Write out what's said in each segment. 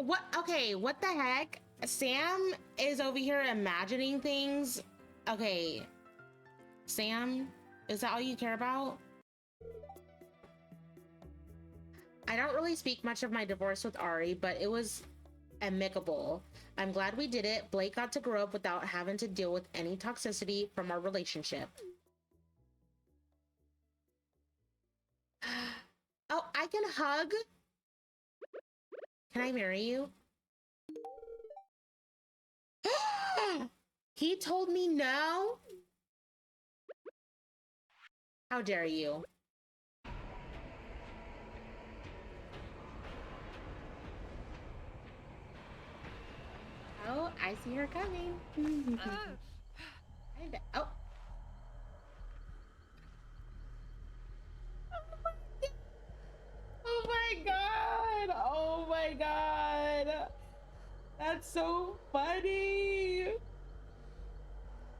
What? Okay, what the heck? Sam is over here imagining things. Okay, Sam, is that all you care about? I don't really speak much of my divorce with Ari, but it was amicable. I'm glad we did it. Blake got to grow up without having to deal with any toxicity from our relationship. Oh, I can hug? Can I marry you? He told me no? How dare you? Oh, I see her coming. Oh. Oh my god! Oh my god! That's so funny!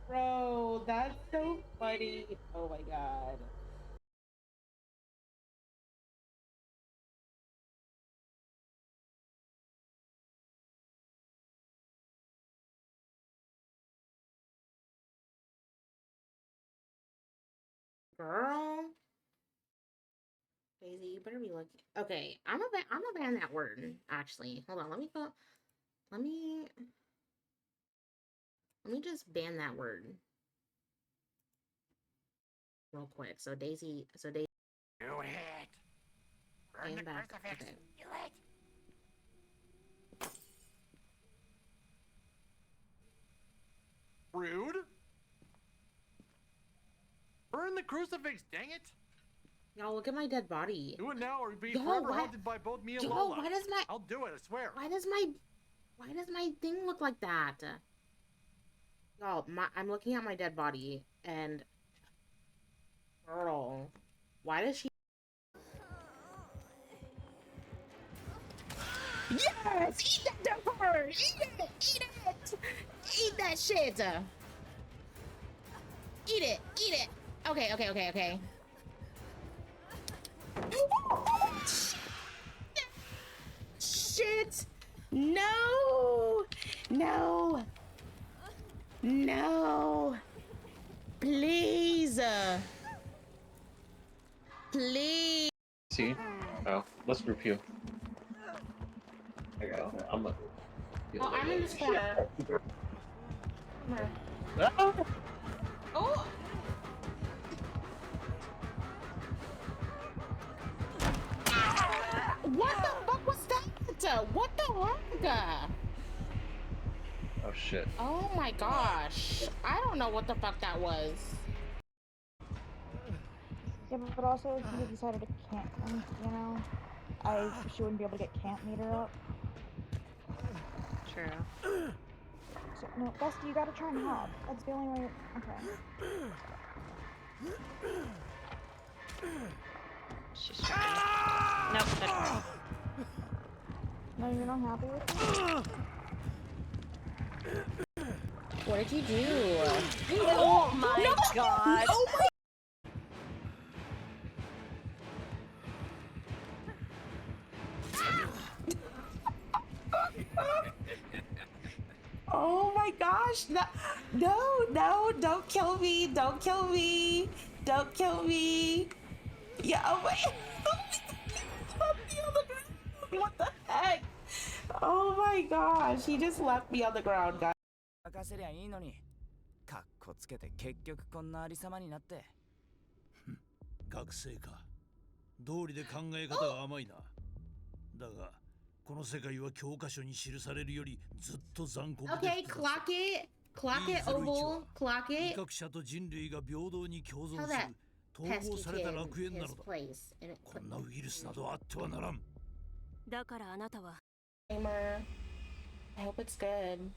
Bro, that's so funny. Oh my god. Girl. Daisy, you better be lucky. Okay, I'm gonna ban that word, actually. Hold on, let me go. Let me just ban that word. Real quick. So Daisy. Do it! Burn the crucifix! Okay. Do it! Rude! Burn the crucifix, dang it! Y'all, look at my dead body. Do it now or be forever haunted by both me and Lola. Why does my... I'll do it, I swear. Why does my thing look like that? Y'all, I'm looking at my dead body, and... Girl, why does she... Yes! Eat that dumb bird! Eat it! Eat it! Eat that shit! Eat it! Eat it! Okay. Shit! No! No! No! Please! Please! See? Oh, let's group you. I got it. I'm in this corner. Ah! Oh! What the fuck was that? What the heck? Oh shit. Oh my gosh. I don't know what the fuck that was. Yeah, but also if you decided to camp, you know, she wouldn't be able to get camp meter up. True. So, no, Dusty, you gotta try and hop. That's the only way. Okay. She's trying. Nope. That's... No, you're not happy with it? What did you do? Oh my god. Oh my... Oh my gosh, no, don't kill me, don't kill me. Yeah, oh my, what the heck? Oh my gosh, he just left me on the ground, guys. 任せりゃいいのに、かっこつけて結局こんなありさまになって。学生か。道理で考え方が甘いな。だが、この世界は教科書に記されるよりずっと残酷で。Okay, clock it, oval, clock it. 威嚇者と人類が平等に共存する統合された楽園なのだ。こんなウイルスなどあってはならん。だからあなたは。Gamer, I hope it's good.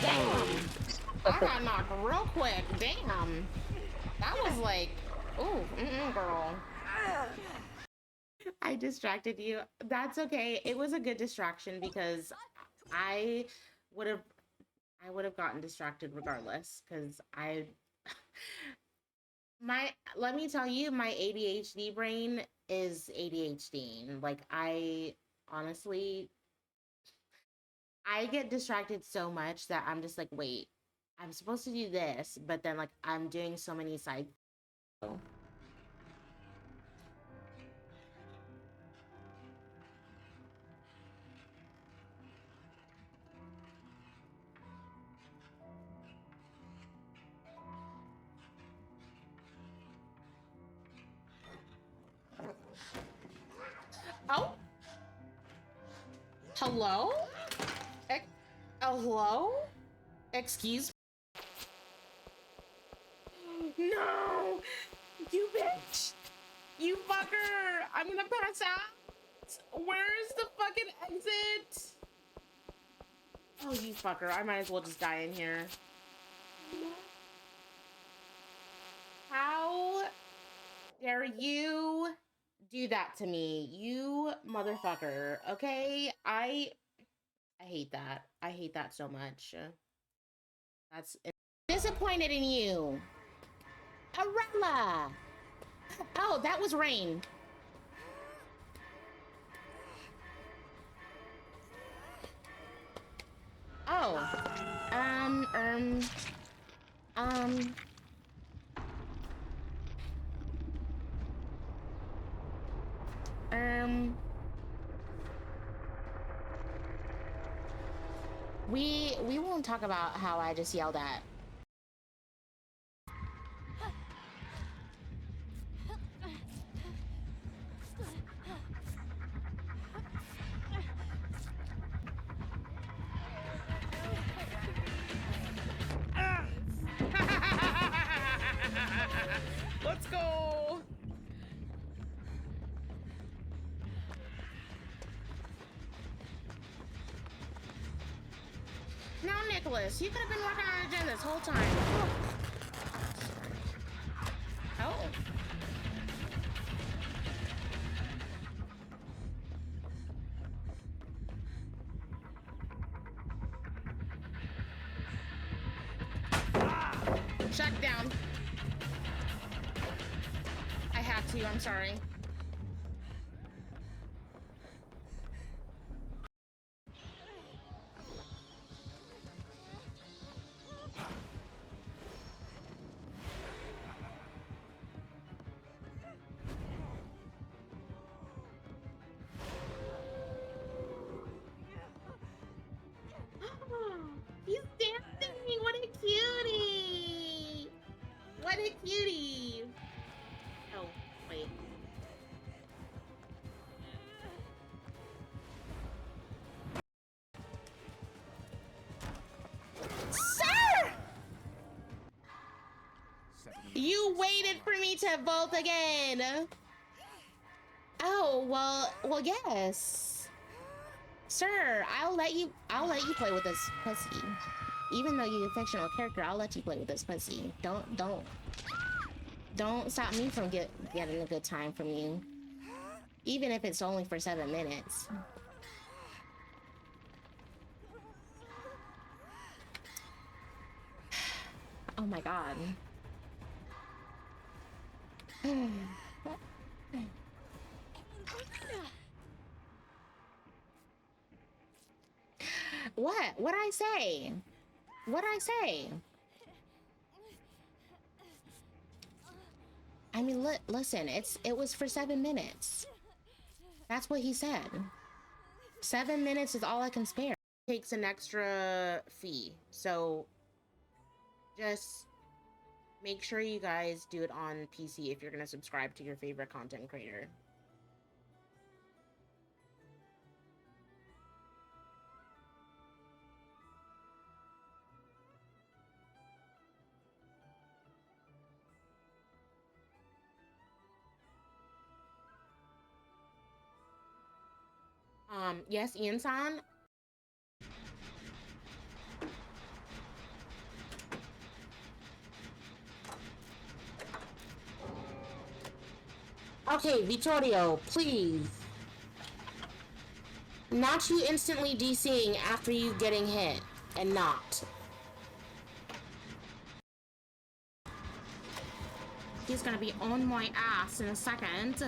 Damn! I got knocked real quick. Damn. That was like, ooh, girl. I distracted you. That's okay. It was a good distraction because I would have gotten distracted regardless because let me tell you, my ADHD brain is ADHD. Like honestly I get distracted so much that I'm just like, wait, I'm supposed to do this, but then like I'm doing so many side. Oh. Hello? Hello? Excuse me? No! You bitch! You fucker! I'm gonna pass out! Where's the fucking exit? Oh, you fucker. I might as well just die in here. How dare you do that to me? You motherfucker. Okay? I hate that. I hate that so much. That's disappointed in you. Arella! Oh, that was rain. Oh. We won't talk about how I just yelled at. Let's go. Now, Nicholas, you could have been working on a agenda this whole time. Oh. Shut down. I have to, I'm sorry. He's dancing! What a cutie! What a cutie! Oh, wait. Sir! You waited for me to vote again! Oh, well, yes. Sir, I'll let you play with this pussy. Even though you're a fictional character, I'll let you play with this pussy. Don't stop me from getting a good time from you. Even if it's only for 7 minutes. Oh my god. What? What'd I say? What'd I say? I mean, listen, it was for 7 minutes. That's what he said. 7 minutes is all I can spare. It takes an extra fee, so just make sure you guys do it on PC if you're gonna subscribe to your favorite content creator. Yes, Ian-san? Okay, Vittorio, please. Not you instantly DCing after you getting hit and knocked. He's gonna be on my ass in a second.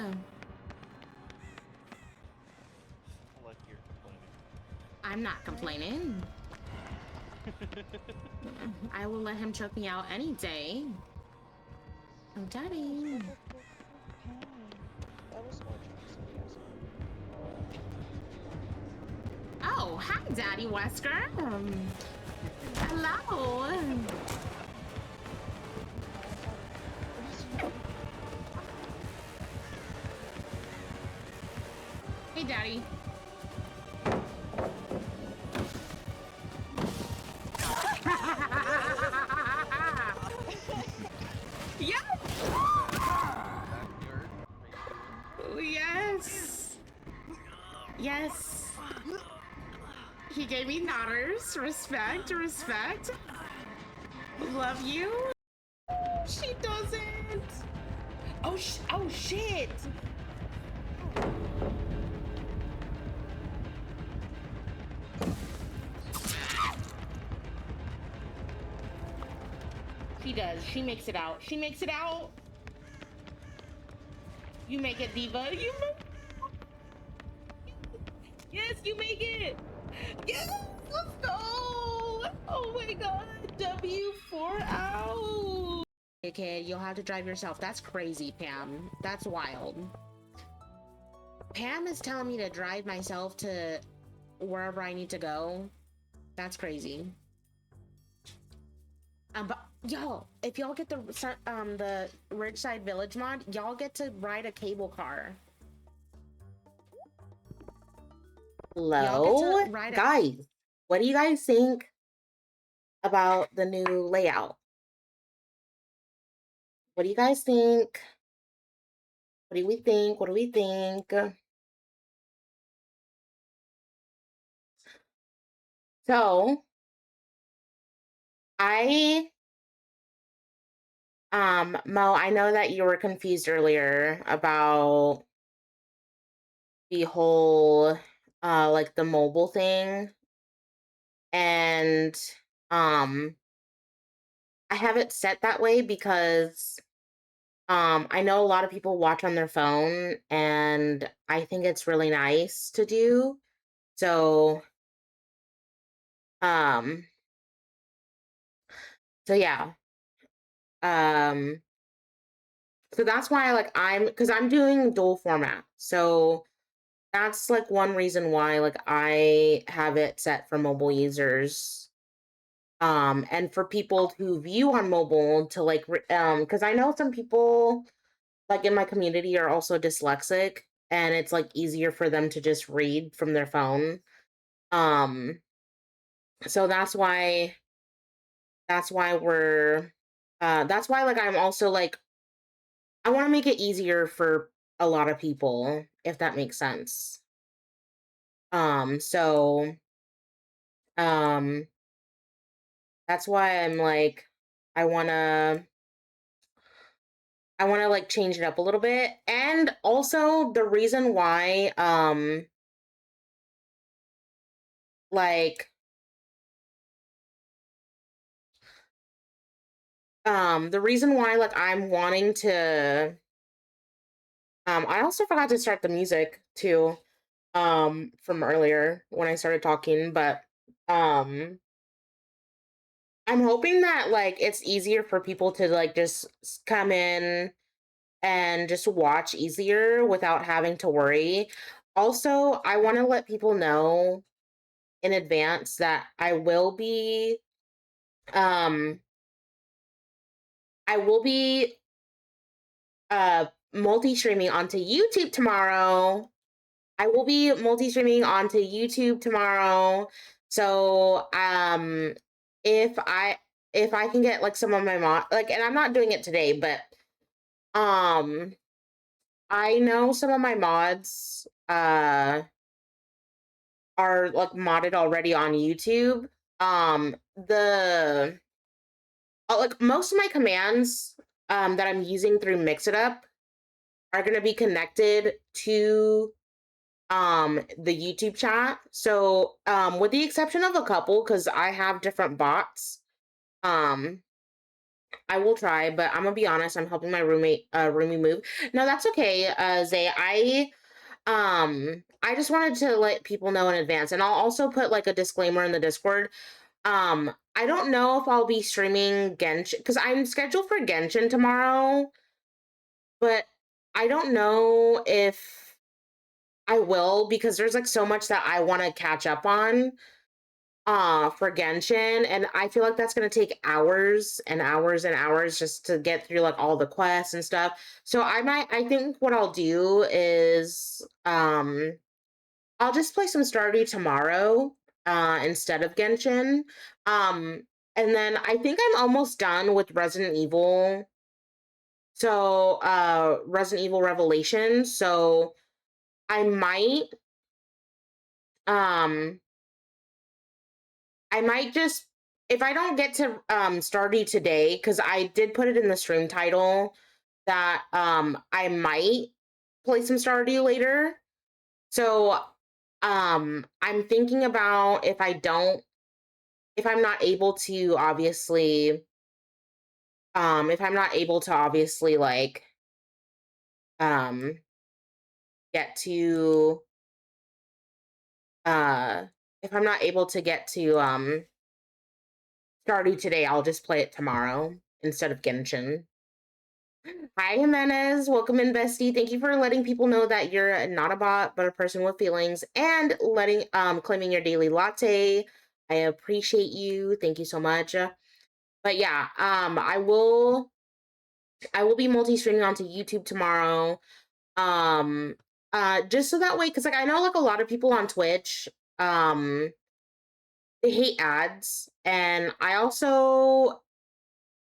Like you're complaining. I'm not complaining. I will let him choke me out any day. Oh, daddy. That was Oh, hi, Daddy Wesker. Hello. Hey, Daddy. Yes. Yes. Yes. He gave me nodders. Respect, respect. Love you. She doesn't. Oh, oh shit. She does. She makes it out. She makes it out. You make it, Diva. You make... Yes, you make it. Yes, let's go. Oh my god. W4 out. Hey kid, you'll have to drive yourself. That's crazy, Pam. That's wild. Pam is telling me to drive myself to wherever I need to go. That's crazy. But y'all, if y'all get the Ridgeside Village mod, y'all get to ride a cable car. Hello, guys. What do you guys think about the new layout? What do you guys think? What do we think? What do we think? So, Mo, I know that you were confused earlier about the whole, like the mobile thing. And, I have it set that way because, I know a lot of people watch on their phone, and I think it's really nice to do. So, um, so yeah. Um, so that's why, like, because I'm doing dual format. So that's like one reason why, like, I have it set for mobile users. And for people who view on mobile to like, because I know some people like in my community are also dyslexic, and it's like easier for them to just read from their phone. So that's why like I'm also like I want to make it easier for a lot of people, if that makes sense. So um that's why I'm like I want to like change it up a little bit. And also the reason why like the reason why like I'm wanting to I also forgot to start the music too from earlier when I started talking, but I'm hoping that like it's easier for people to like just come in and just watch easier without having to worry. Also, I want to let people know in advance that um I will be multi-streaming onto YouTube tomorrow. I will be multi-streaming onto YouTube tomorrow. So if I can get like some of my like, and I'm not doing it today, but I know some of my mods are like modded already on YouTube. The like most of my commands that I'm using through Mix It Up are going to be connected to the YouTube chat. So with the exception of a couple, because I have different bots, I will try, but I'm gonna be honest, I'm helping my roomie move. No, that's okay, Zay. I just wanted to let people know in advance, and I'll also put like a disclaimer in the Discord. I don't know if I'll be streaming Genshin, because I'm scheduled for Genshin tomorrow, but I don't know if I will, because there's like so much that I want to catch up on for Genshin, and I feel like that's gonna take hours and hours and hours just to get through like all the quests and stuff. So I think what I'll do is I'll just play some Stardew tomorrow instead of Genshin. Um and then I think I'm almost done with Resident Evil. So Resident Evil Revelations. So I might um I might just, if I don't get to Stardew today, because I did put it in the stream title that I might play some Stardew later. So I'm thinking about if I'm not able to obviously like um get to uh if I'm not able to get to Stardew today, I'll just play it tomorrow instead of Genshin. Hi, Jimenez. Welcome in, bestie. Thank you for letting people know that you're not a bot, but a person with feelings, and letting claiming your daily latte. I appreciate you. Thank you so much. But yeah, I will be multi-streaming onto YouTube tomorrow. Just so that way, because like I know like a lot of people on Twitch, they hate ads, and I also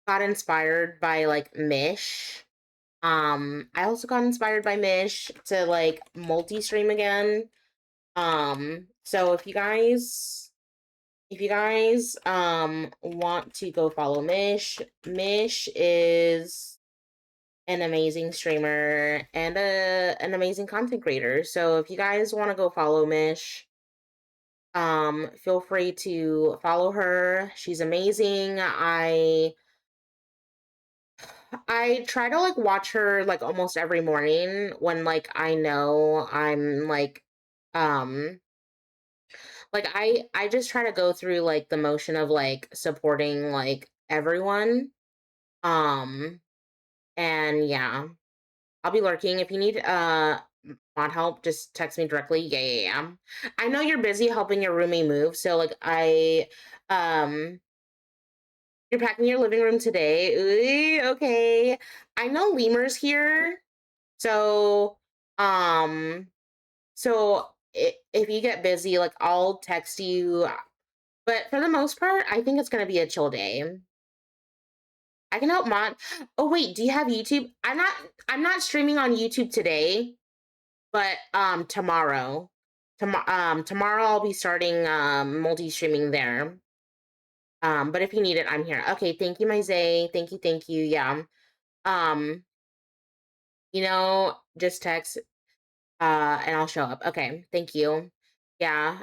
got inspired by like Mish. I also got inspired by Mish to like multi-stream again. So if you guys want to go follow Mish, Mish is an amazing streamer and an amazing content creator. So if you guys want to go follow Mish, feel free to follow her. She's amazing. I try to like watch her like almost every morning when like I know I'm like I just try to go through like the motion of like supporting like everyone. Um and yeah, I'll be lurking. If you need mod help, just text me directly. Yeah. I know you're busy helping your roomie move, so like um you're packing your living room today. Ooh, okay. I know Lemur's here. So, if you get busy, like I'll text you. But for the most part, I think it's gonna be a chill day. I can help mod. Oh wait, do you have YouTube? I'm not streaming on YouTube today, but tomorrow. Tomorrow I'll be starting multi-streaming there. But if you need it, I'm here. Okay, thank you, my Zay. Thank you. Yeah. Um, just text and I'll show up. Okay, thank you. Yeah.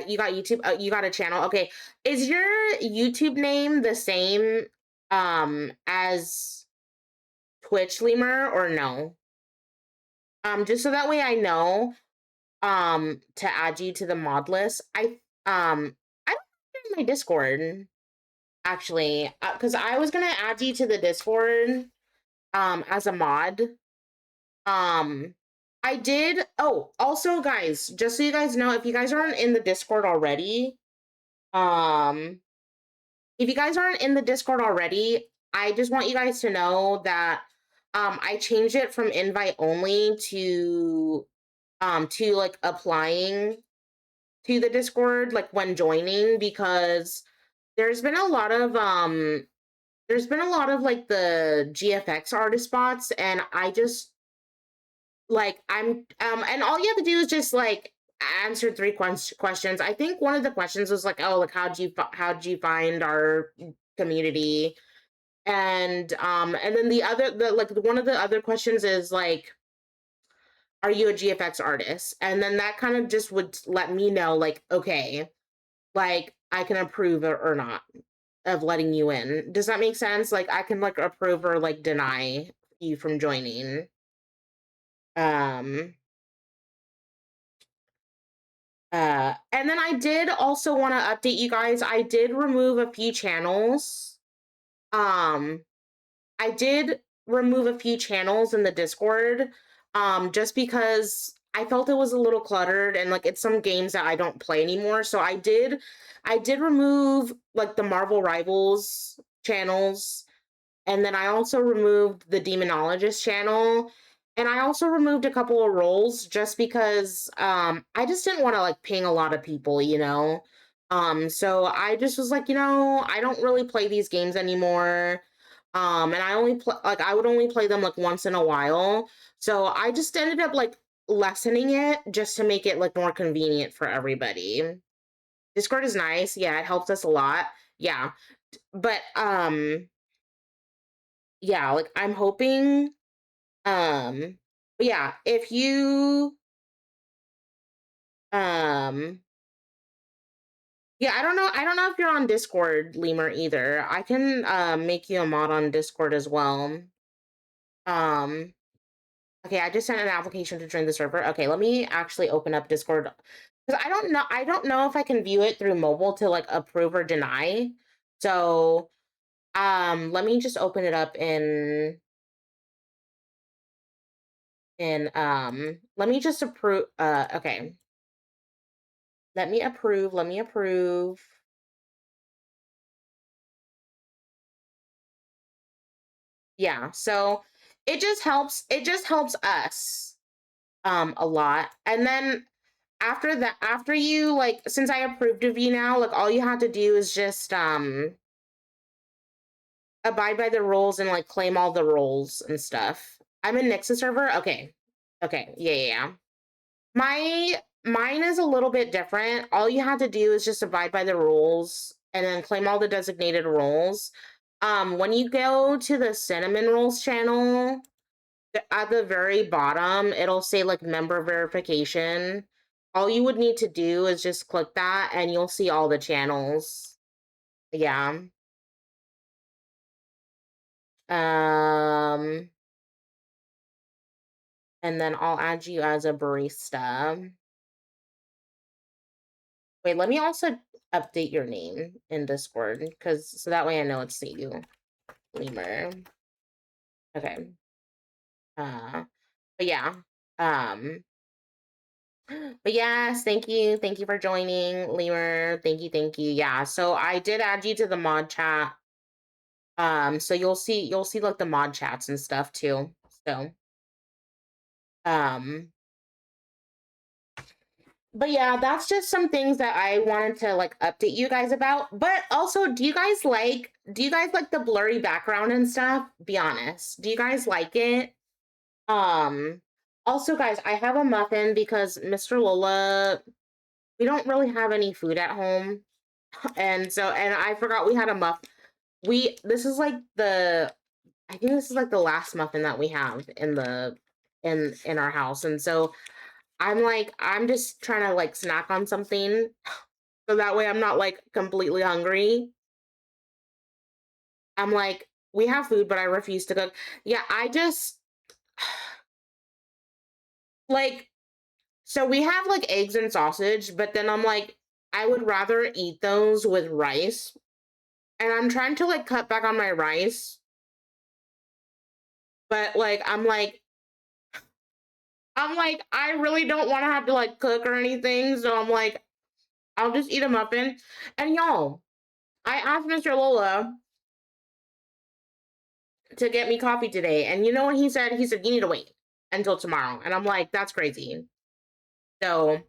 You got YouTube. You got a channel. Okay. Is your YouTube name the same as Twitch Lemur or no? Just so that way I know to add you to the mod list. I don't have my Discord actually, because I was gonna add you to the Discord as a mod. I did. Oh, also, guys, just so you guys know, if you guys aren't in the Discord already, um, I just want you guys to know that I changed it from invite only to like applying to the Discord like when joining, because there's been a lot of like the GFX artist spots, and I just like and all you have to do is just like answer three questions. I think one of the questions was like, oh, like how'd you find our community, and then the one of the other questions is like, are you a GFX artist? And then that kind of just would let me know, like, okay, like I can approve or not of letting you in. Does that make sense? Like I can like approve or like deny you from joining. And then I did also want to update you guys. I did remove a few channels. I did remove a few channels in the Discord, just because I felt it was a little cluttered and like it's some games that I don't play anymore. So I did remove like the Marvel Rivals channels, and then I also removed the Demonologist channel. And I also removed a couple of roles just because I just didn't want to like ping a lot of people, you know? So I just was like, you know, I don't really play these games anymore. And I only play like I would only play them like once in a while. So I just ended up like lessening it just to make it like more convenient for everybody. Discord is nice. Yeah, it helps us a lot. Yeah. But yeah, like I'm hoping but yeah, if you yeah, I don't know if you're on Discord, Lemur, either. I can make you a mod on Discord as well. Um okay, I just sent an application to join the server. Okay, let me actually open up Discord because I don't know if I can view it through mobile to like approve or deny. So let me just open it up in let me just approve okay. Let me approve, let me approve. Yeah, so it just helps us a lot. And then after that, after you like since I approved of you now, like all you have to do is just abide by the rules and like claim all the roles and stuff. I'm in Nix's server. Okay. Okay. Yeah. Mine is a little bit different. All you have to do is just abide by the rules and then claim all the designated roles. When you go to the cinnamon rolls channel, at the very bottom, it'll say like member verification. All you would need to do is just click that and you'll see all the channels. Yeah. And then I'll add you as a barista. Wait, let me also update your name in Discord because so that way I know it's you, Lemur. Okay. But yeah. But yes, thank you. Thank you for joining, Lemur. Thank you. Yeah. So I did add you to the mod chat. So you'll see like the mod chats and stuff too. So but yeah, that's just some things that I wanted to like update you guys about. But also, do you guys like the blurry background and stuff? Be honest. Do you guys like it? Also guys, I have a muffin because Mr. Lola, we don't really have any food at home. And I forgot we had a muffin. This is like I think this is like the last muffin that we have in our house. And so I'm just trying to like snack on something so that way I'm not like completely hungry. I'm like, we have food, but I refuse to cook. Yeah, I just like, so we have like eggs and sausage, but then I'm like, I would rather eat those with rice. And I'm trying to like cut back on my rice. But like, I really don't want to have to like cook or anything. So I'm like, I'll just eat a muffin. And y'all, I asked Mr. Lola to get me coffee today. And you know what he said? He said, you need to wait until tomorrow. And I'm like, that's crazy. So,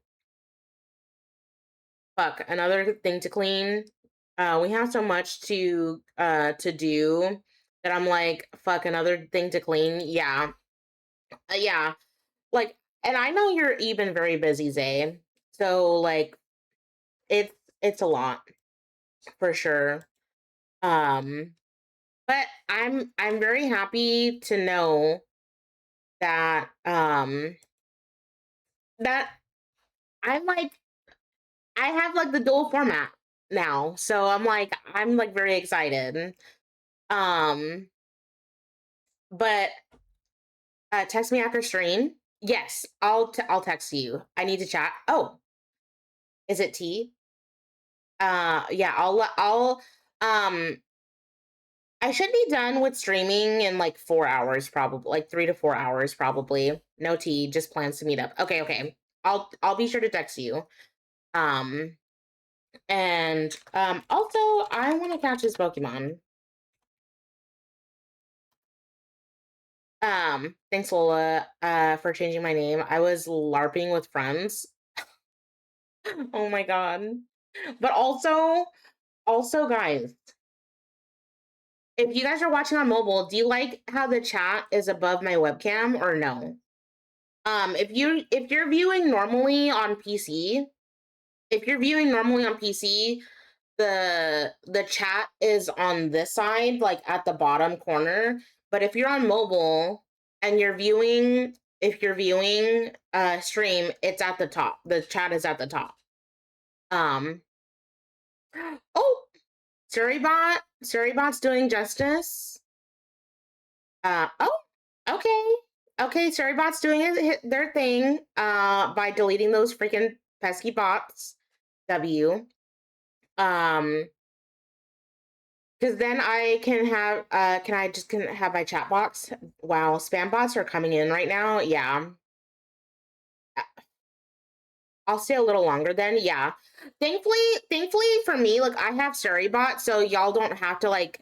fuck, another thing to clean. We have so much to do that I'm like, fuck, another thing to clean. Yeah. Yeah. Like, and I know you're even very busy, Zay. So like it's a lot for sure. But I'm very happy to know that that I'm like, I have like the dual format now, so I'm like very excited. Um, but text me after stream. Yes, I'll text you. I need to chat. Oh, is it T? Yeah, I'll I should be done with streaming in like 4 hours, probably like 3 to 4 hours, probably. No tea, just plans to meet up. Okay, okay. I'll be sure to text you. Um, and also I want to catch this Pokemon. Thanks Lola, for changing my name. I was LARPing with friends. Oh my god. But also guys, if you guys are watching on mobile, do you like how the chat is above my webcam or no? If you're viewing normally on PC, the chat is on this side, like at the bottom corner. But if you're on mobile and if you're viewing stream, it's at the top. The chat is at the top. Oh, Surrybot's doing justice. Oh, okay. Okay, Surrybot's doing their thing by deleting those freaking pesky bots. W. Because then I can have my chat box. Wow, spam bots are coming in right now. Yeah. I'll stay a little longer then. Yeah. Thankfully for me, like I have Surrybot, so y'all don't have to like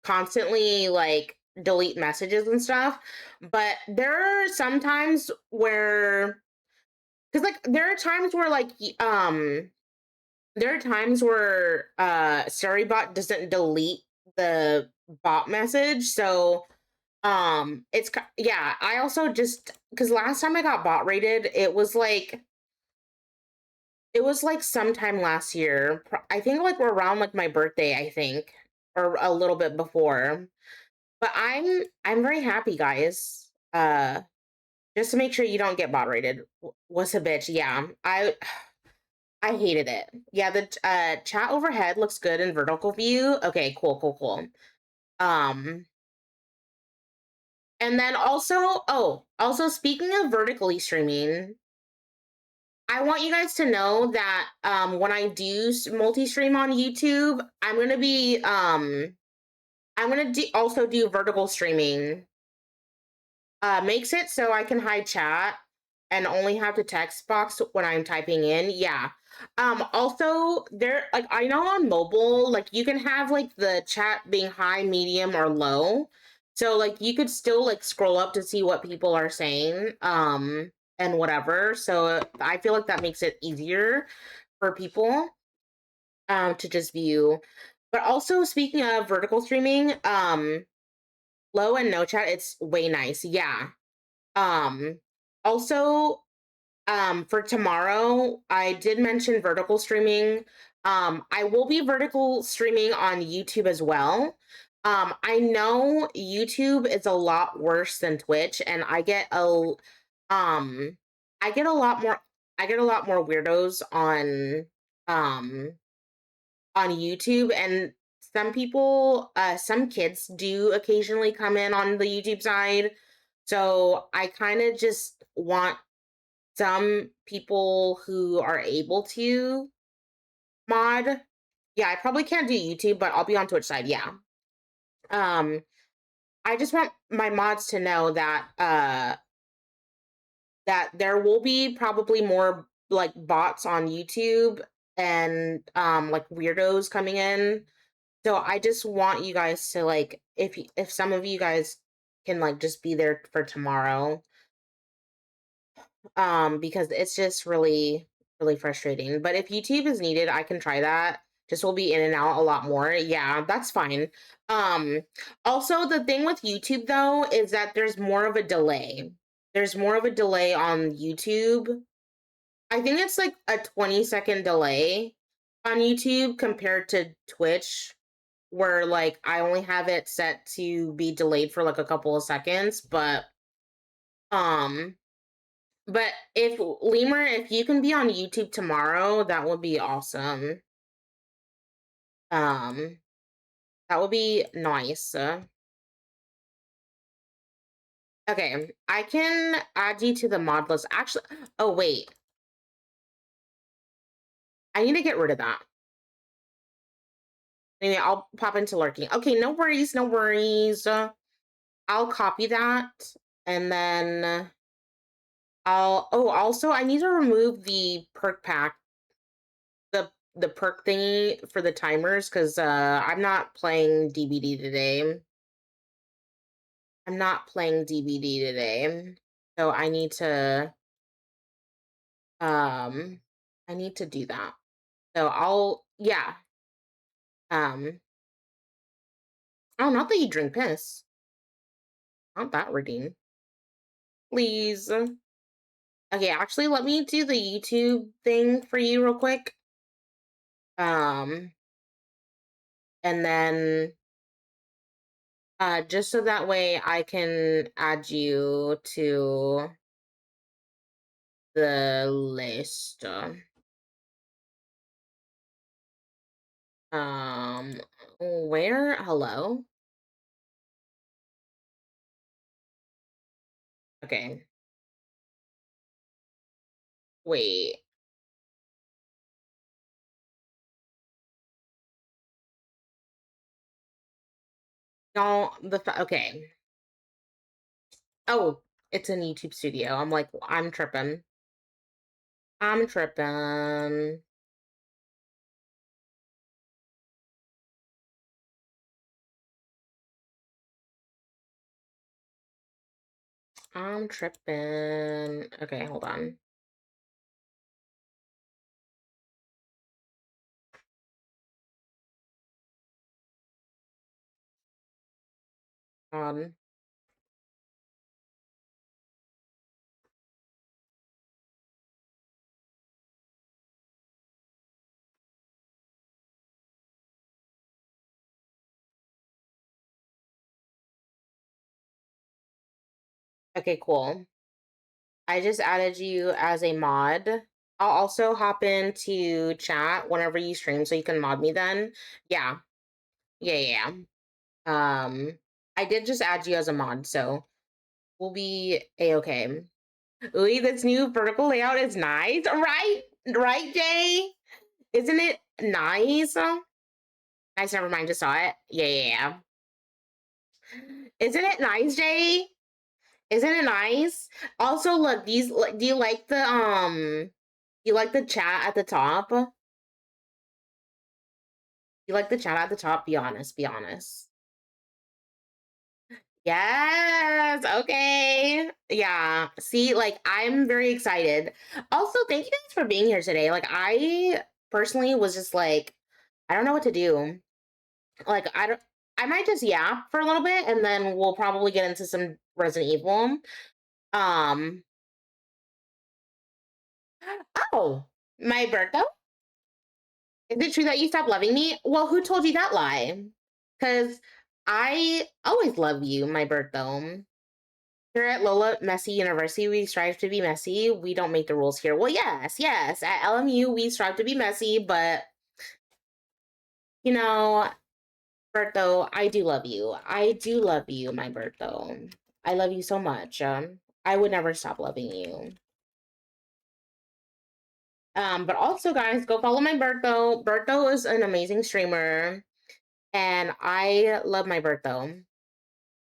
constantly like delete messages and stuff. But there are some times where because like there are times where Surrybot doesn't delete the bot message. So yeah, I also just because last time I got bot rated, it was like sometime last year. I think like around like my birthday, I think, or a little bit before. But I'm very happy, guys. Just to make sure you don't get bot rated. What's a bitch? Yeah, I hated it. Yeah, the chat overhead looks good in vertical view. Okay, cool. Um, and then also speaking of vertically streaming, I want you guys to know that when I do multi-stream on YouTube, I'm gonna also do vertical streaming. Makes it so I can hide chat and only have the text box when I'm typing in. Yeah. Also there like I know on mobile, like you can have like the chat being high, medium, or low. So like you could still like scroll up to see what people are saying. And whatever. So I feel like that makes it easier for people to just view. But also speaking of vertical streaming, low and no chat, it's way nice. Yeah. Um, Also, for tomorrow, I did mention vertical streaming. I will be vertical streaming on YouTube as well. I know YouTube is a lot worse than Twitch, and um, I get a lot more weirdos um, on YouTube, and some kids do occasionally come in on the YouTube side. So I kind of just want some people who are able to mod. Yeah, I probably can't do YouTube, but I'll be on Twitch side. Yeah. I just want my mods to know that there will be probably more like bots on YouTube and like weirdos coming in. So I just want you guys to like if some of you guys can like just be there for tomorrow. Because it's just really frustrating. But if YouTube is needed, I can try that. Just will be in and out a lot more. Yeah, that's fine. Um Also the thing with YouTube though is that there's more of a delay. There's more of a delay on YouTube. I think it's like a 20-second delay on YouTube compared to Twitch, where like I only have it set to be delayed for like a couple of seconds, um But if Lemur, if you can be on YouTube tomorrow, that would be awesome. That would be nice. Okay, I can add you to the mod list. Actually, oh wait. I need to get rid of that. Maybe I'll pop into lurking. Okay, no worries, no worries. I'll copy that, and then also I need to remove the perk pack, the perk thingy for the timers, because I'm not playing DBD today. I'm not playing DBD today, so I need to do that. So oh, not that you drink piss. Not that redeem. Please. Okay, actually, let me do the YouTube thing for you real quick. And then, just so that way I can add you to the list. Where? Hello? Okay. Wait. No, okay. Oh, it's in YouTube Studio. I'm like, I'm tripping. I'm tripping. I'm tripping. Okay, hold on. Okay, cool. I just added you as a mod. I'll also hop into chat whenever you stream so you can mod me then. Yeah. Yeah. I did just add you as a mod, so we'll be a-okay. Ooh, this new vertical layout is nice. Right? Right, Jay? Isn't it nice? Nice, never mind, just saw it. Yeah. Isn't it nice, Jay? Isn't it nice? Also, look, do you like the chat at the top? You like the chat at the top? Be honest, be honest. Yes, okay. Yeah. See, like, I'm very excited. Also, thank you guys for being here today. Like, I personally was just like, I don't know what to do. Like, I might just yap for a little bit and then we'll probably get into some Resident Evil. Oh, my birthday? Is it true that you stopped loving me? Well, who told you that lie? Because I always love you, my birthday. Here at Lola Messy University, we strive to be messy. We don't make the rules here. Well, yes. At LMU, we strive to be messy, but, you know, Bertho, I do love you. I do love you, my Bertho. I love you so much. I would never stop loving you. But also, guys, go follow my Bertho. Bertho is an amazing streamer, and I love my Bertho.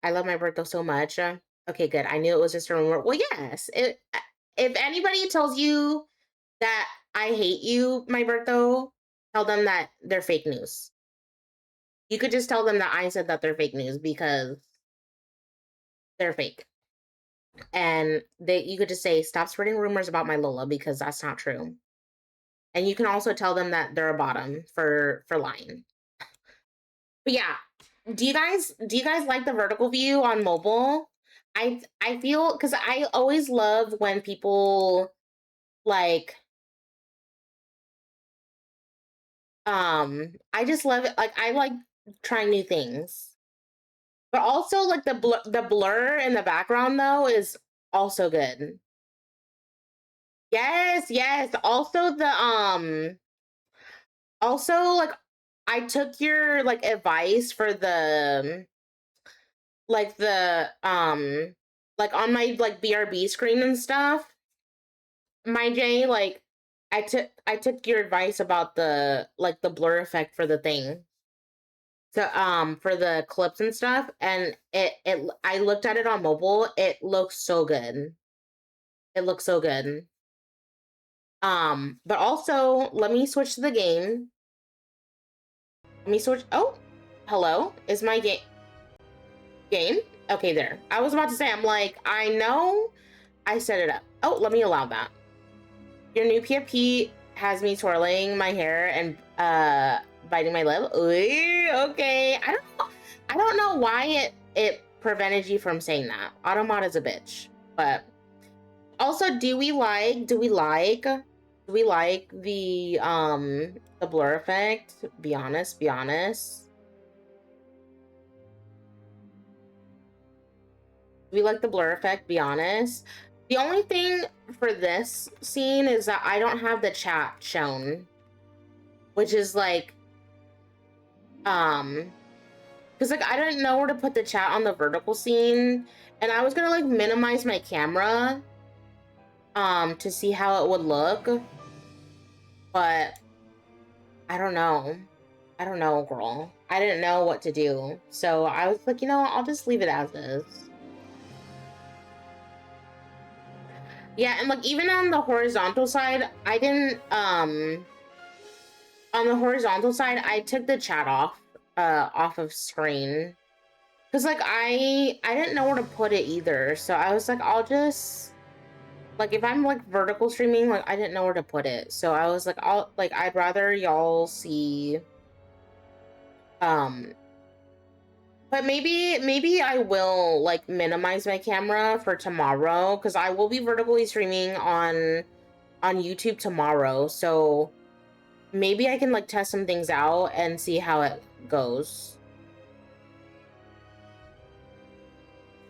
I love my Bertho so much. Okay, good. I knew it was just a rumor. Well, yes. If anybody tells you that I hate you, my Bertho, tell them that they're fake news. You could just tell them that I said that they're fake news because they're fake. And you could just say, stop spreading rumors about my Lola because that's not true. And you can also tell them that they're a bottom for lying. But yeah, do you guys like the vertical view on mobile? I feel, because I always love when people like I just love it. Like, I like trying new things. But also, like, the blur in the background though is also good. Yes, yes. Also also like I took your like advice for the like on my like BRB screen and stuff. My J, like I took your advice about the like the blur effect for the thing. So for the clips and stuff, and it I looked at it on mobile. It looks so good. It looks so good. But also let me switch to the game. Let me switch. Oh, hello. Is my game? Okay, there. I was about to say, I'm like, I know I set it up. Oh, let me allow that. Your new PFP has me twirling my hair and biting my lip. Ooh, okay. I don't know why it prevented you from saying that. Automod is a bitch. But also, do we like the blur effect? Be honest, be honest. Do we like the blur effect? Be honest. The only thing for this scene is that I don't have the chat shown, which is like, because like I didn't know where to put the chat on the vertical scene, and I was gonna like minimize my camera, to see how it would look, but I don't know. I don't know, girl. I didn't know what to do, so I was like, you know, I'll just leave it as is. Yeah, and like even on the horizontal side, I didn't on the horizontal side, I took the chat off of screen. Cause like I didn't know where to put it either. So I was like, I'll just like if I'm like vertical streaming, like I didn't know where to put it. So I was like, I'd rather y'all see but maybe I will like minimize my camera for tomorrow because I will be vertically streaming on YouTube tomorrow. So maybe I can like test some things out and see how it goes.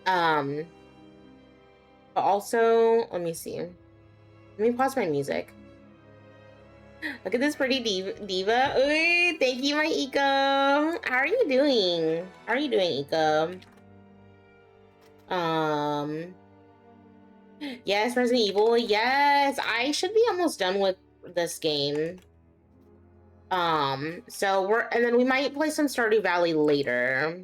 But also, let me see. Let me pause my music. Look at this pretty diva. Ooh, thank you, my Eco. How are you doing? How are you doing, Eco? Yes, Resident Evil. Yes, I should be almost done with this game. So and then we might play some Stardew Valley later.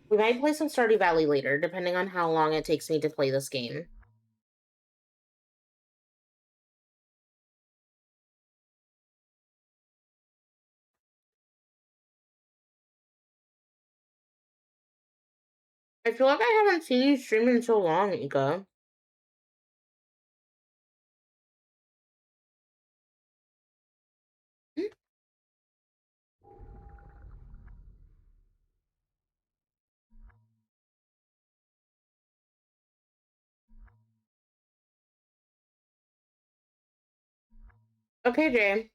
We might play some Stardew Valley later, depending on how long it takes me to play this game. I feel like I haven't seen you stream in so long, Ika. Okay, Jay.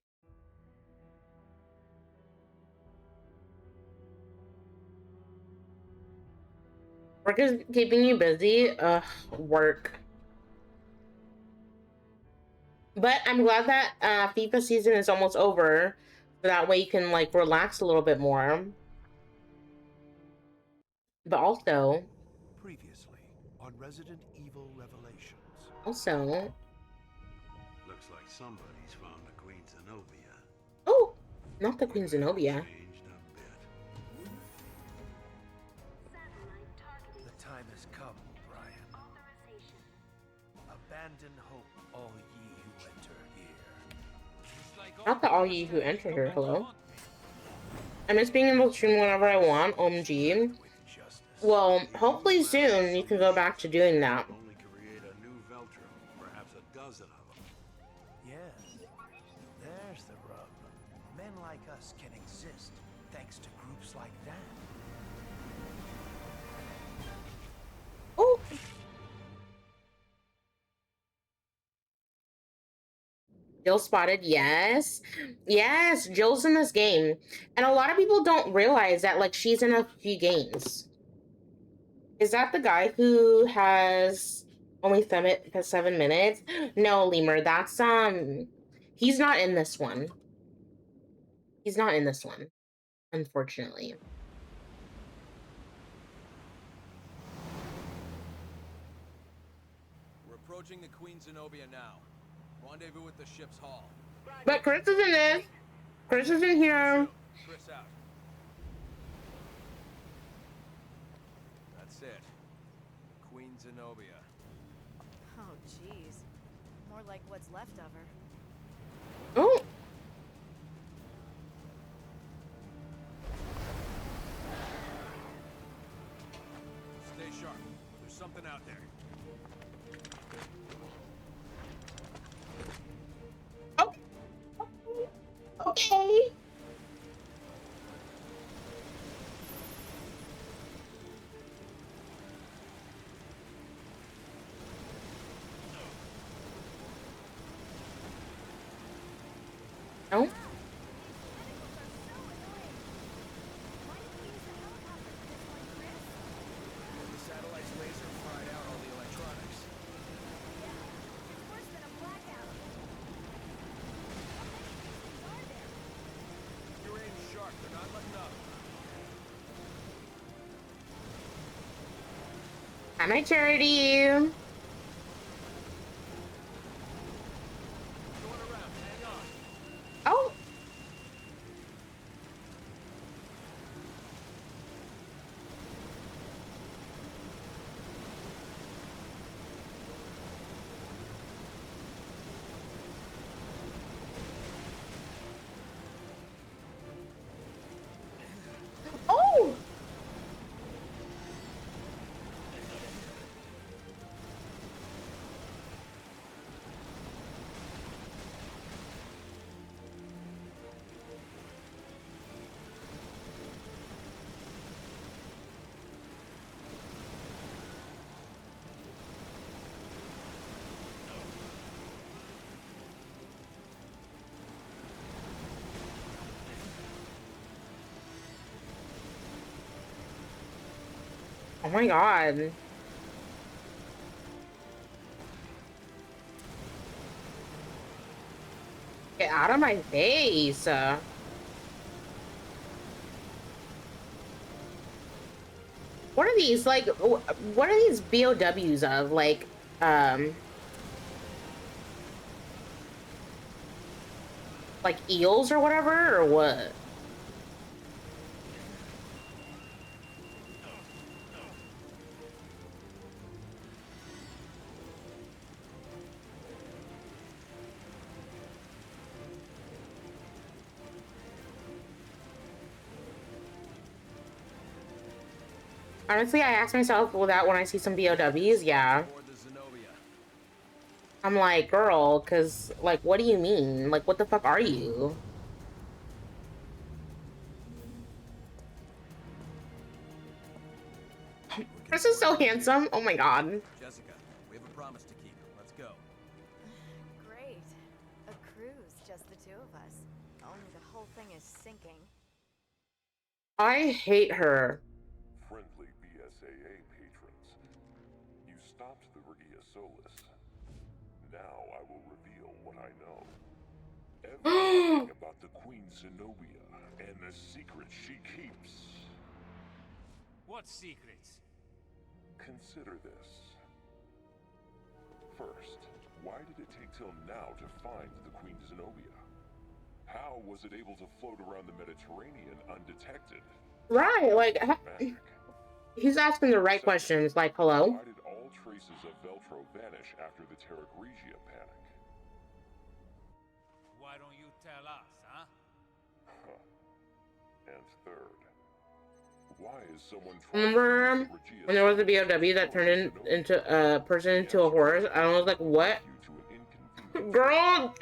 Work is keeping you busy? Ugh, work. But I'm glad that FIFA season is almost over. So that way you can, like, relax a little bit more. But also... Previously on Resident Evil Revelations. Also... Looks like somebody's found the Queen Zenobia. Oh! Not the Queen Zenobia. The time has come, Brian. Abandon hope, all ye who enter here. Not the all ye who enter here, hello. I miss being able to stream whenever I want, OMG. Well, hopefully soon you can go back to doing that. Only create a new Veltro, perhaps a dozen of them. Yes, there's the rub. Men like us can exist thanks to groups like that. Oh! Jill spotted, yes. Yes, Jill's in this game. And a lot of people don't realize that, like, she's in a few games. Is that the guy who has only 7 minutes? No, Lemur, that's he's not in this one. He's not in this one, unfortunately. We're approaching the Queen Zenobia now. Rendezvous at the ship's hull. But Chris is in this. Chris is in here. Chris out. That's it. Queen Zenobia. Oh, jeez. More like what's left of her. Oh. Stay sharp. There's something out there. Oh. Okay. No. The satellite's laser fried out all the electronics. Your aim's sharp. They're not letting up. Hi, my charity. Going around. Hang on. Oh. Oh. Oh my god. Get out of my face. What are these? Like, what are these BOWs of? Like, like eels or whatever, or what? Honestly, I ask myself that when I see some BOWs, yeah. Aboard the Zenobia. I'm like, girl, because, like, what do you mean? Like, what the fuck are you? Chris is so handsome. Oh my god. Jessica, we have a promise to keep. Let's go. Great. A cruise, just the two of us. Only the whole thing is sinking. I hate her. Friendly BSAA patrons, you stopped the Regia Solis. Now I will reveal what I know. Everything about the Queen Zenobia and the secrets she keeps. What secrets? Consider this. First, why did it take till now to find the Queen Zenobia? How was it able to float around the Mediterranean undetected? Right, like, Magic. he's asking the right questions, like, hello? Why did all traces of Veltro vanish after the Terra Grigia panic? Why don't you tell us, huh? And third, why is someone Remember when there was a BOW that turned into a person into a horse? I was like, what? Girl,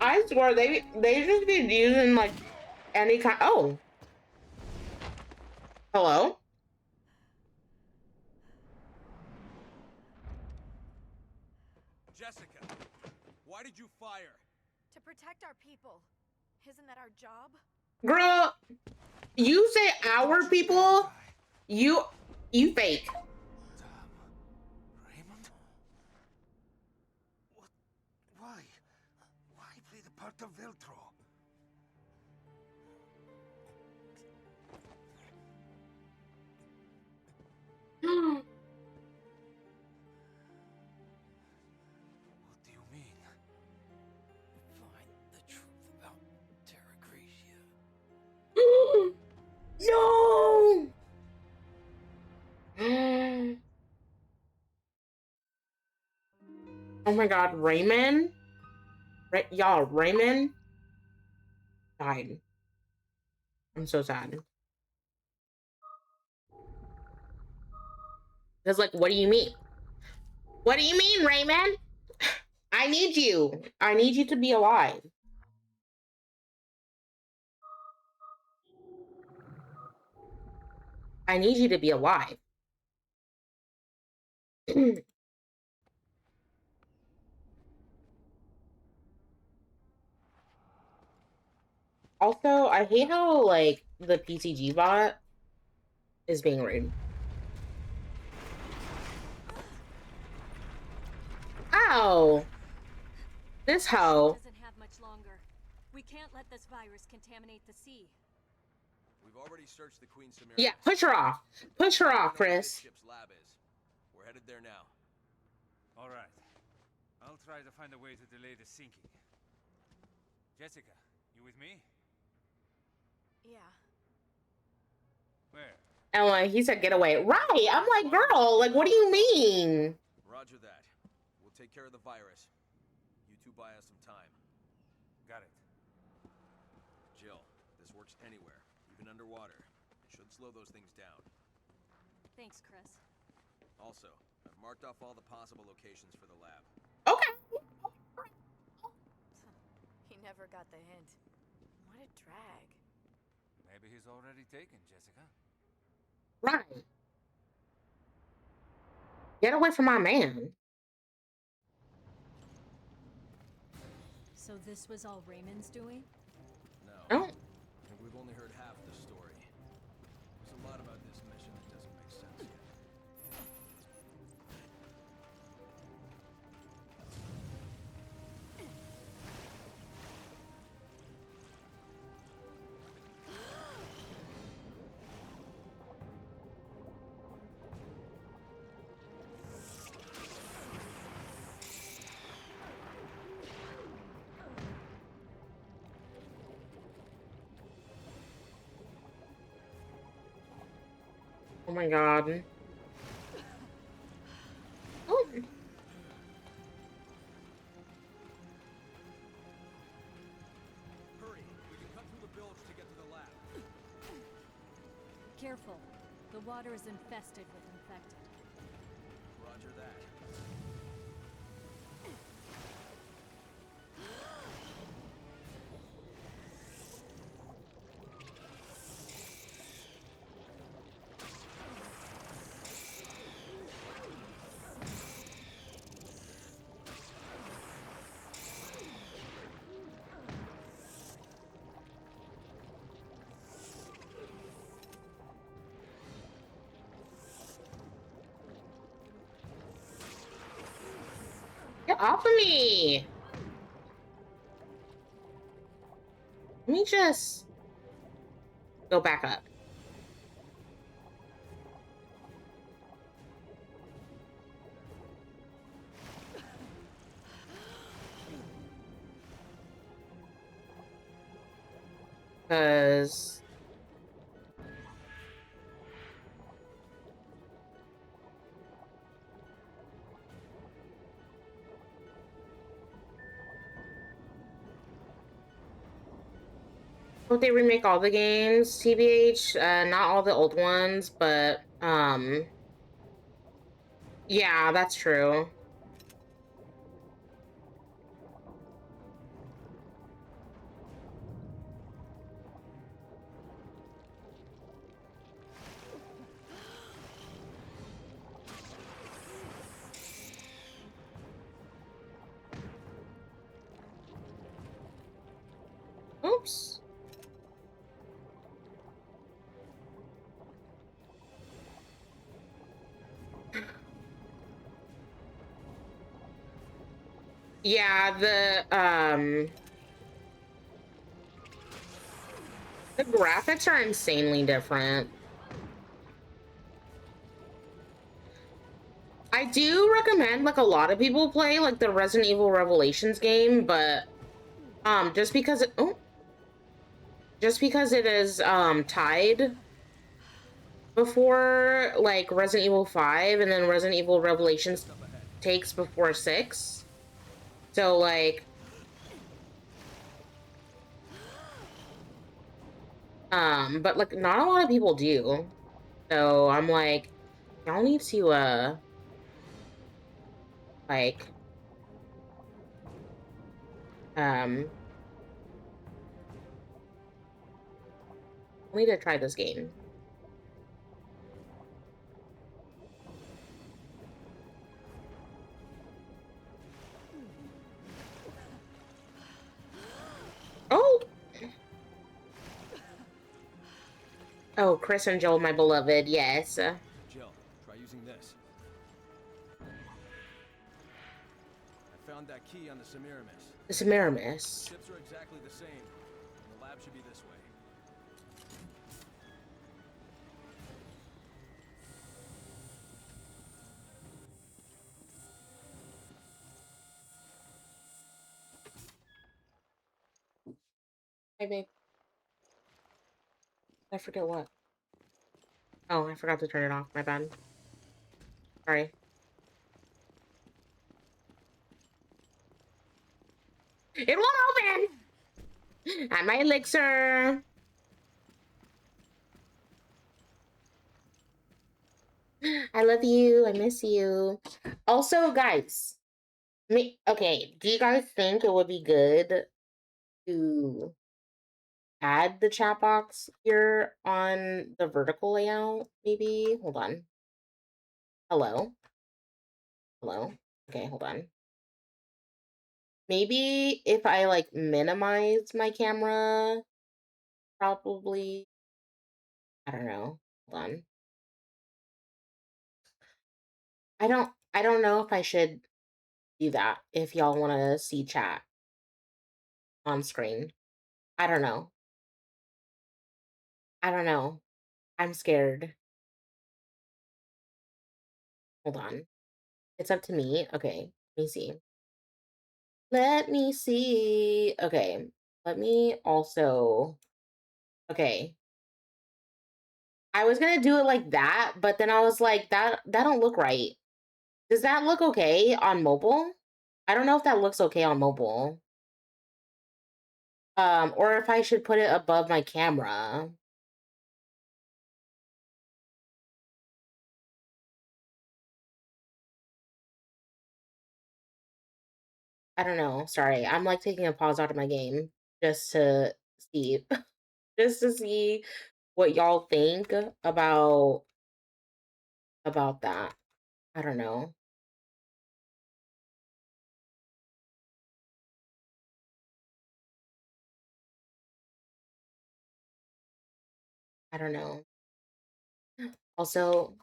I swear they just be using like any kind. Oh, hello. Jessica, why did you fire? To protect our people. Isn't that our job? Girl, you say our people. You You fake. Damn. Raymond? What? Why? Why play the part of Veltro? What do you mean? Find the truth about Terra Gracia. No! Oh my god, Raymond? Y'all, Raymond died. I'm so sad. It's like, what do you mean? What do you mean, Raymond? I need you. I need you to be alive. I need you to be alive. Also, I hate how, like, the PCG bot is being rude. Ow! This hoe. Doesn't have much longer. We can't let this virus contaminate the sea. We've already searched the Queen Samira. Yeah, push her off. Push her off, Chris. Ship's lab is. We're headed there now. All right. I'll try to find a way to delay the sinking. Jessica, you with me? Yeah. Where? And like he said, get away. Right. I'm like, girl, like, what do you mean? Roger that. We'll take care of the virus. You two buy us some time. Got it. Jill, this works anywhere, even underwater. It should slow those things down. Thanks, Chris. Also, I've marked off all the possible locations for the lab. Okay. He never got the hint. What a drag. Maybe he's already taken, Jessica. Right. Get away from my man. So this was all Raymond's doing? No. Oh. I think we've only heard half the story. There's a lot about this mission that doesn't make sense yet. Oh my god. Oh. Hurry! We can cut through the bilge to get to the lab. Careful. The water is infested with infected. Roger that. Get off of me. Let me just go back up. Because hope they remake all the games, TBH, not all the old ones, but yeah, that's true. Oops. Yeah, the graphics are insanely different. I do recommend like a lot of people play like the Resident Evil Revelations game, but just because it is tied before like Resident Evil 5 and then Resident Evil Revelations takes before 6. So like but like not a lot of people do. So I'm like, y'all need to like I need to try this game. Oh! Oh, Chris and Joel, my beloved, yes. Jill, try using this. I found that key on the Semiramis. The Semiramis. Chips are exactly the same. The lab should be this way. Hey, babe. I forget what. Oh, I forgot to turn it off. My bad. Sorry. It won't open! At my elixir! I love you. I miss you. Also, guys. Okay, do you guys think it would be good to add the chat box here on the vertical layout? Maybe? Hold on. Hello? Hello? Okay, hold on. Maybe if I like minimize my camera, probably. I don't know. Hold on. I don't know if I should do that if y'all want to see chat on screen. I don't know. I don't know. I'm scared. Hold on. It's up to me. Okay. Let me see. Let me see. Okay. Let me also. Okay. I was gonna do it like that, but then I was like, that don't look right. Does that look okay on mobile? I don't know if that looks okay on mobile. Or if I should put it above my camera. I don't know. Sorry. I'm like taking a pause out of my game just to see just to see what y'all think about that. I don't know. I don't know. Also,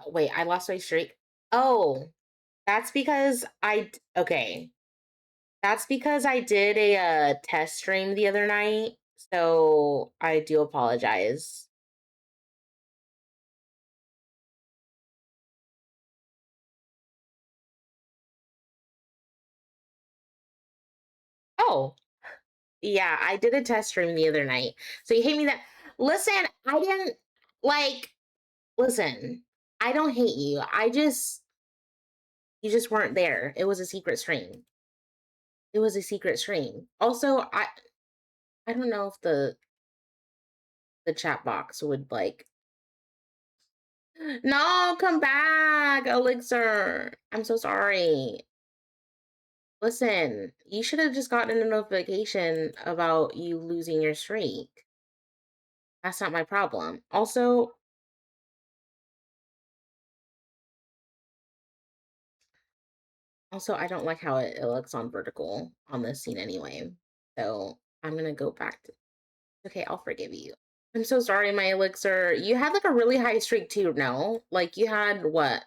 wait, I lost my streak. Oh, that's because okay. That's because I did a test stream the other night, so I do apologize. Oh, yeah, I did a test stream the other night. So you hate me that. Listen, I didn't like. Listen, I don't hate you. You just weren't there. It was a secret stream. It was a secret stream. Also, I don't know if the chat box would like. No, come back, Elixir. I'm so sorry. Listen, you should have just gotten a notification about you losing your streak. That's not my problem. Also, I don't like how it looks on vertical on this scene anyway. So I'm gonna go back to. Okay, I'll forgive you. I'm so sorry, my elixir. You had like a really high streak too, no? Like you had what?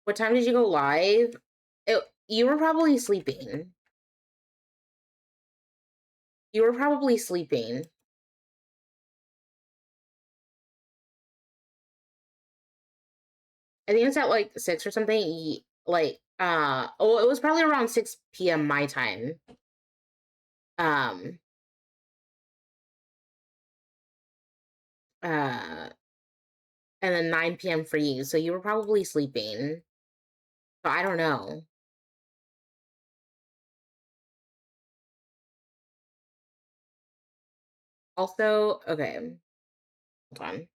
What time did you go live? You were probably sleeping. You were probably sleeping. I think it's at like 6 or something. Like, oh, it was probably around 6 p.m. my time. And then 9 p.m. for you. So you were probably sleeping. So I don't know. Also, okay. Hold on.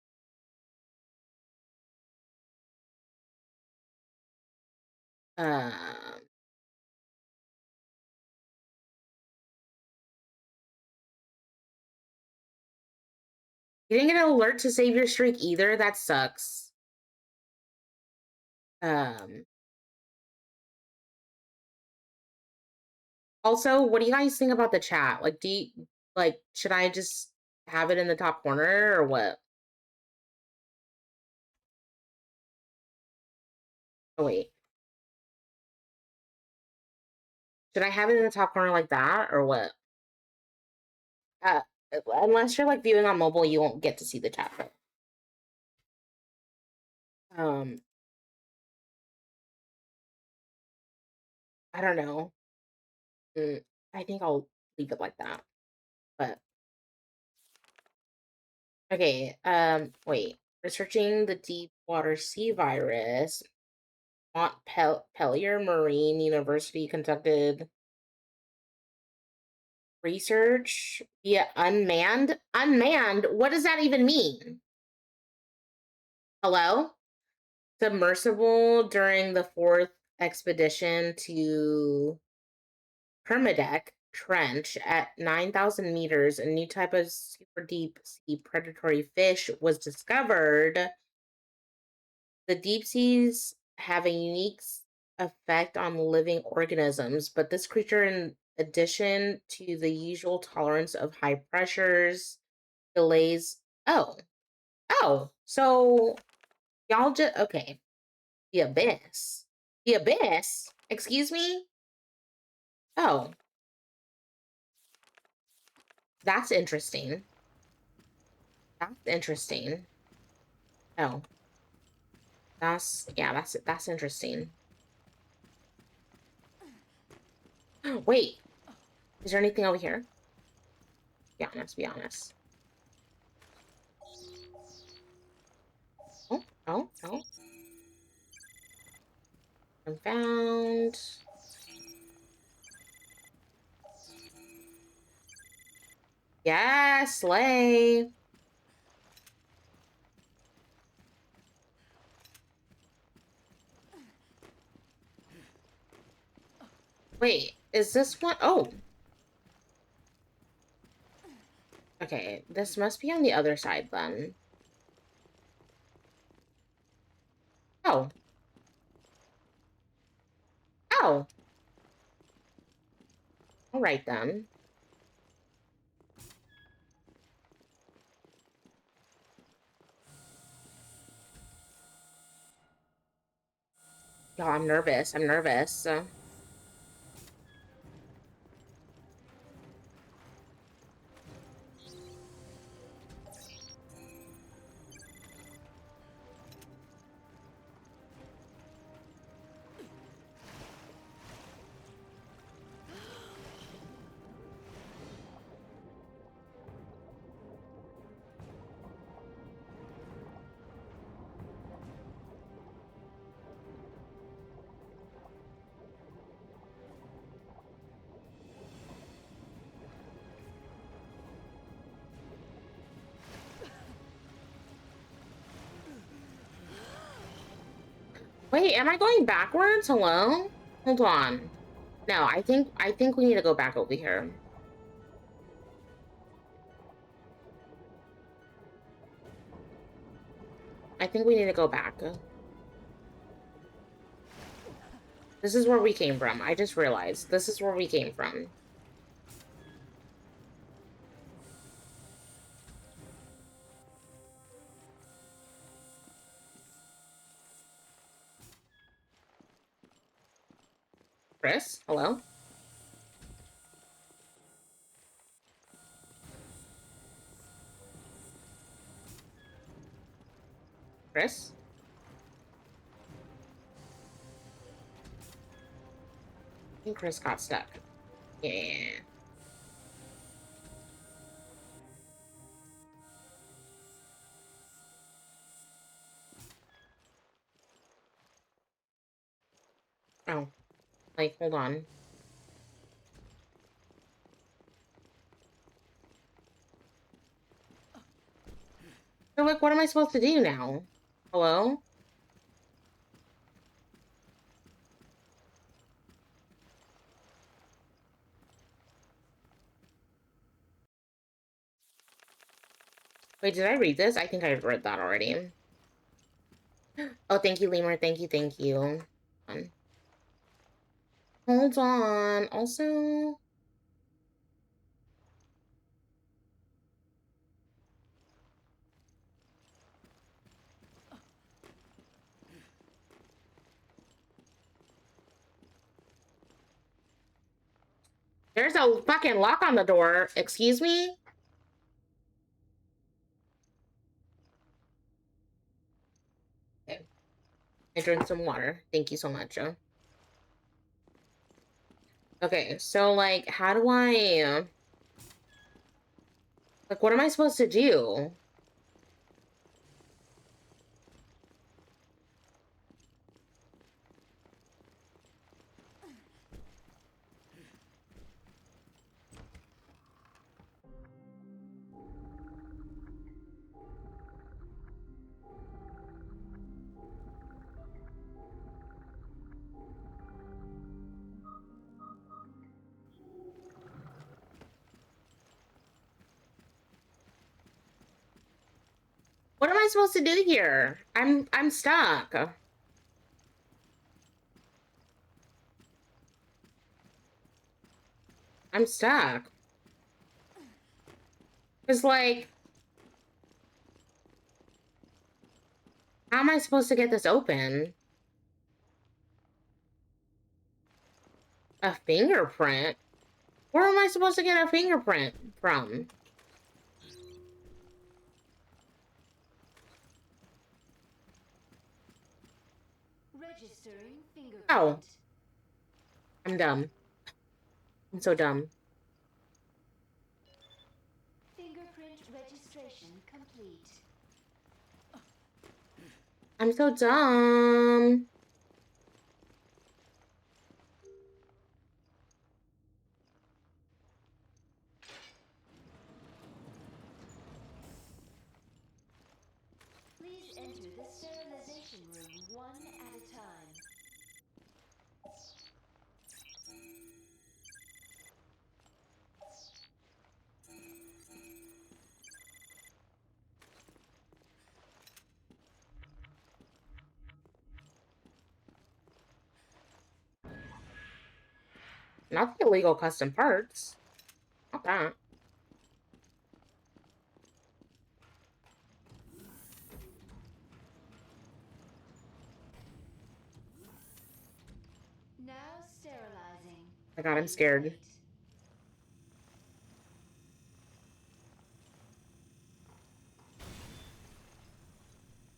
You didn't get an alert to save your streak either? That sucks. Also, what do you guys think about the chat? Like, should I just have it in the top corner or what? Oh, wait. Should I have it in the top corner like that or what? Unless you're like viewing on mobile, you won't get to see the chat. I don't know. I think I'll leave it like that. But okay, wait. Researching the deep water sea virus. Montpellier Marine University conducted research via unmanned. Unmanned? What does that even mean? Hello? Submersible during the 4th expedition to Permadeck Trench at 9,000 meters, a new type of super deep sea predatory fish was discovered. The deep seas have a unique effect on living organisms, but this creature, in addition to the usual tolerance of high pressures, delays. Oh, so y'all just okay. The abyss. The abyss? Excuse me? Oh. That's interesting. That's interesting. Oh. That's interesting. Wait. Is there anything over here? Be honest. Oh. I'm found. Yes, slay. Wait, is this one? Oh. Okay, this must be on the other side then. Oh. Oh. All right then. Y'all, I'm nervous. Wait, am I going backwards? Hello? Hold on. No, I think we need to go back over here. I think we need to go back. This is where we came from. I just realized. This is where we came from. Chris, hello? Chris? I think Chris got stuck. Yeah. Oh, like, hold on. So, like, what am I supposed to do now? Hello? Wait, did I read this? I think I read that already. Oh, thank you, Lemur. Thank you, thank you. Hold on. Also... There's a fucking lock on the door. Excuse me? Okay. I drank some water. Thank you so much, Joe. Okay, so, like, how do I... Like, what am I supposed to do? What am I supposed to do here? I'm stuck. I'm stuck. It's like... How am I supposed to get this open? A fingerprint? Where am I supposed to get a fingerprint from? Registering fingerprint. Oh. I'm dumb. I'm so dumb. Fingerprint registration complete. I'm so dumb. Please enter the sterilization room one at a time. Not the illegal custom parts. Not that. Now sterilizing. I got him scared.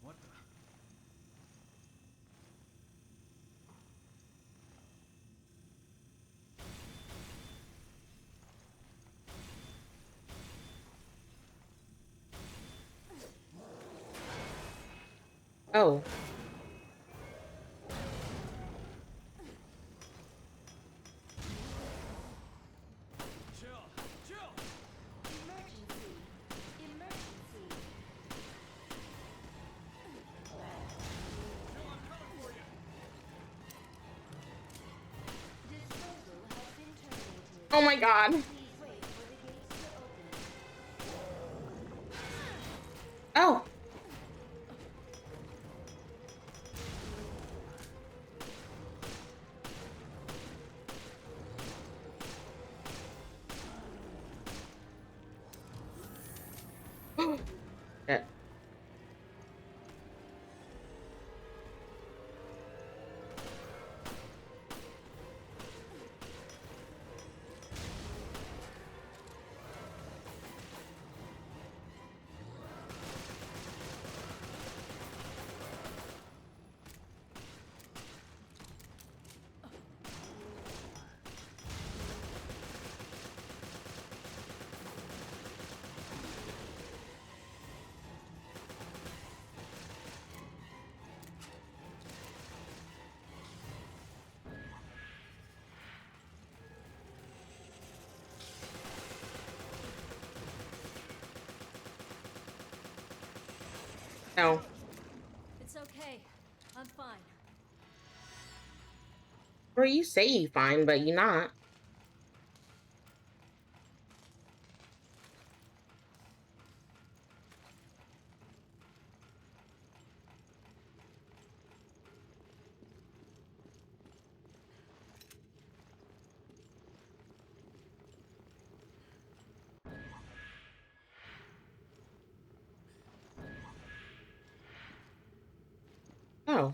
What the? Oh. Emergency. Emergency. Disposal has been terminated. Oh my god. Please wait for the gates to open. Oh. Shit. No. It's okay. I'm fine. Or you say you fine, but you not. Oh.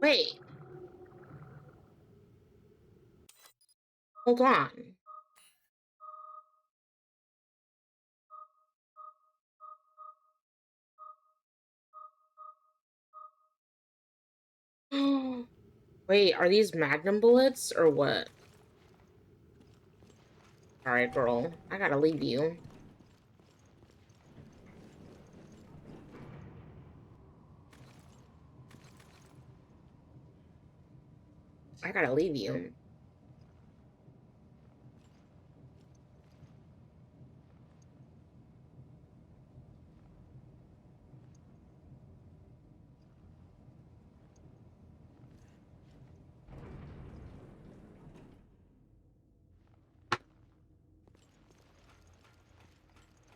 Wait. Hold on. Wait, are these Magnum bullets or what? Alright, girl. I gotta leave you. I gotta leave you.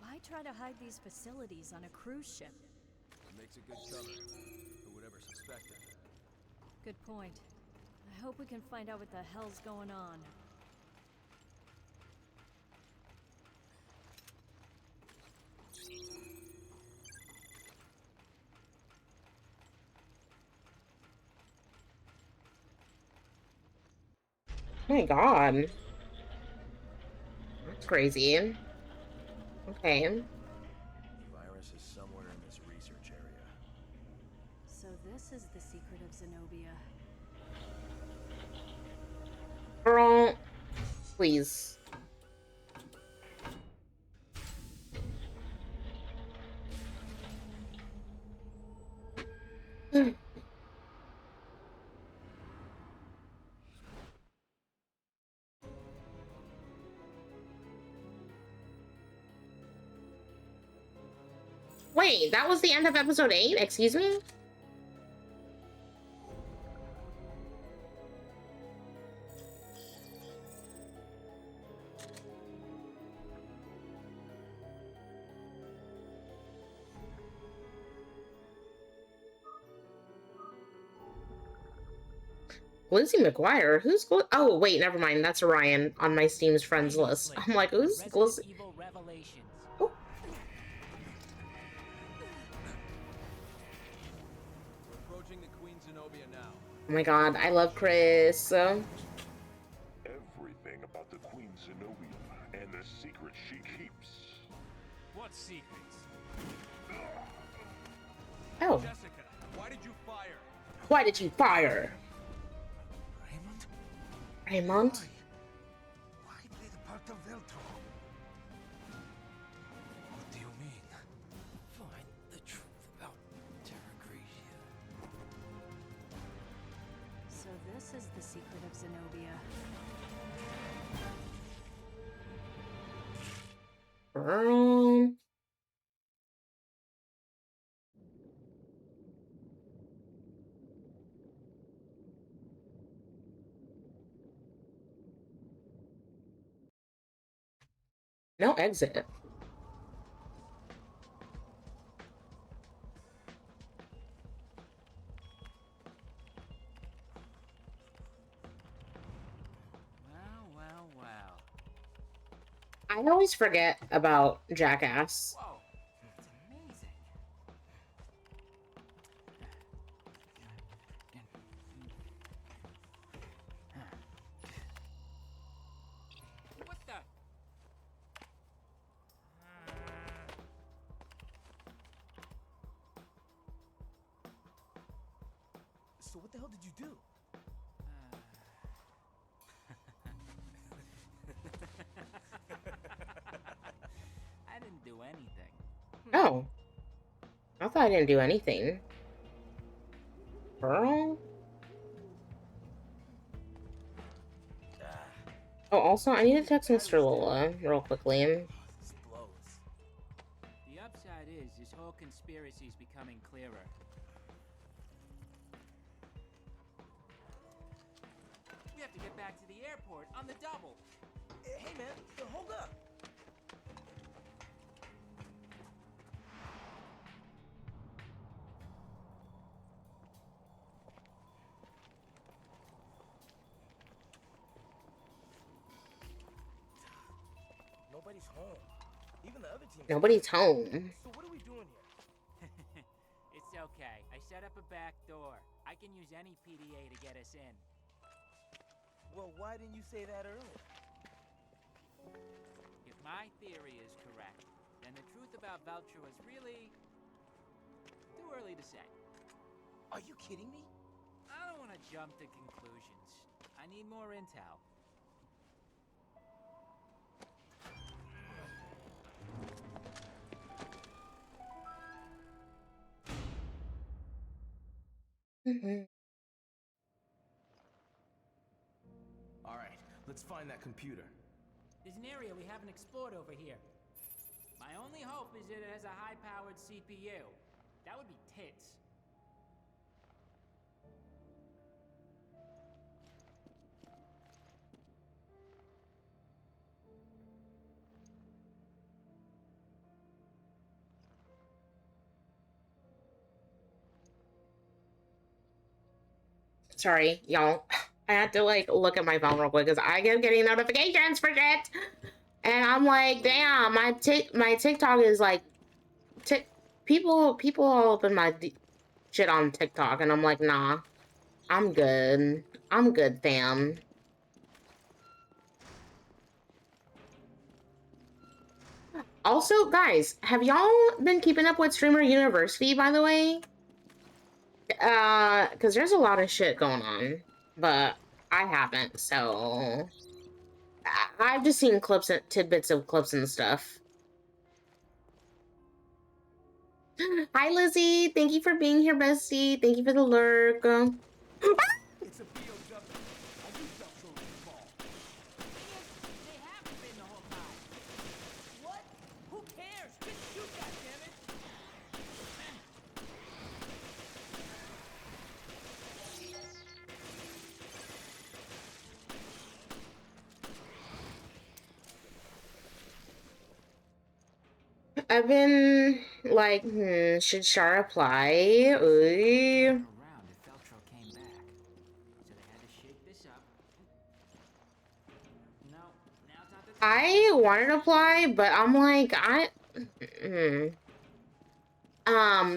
Why try to hide these facilities on a cruise ship? It makes a good cover. Who would ever suspect it? Good point. I hope we can find out what the hell's going on. Oh my god. That's crazy. Okay. The virus is somewhere in this research area. So this is the secret of Zenobia. Girl, please. Wait, that was the end of episode 8? Excuse me? Lizzie McGuire? Who's oh, wait, never mind. That's Orion on my Steam's friends list. I'm like, who's Lizzie? Oh. We're approaching the Queen Zenobia now. Oh my god, I love Chris. Everything about the Queen Zenobia and the secret she keeps. What secrets? Oh. Jessica, why did you fire? Why did you fire? Raymond? Raymond? Why play the part of Veltro? What do you mean? Find the truth about Terra Gracia. So this is the secret of Zenobia. Girl. No exit. Well. I always forget about Jackass. Whoa, it's amazing. What the? So what the hell did you do? I didn't do anything. Oh. I thought I didn't do anything. Girl? Oh, also, I need to text Mr. Lola real quickly. This blows. The upside is this whole conspiracy's becoming clearer. We have to get back to the airport on the double. Hey man, hold up. Nobody's home. Even the other team. Nobody's home. So what are we doing here? It's okay. I set up a back door. I can use any PDA to get us in. Well, why didn't you say that earlier? If my theory is correct, then the truth about Valtra is really too early to say. Are you kidding me? I don't want to jump to conclusions. I need more intel. All right, let's find that computer. There's an area we haven't explored over here. My only hope is that it has a high-powered CPU. That would be tits. Sorry, y'all. I had to like look at my phone real quick because I kept getting notifications for shit, and I'm like, damn, my TikTok is like, people all up in my shit on TikTok, and I'm like, nah, I'm good, fam. Also, guys, have y'all been keeping up with Streamer University, by the way? Because there's a lot of shit going on, but I haven't, so I've just seen clips and tidbits of clips and stuff. Hi, Lizzie. Thank you for being here, bestie. Thank you for the lurk. It's a BOW. I knew Velcro would fall. They haven't been the whole time. What? Who cares? Just shoot that, damn it! I've been like, should Char apply? Ooh. Around if Velcro came back, so they had to shake this up. No, now's not the time. I wanted to apply, but I'm like,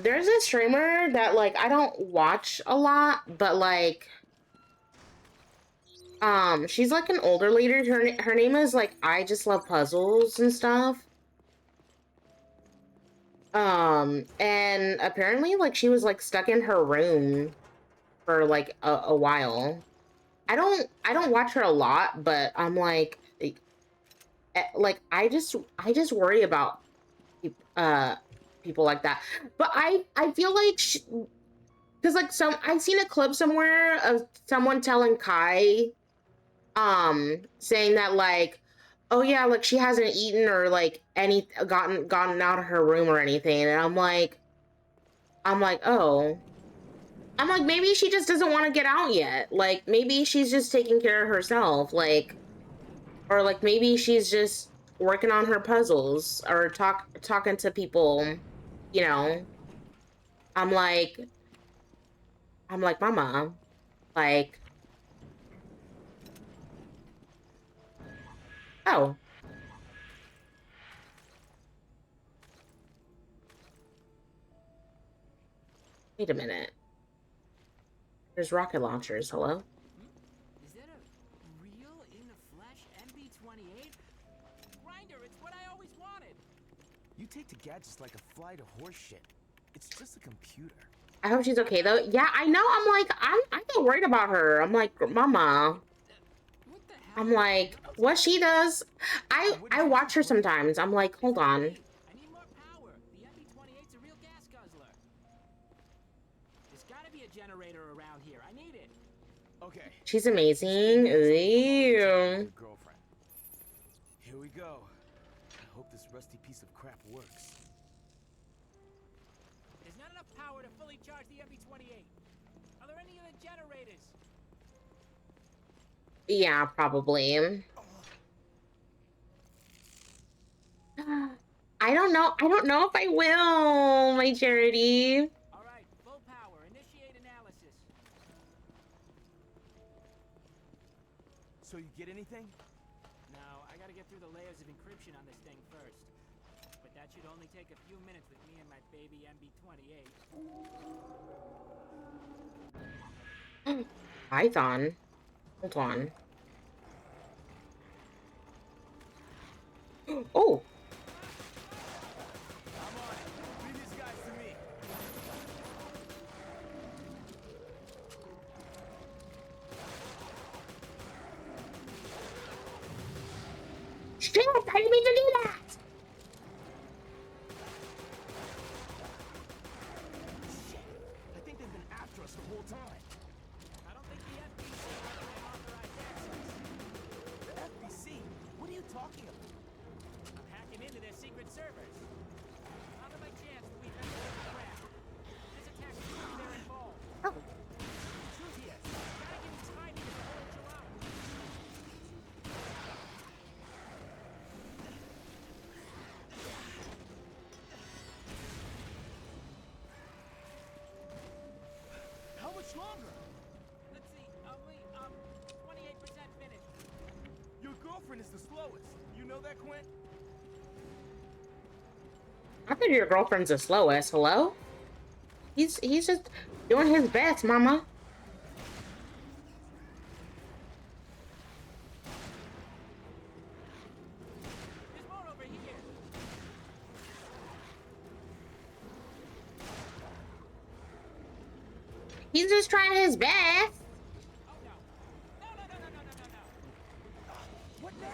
there's a streamer that like I don't watch a lot, but like, she's like an older lady. Her name is like I Just Love Puzzles and stuff. And apparently like she was like stuck in her room for like a while. I don't watch her a lot, but I'm like I just worry about people like that. But I feel like because like I've seen a clip somewhere of someone telling Kai saying that like, oh yeah, like she hasn't eaten or like gotten out of her room or anything, and I'm like, oh, I'm like, maybe she just doesn't want to get out yet. Like maybe she's just taking care of herself, like, or like maybe she's just working on her puzzles or talking to people, you know. I'm like, mama, like, oh. Wait a minute. There's rocket launchers, hello? Is that a real in-the-flesh MB-28? Grinder, it's what I always wanted! You take to gadgets like a fly to horse shit. It's just a computer. I hope she's okay though. Yeah, I know. I get worried about her. I'm like, Mama. I'm like, what she does. I watch her sometimes. I'm like, hold on. I need more power. The MB-28's a real gas guzzler. There's gotta be a generator around here. I need it. Okay. She's amazing. Ew. Girlfriend. Here we go. I hope this rusty piece of crap works. There's not enough power to fully charge the MB-28. Are there any other generators? Yeah, probably. I don't know. I don't know if I will, my Charity. All right, full power. Initiate analysis. So you get anything? No, I gotta get through the layers of encryption on this thing first. But that should only take a few minutes with me and my baby MB-28. Python. Hold on. Oh. I'm on it. Leave these guys to me. Shit, I didn't mean to do that. Shit. I think they've been after us the whole time. I don't think the FBC has authorized access. The FBC? What are you talking about? I'm hacking into their secret servers. How do I chance that we've been the craft? This attack proves they're involved. Truth yes. Gotta give me time to hold you out. How much longer? Let's see, only 28% finished. Your girlfriend is the slowest. You know that, Quint? I think your girlfriend's the slowest. Hello? He's just doing his best, Mama. There's more over here. He's just trying his best. Oh no. No. What now?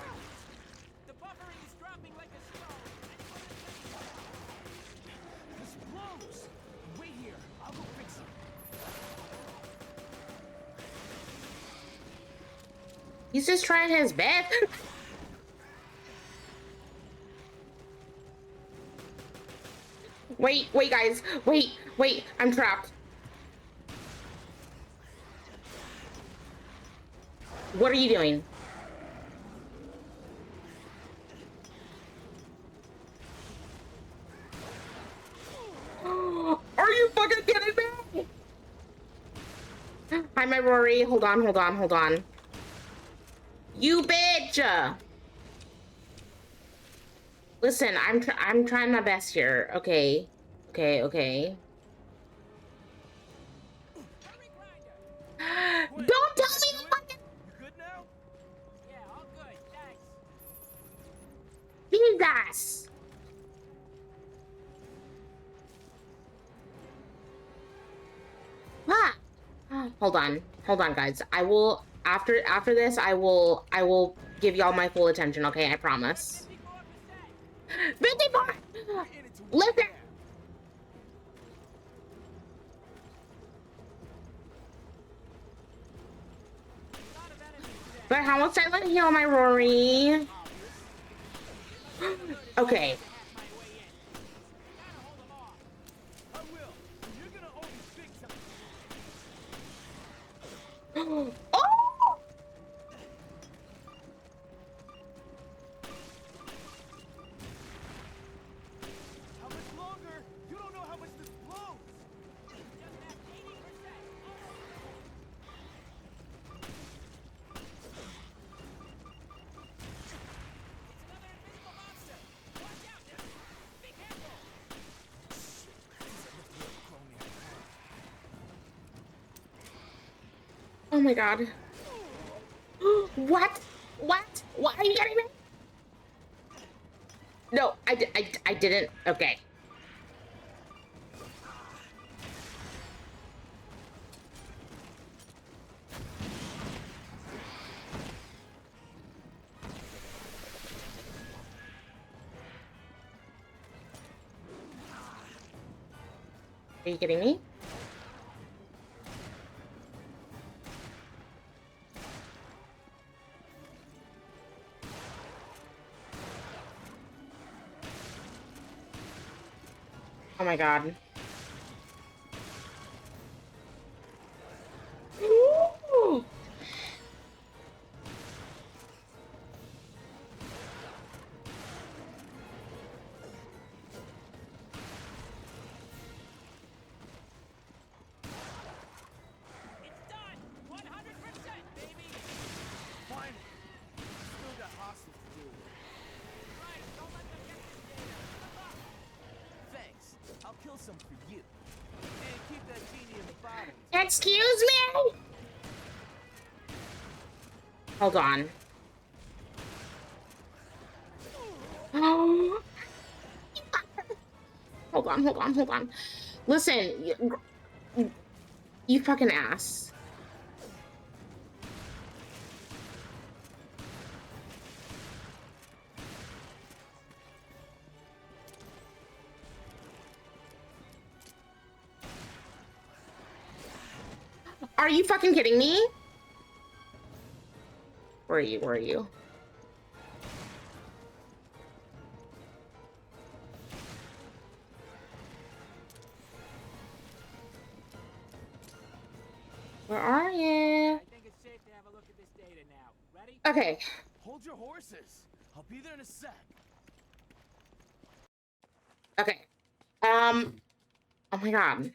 The buffering is dropping like a stone. This blows. Wait here. I'll go fix it. He's just trying his best. Wait, guys. Wait. I'm trapped. What are you doing? Are you fucking kidding me? Hi, my Rory. Hold on. You bitch! Listen, I'm trying my best here. Okay. Don't tell me the fucking. You good now? Yeah, all good. Thanks. Jesus! Ah! Hold on, guys. I will after this. I will give y'all my full attention. Okay, I promise. 54. Listen. But how much I let heal my Rory? Okay. I will. You're gonna owe me big time. Oh! How much longer? You don't know how much this blows. Oh my god. What? Why are you getting me? No, I didn't. Okay. Are you kidding me? Oh my god. Ooh. It's done! 100%, baby! Fine. Still got hostiles to deal with. Right, don't let them get this data. Good luck! Thanks. I'll kill some for you. And keep that genie in the bottle. Excuse me? Hold on. Oh. Hold on. Listen, you fucking ass. Are you fucking kidding me? Where are you? Where are you? Where are you? I think it's safe to have a look at this data now. Ready? Okay. Hold your horses. I'll be there in a sec. Okay. Oh my god.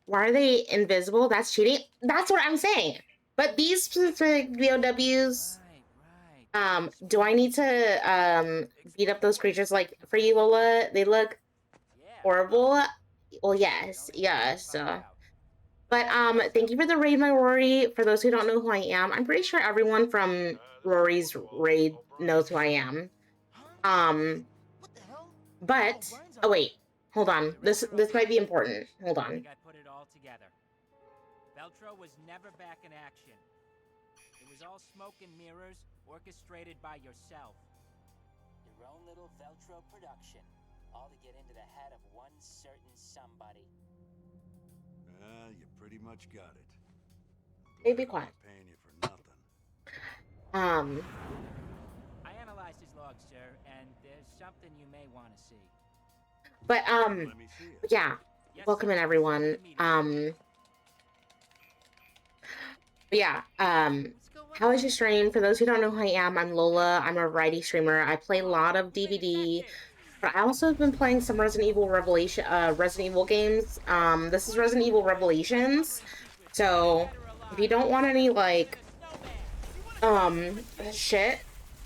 Why are they invisible? That's cheating. That's what I'm saying. But these specific VOWs, do I need to beat up those creatures like for you, Lola? They look horrible. Well, yes. But thank you for the raid, my Rory. For those who don't know who I am, I'm pretty sure everyone from Rory's raid knows who I am. But oh wait, hold on. This might be important. Hold on. I think I put it all together. Veltro was never back in action. It was all smoke and mirrors, orchestrated by yourself. Your own little Veltro production, all to get into the head of one certain somebody. You pretty much got it. Hey, be quiet. Paying you for nothing. I analyzed his log, sir, and there's something you may want to see. But yeah. Welcome in, everyone. Yeah. How was your stream? For those who don't know who I am, I'm Lola. I'm a variety streamer. I play a lot of DVD. But I also have been playing some Resident Evil games. This is Resident Evil Revelations. So if you don't want any like shit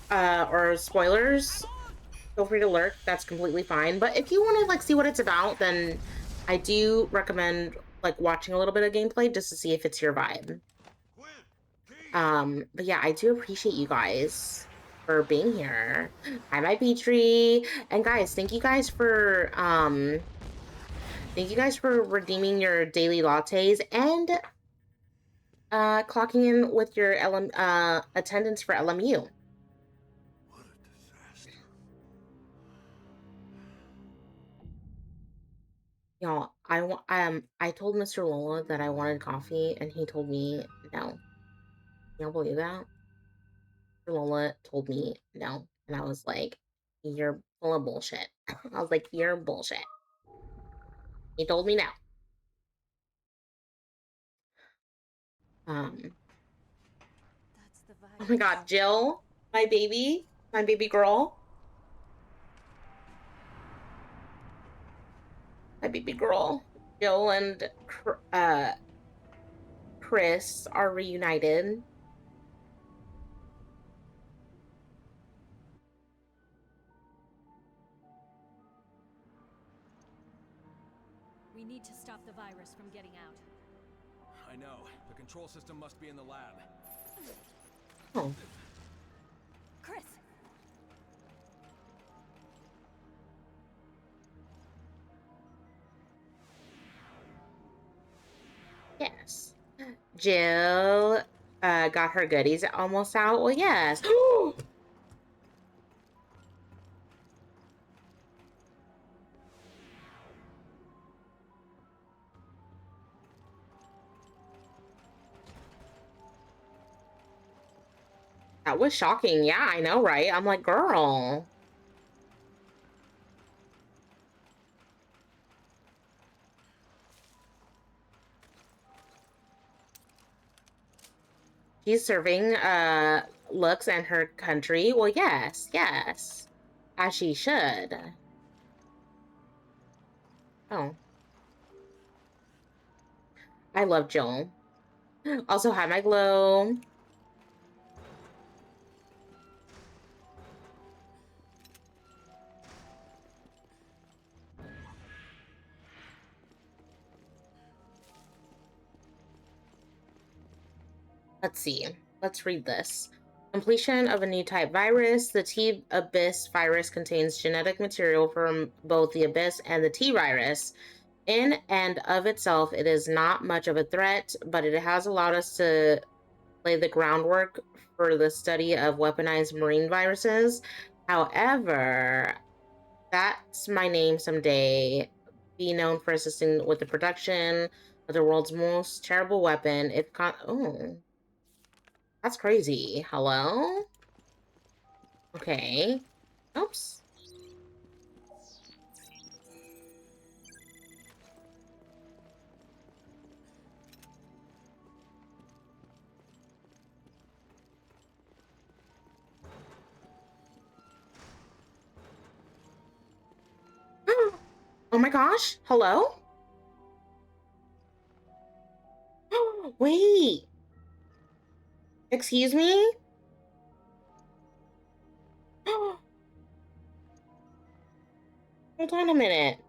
or spoilers, feel free to lurk. That's completely fine. But if you want to like see what it's about, then I do recommend like watching a little bit of gameplay just to see if it's your vibe. But yeah, I do appreciate you guys for being here. Hi, my Petrie. And guys, thank you guys for redeeming your daily lattes and clocking in with your attendance for LMU. What a disaster. Y'all, I told Mr. Lola that I wanted coffee and he told me no. Y'all believe that? Lola told me no, and I was like, you're full of bullshit. I was like, you're bullshit. He told me no. Oh my god, Jill, my baby girl. My baby girl. Jill and Chris are reunited. We need to stop the virus from getting out. I know. The control system must be in the lab. Oh. Chris! Yes. Jill got her goodies almost out. Well, yes. That was shocking. Yeah, I know, right? I'm like, girl. She's serving looks and her country. Well, yes, yes. As she should. Oh. I love Joel. Also, hi, my glow. Let's see. Let's read this. Completion of a new type virus. The T Abyss virus contains genetic material from both the Abyss and the T virus. In and of itself, it is not much of a threat, but it has allowed us to lay the groundwork for the study of weaponized marine viruses. However, that's my name someday. Be known for assisting with the production of the world's most terrible weapon. Oh, that's crazy. Hello? Okay. Oops. Oh my gosh. Hello? Wait. Excuse me? Hold on a minute.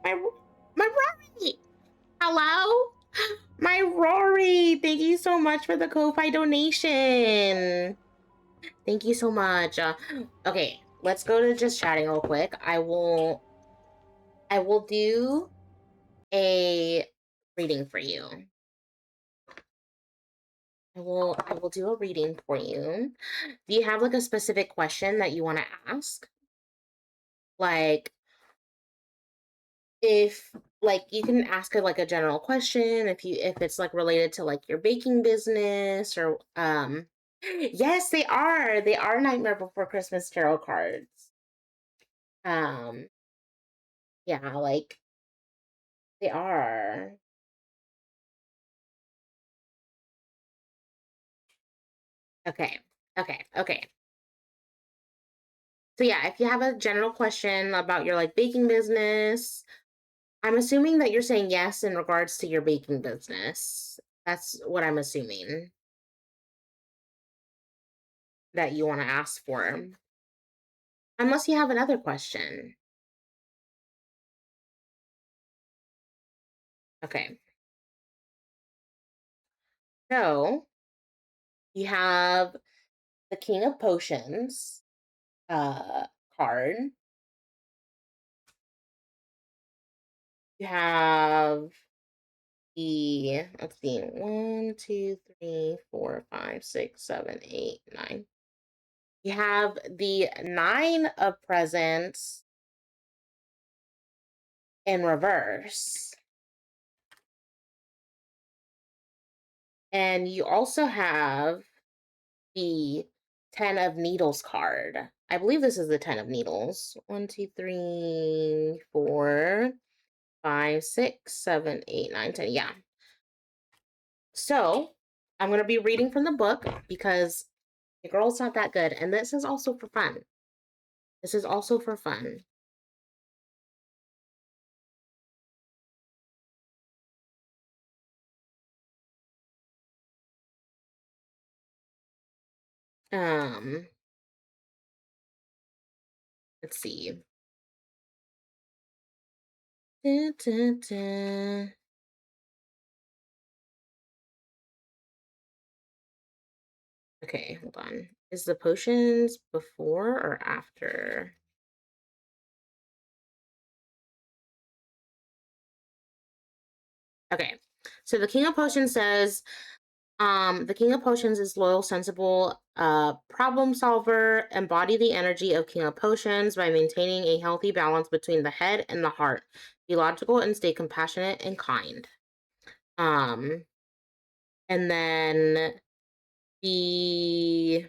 my Rory! Hello? My Rory! Thank you so much for the Ko-Fi donation. Thank you so much. Okay, let's go to just chatting real quick. I will do a reading for you. I will do a reading for you. Do you have like a specific question that you want to ask? Like, if like you can ask it like a general question if it's like related to like your baking business or yes, they are Nightmare Before Christmas tarot cards. Yeah, like they are. Okay. So yeah, if you have a general question about your like baking business, I'm assuming that you're saying yes in regards to your baking business. That's what I'm assuming that you want to ask for. Unless you have another question. Okay. So you have the King of Potions card. You have the, let's see, 1, 2, 3, 4, 5, 6, 7, 8, 9. You have the Nine of Presents in reverse. And you also have the 10 of Needles card. I believe this is the 10 of Needles. 1, 2, 3, 4, 5, 6, 7, 8, 9, 10. Yeah. So I'm going to be reading from the book because the girl's not that good. And this is also for fun. This is also for fun. Let's see. Dun, dun, dun. Okay, hold on. Is the potions before or after? Okay, so the King of Potions says, the King of Potions is loyal, sensible, problem solver. Embody the energy of King of Potions by maintaining a healthy balance between the head and the heart. Be logical and stay compassionate and kind. And then the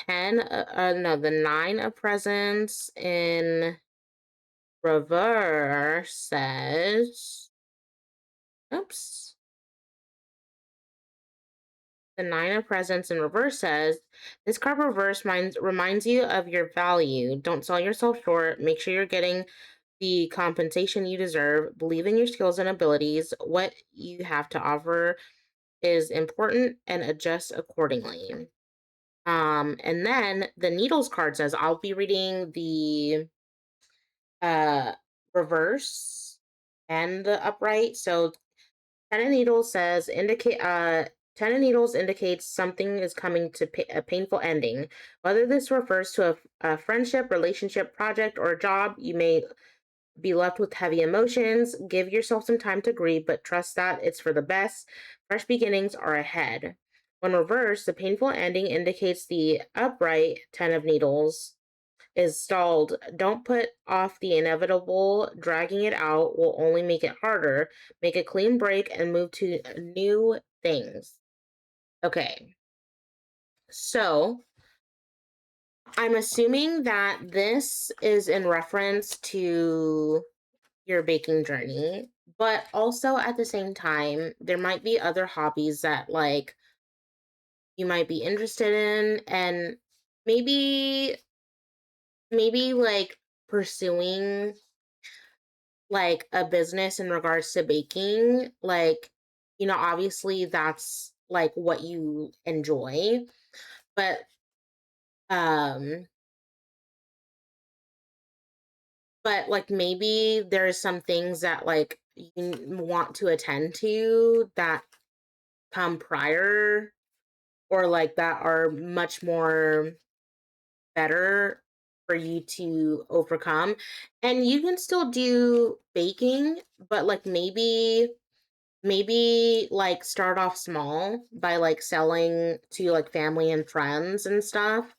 the 9 of presents in reverse says, oops. The 9 of presents in reverse says, this card reverse reminds you of your value. Don't sell yourself short. Make sure you're getting the compensation you deserve. Believe in your skills and abilities. What you have to offer is important and adjust accordingly. And then the Needles card says, I'll be reading the reverse and the upright. So 10 of Needles says, Ten of Needles indicates something is coming to a painful ending. Whether this refers to a friendship, relationship, project, or a job, you may be left with heavy emotions. Give yourself some time to grieve, but trust that it's for the best. Fresh beginnings are ahead. When reversed, the painful ending indicates the upright 10 of Needles is stalled. Don't put off the inevitable. Dragging it out will only make it harder. Make a clean break and move to new things. Okay. So, I'm assuming that this is in reference to your baking journey, but also at the same time, there might be other hobbies that like you might be interested in, and maybe like pursuing like a business in regards to baking, like, you know, obviously that's like what you enjoy, but um like maybe there's some things that like you want to attend to that come prior, or like that are much more better for you to overcome. And you can still do baking, but like maybe like start off small by like selling to like family and friends and stuff.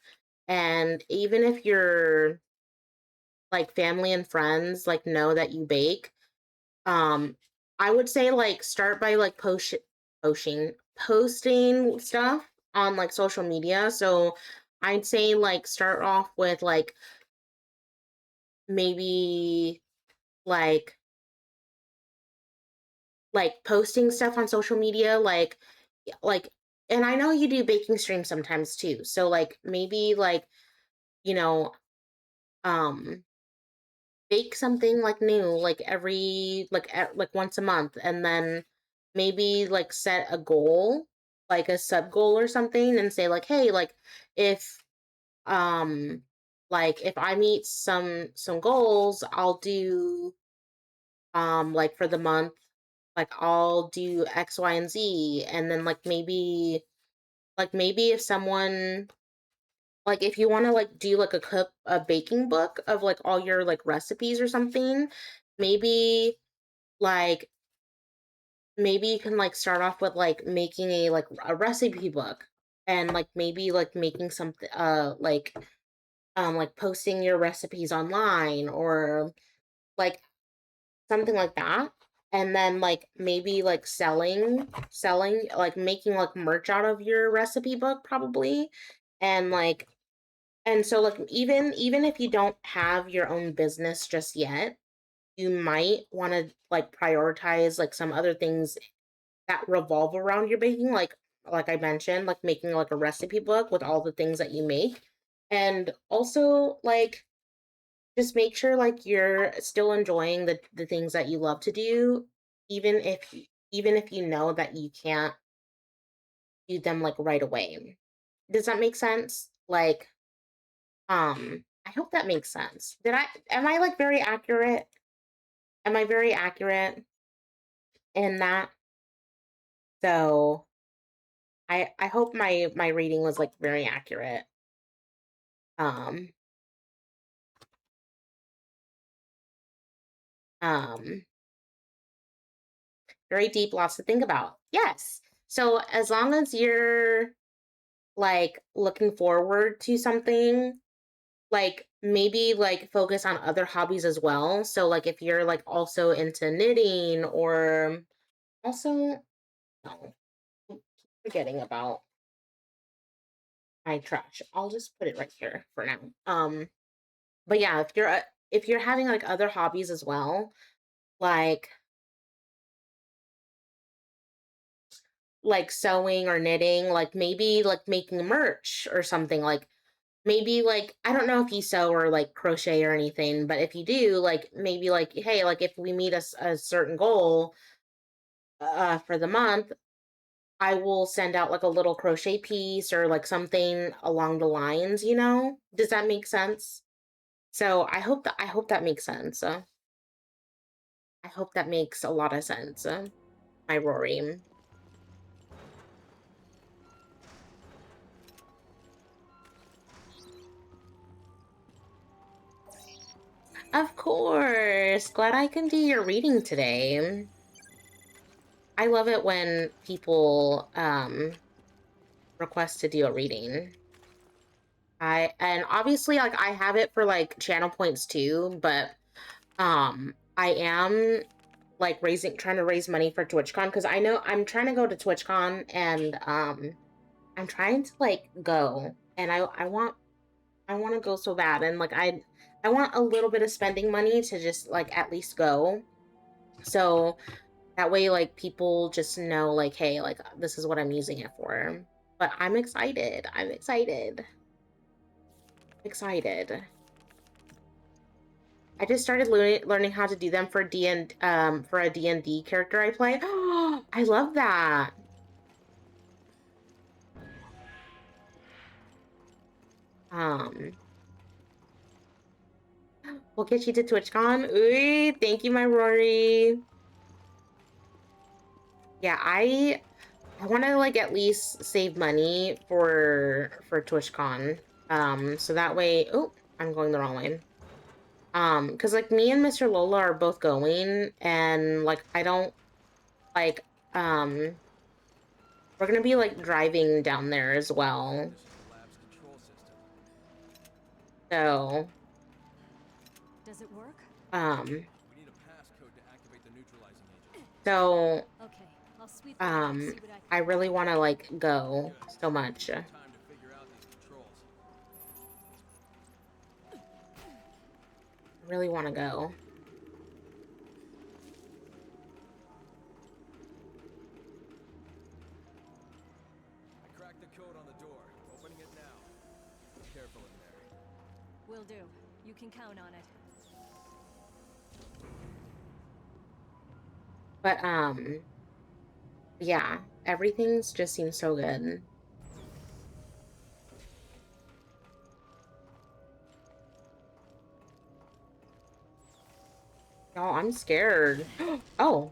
And even if your like family and friends like know that you bake, I would say like start by like posting stuff on like social media. So I'd say like start off with like maybe like posting stuff on social media, like and I know you do baking streams sometimes too. So like maybe like, you know, um bake something like new like every like once a month, and then maybe like set a goal, like a sub goal or something, and say like, hey, if um if I meet some goals, I'll do like for the month, like I'll do X, Y, and Z. And then maybe if someone, like if you want to like do like a baking book of like all your like recipes or something, maybe like maybe you can like start off with like making a recipe book, and like maybe like making something like posting your recipes online, or like something like that. And then like maybe like selling like making like merch out of your recipe book probably. And like, and so like even if you don't have your own business just yet, you might want to like prioritize like some other things that revolve around your baking, like I mentioned, like making like a recipe book with all the things that you make. And also like just make sure like you're still enjoying the things that you love to do, even if you know that you can't do them like right away. Does that make sense? Like, I hope that makes sense. Am I like very accurate? Am I very accurate in that? So I hope my reading was like very accurate. Um um Very deep, lots to think about. Yes. So as long as you're like looking forward to something, like maybe like focus on other hobbies as well. So like if you're like also into knitting or also no, forgetting about my trash. I'll just put it right here for now. But yeah, if you're having like other hobbies as well, like sewing or knitting, like maybe like making merch or something, like maybe like I don't know if you sew or like crochet or anything, but if you do, like maybe like hey, like if we meet a certain goal for the month, I will send out like a little crochet piece or like something along the lines, you know? Does that make sense? So I hope that makes sense. I hope that makes a lot of sense. My Rory. Of course. Glad I can do your reading today. I love it when people request to do a reading. And obviously like I have it for like channel points too, but I am like trying to raise money for TwitchCon because I know I'm trying to go to TwitchCon and I'm trying to like go and I want to go so bad and like I want a little bit of spending money to just like at least go. So that way like people just know like hey, like this is what I'm using it for. But I'm excited. I'm excited. Excited. I just started learning how to do them for for a D&D character I play. I love that. We'll get you to TwitchCon. Ooh, thank you, my Rory. Yeah, I want to like at least save money for TwitchCon. So that way, oh, I'm going the wrong way. Because like me and Mr. Lola are both going, and like I don't like we're gonna be like driving down there as well. So Does it work? We need a passcode to activate the neutralizing agent. So Okay, I'll sweep around and see what I really want to like go so much. Time to figure out these controls. I really want to go. I cracked the code on the door. Opening it now. Be careful in there. Will do. You can count on it. But yeah, everything's just seems so good. Oh, I'm scared. Oh.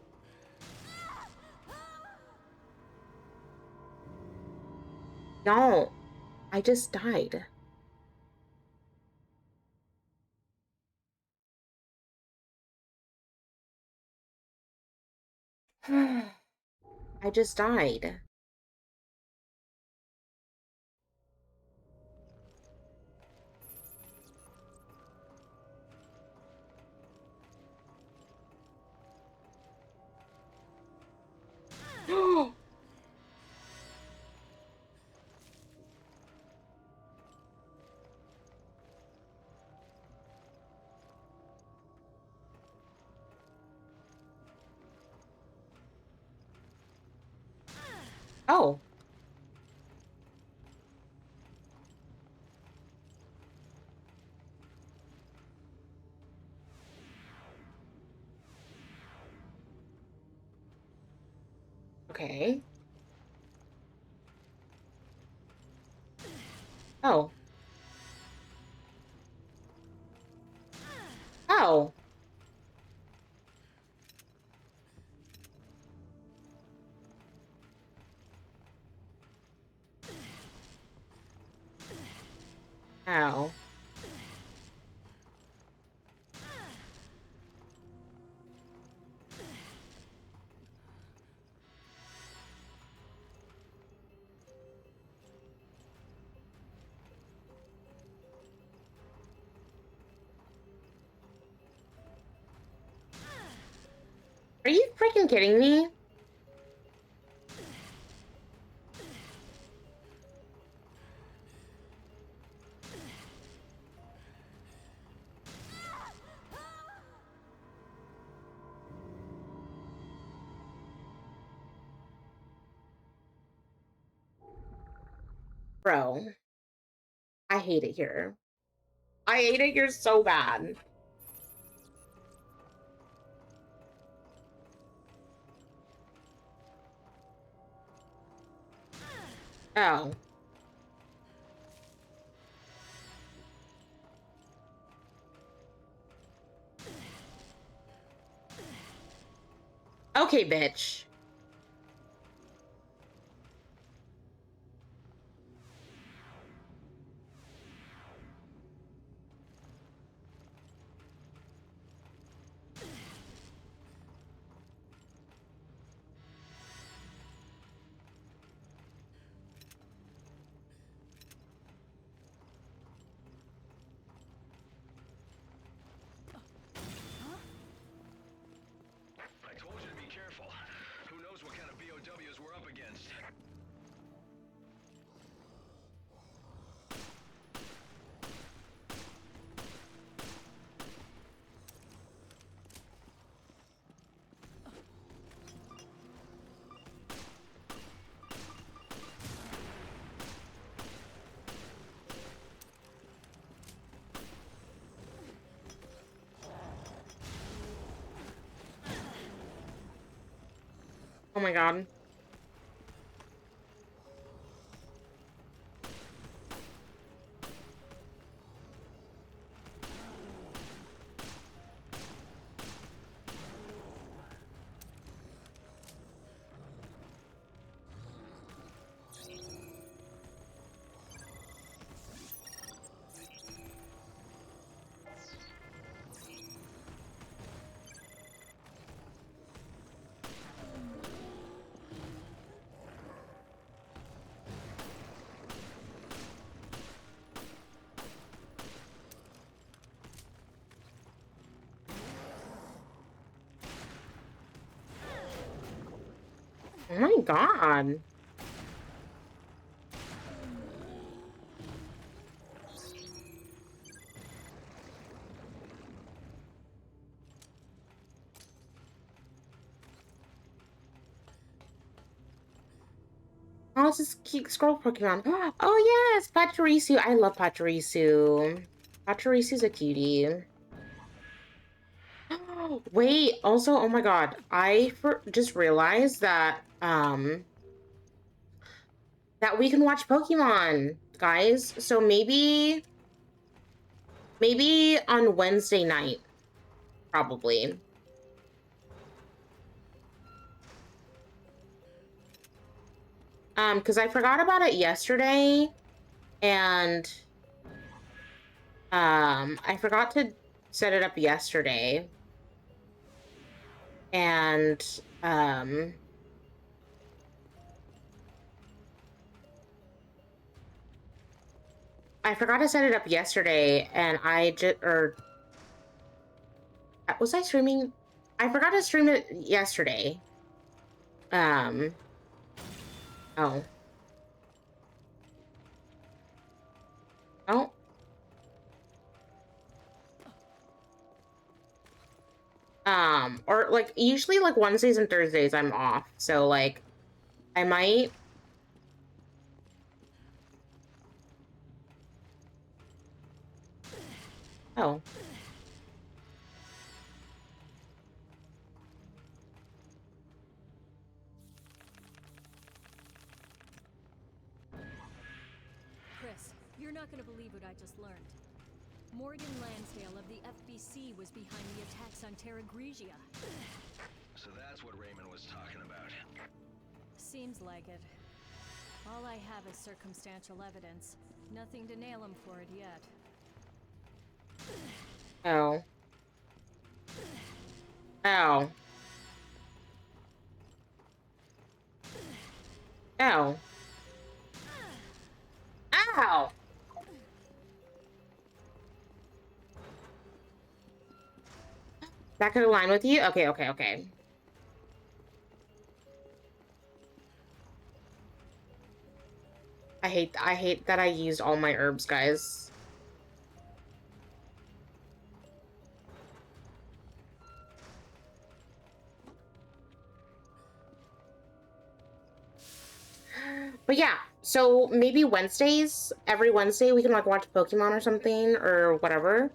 No. I just died. I just died. Oh. Okay. Oh. Oh. Ow. Are you freaking kidding me? Bro, I hate it here. I hate it here so bad. Oh. Okay, bitch. I told you to be careful. Who knows what kind of VOWs we're up against. Oh my god. Oh my god. Oh, this is cute scroll Pokemon. Oh yes, Pachirisu. I love Pachirisu. Pachirisu's a cutie. Wait, also, oh my god, I just realized that that we can watch Pokemon, guys. So maybe on Wednesday night, probably. Because I forgot about it yesterday, and I forgot to set it up yesterday. And I forgot to set it up yesterday, and was I streaming? I forgot to stream it yesterday. Oh. Oh. Or like usually like Wednesdays and Thursdays I'm off, so like I might. Oh. Chris, you're not gonna believe what I just learned. Morgan Lansdale of the FBC was behind the attacks on Terra Grigia. So that's what Raymond was talking about. Seems like it. All I have is circumstantial evidence. Nothing to nail him for it yet. Oh. Oh. Oh. Ow! That could align with you? Okay, okay, okay. I hate that I used all my herbs, guys. But yeah, so maybe Wednesdays, every Wednesday we can like watch Pokemon or something or whatever.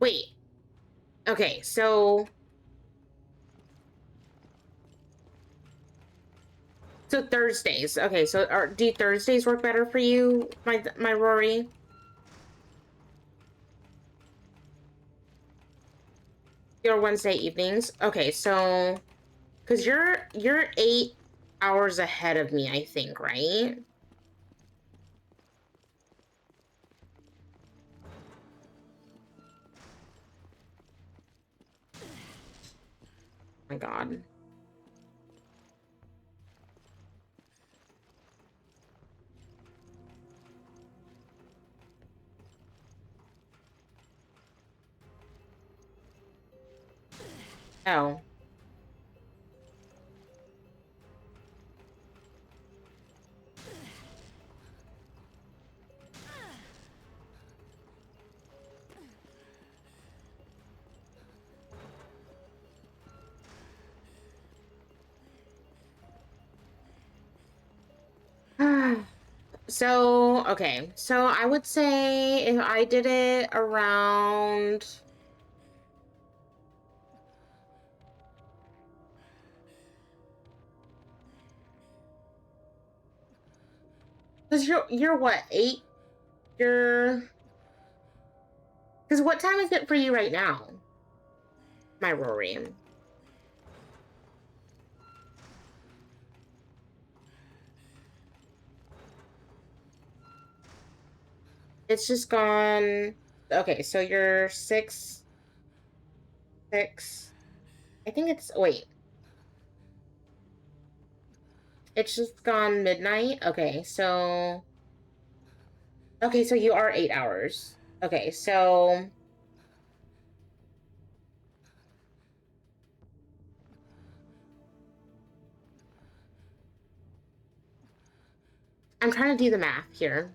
Wait. Okay, so Thursdays. Okay, so do Thursdays work better for you, my Rory? Your Wednesday evenings? Okay, so because you're 8 hours ahead of me, I think, right? Oh my God. Oh. So, okay. So I would say if I did it around... Because you're what, 8? You're... Because what time is it for you right now? My Rory. It's just gone... Okay, so you're 6... I think it's... Wait. It's just gone midnight? Okay, so... Okay, so you are 8 hours. Okay, so... I'm trying to do the math here.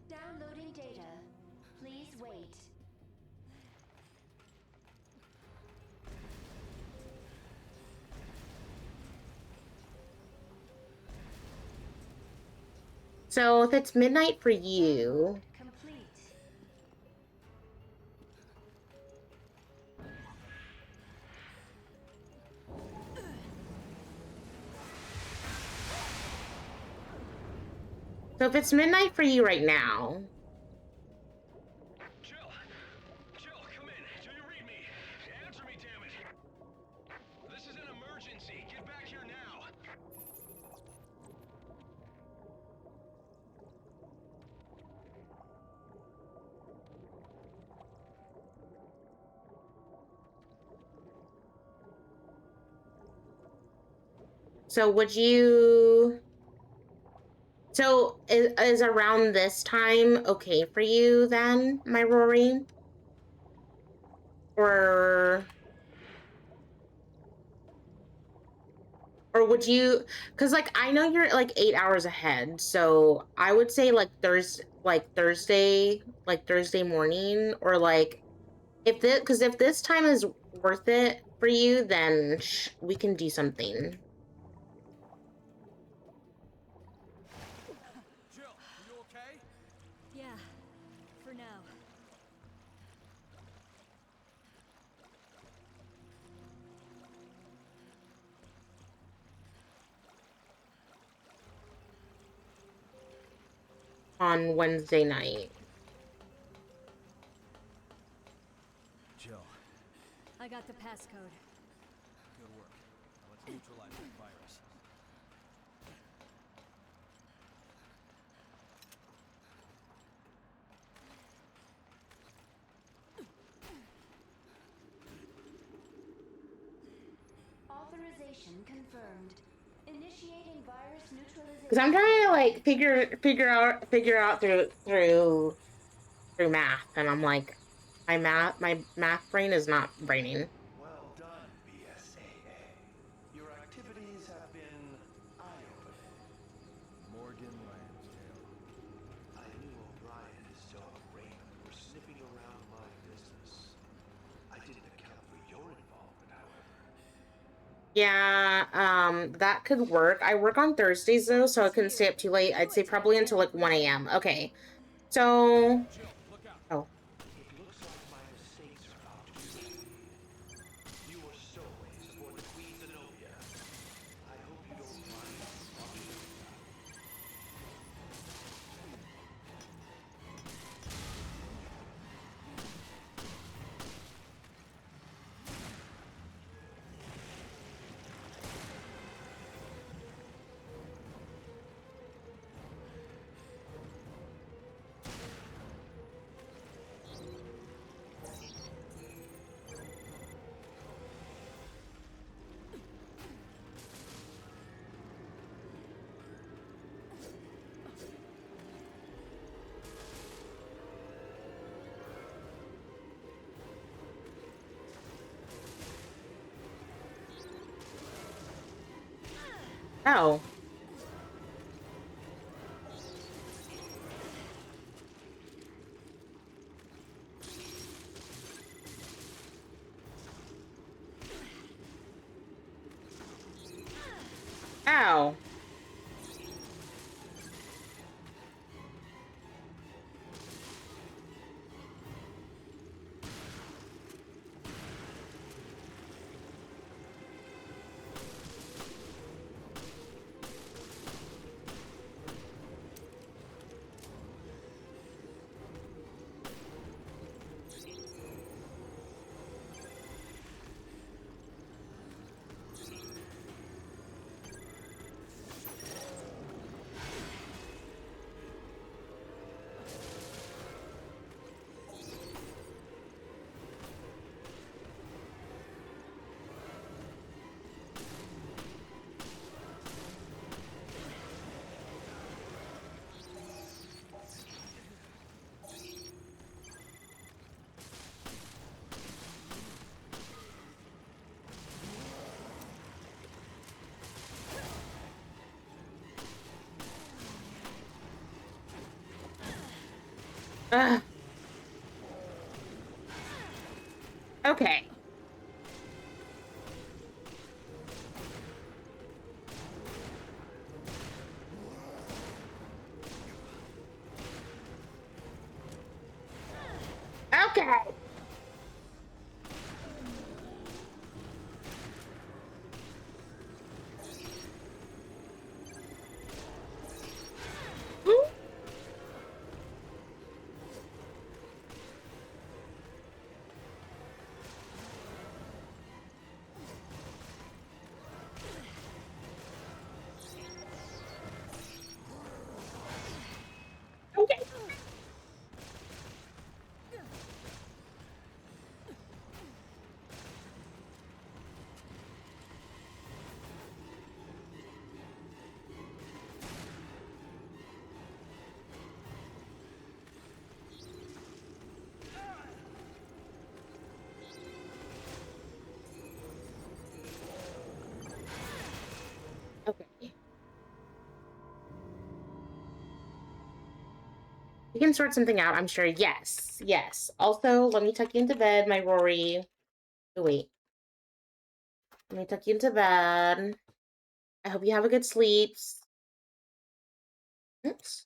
Downloading data. Please wait. So if it's midnight for you... Complete. So if it's midnight for you right now... Jill, come in. Do you read me? Answer me, damn it. This is an emergency. Get back here now. So would you... So is around this time okay for you then, my Rory? Or would you... Because like I know you're like 8 hours ahead, so I would say like Thursday morning, or like if this, because if this time is worth it for you, then we can do something. Jill, are you okay? Yeah, for now. On Wednesday night. Jill. I got the passcode. Good work. Now let's neutralize that virus. Authorization confirmed. Initiating virus neutralization. Because I'm trying to like figure out through math, and I'm like, my math brain is not braining. Well done, BSAA. Your activities have been eye-opening. Morgan Lansdale. I knew O'Brien and his dog Raymond were sniffing around my business. I didn't account for your involvement, however. Yeah, that could work. I work on Thursdays though, so I couldn't stay up too late. I'd say probably until like 1 a.m. Okay. So oh. It looks like my mistakes are about to be made. You are stowaways aboard the Queen Zenobia. I hope you don't mind talking about it. Oh. Ow. Okay. Okay. Okay. Okay. We can sort something out, I'm sure. Yes. Yes. Also, let me tuck you into bed, my Rory. Oh, wait. Let me tuck you into bed. I hope you have a good sleep. Oops.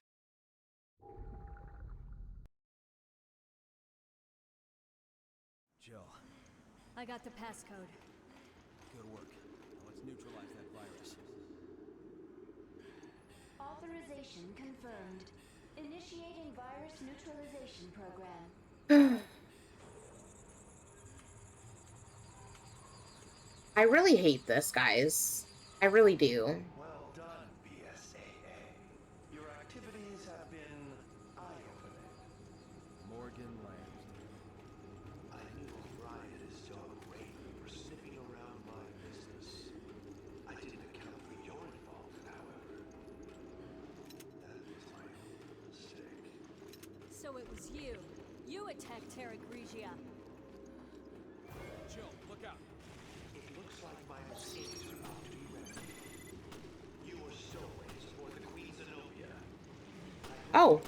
Jill, I got the passcode. good work. Now let's neutralize that virus. Authorization confirmed. Initiating virus neutralization program. I really hate this, guys. I really do. Well done, BSAA. Your activities have been eye-opening. Morgan Lansdale. I knew O'Brien and his dog Raymond were sniffing around my business. I didn't account for your involvement, So it was you. You attacked Terra Grigia. Jill, look out. It looks like my mistakes are about to be remedied. You are so ready to support the Queen Zenobia. Oh.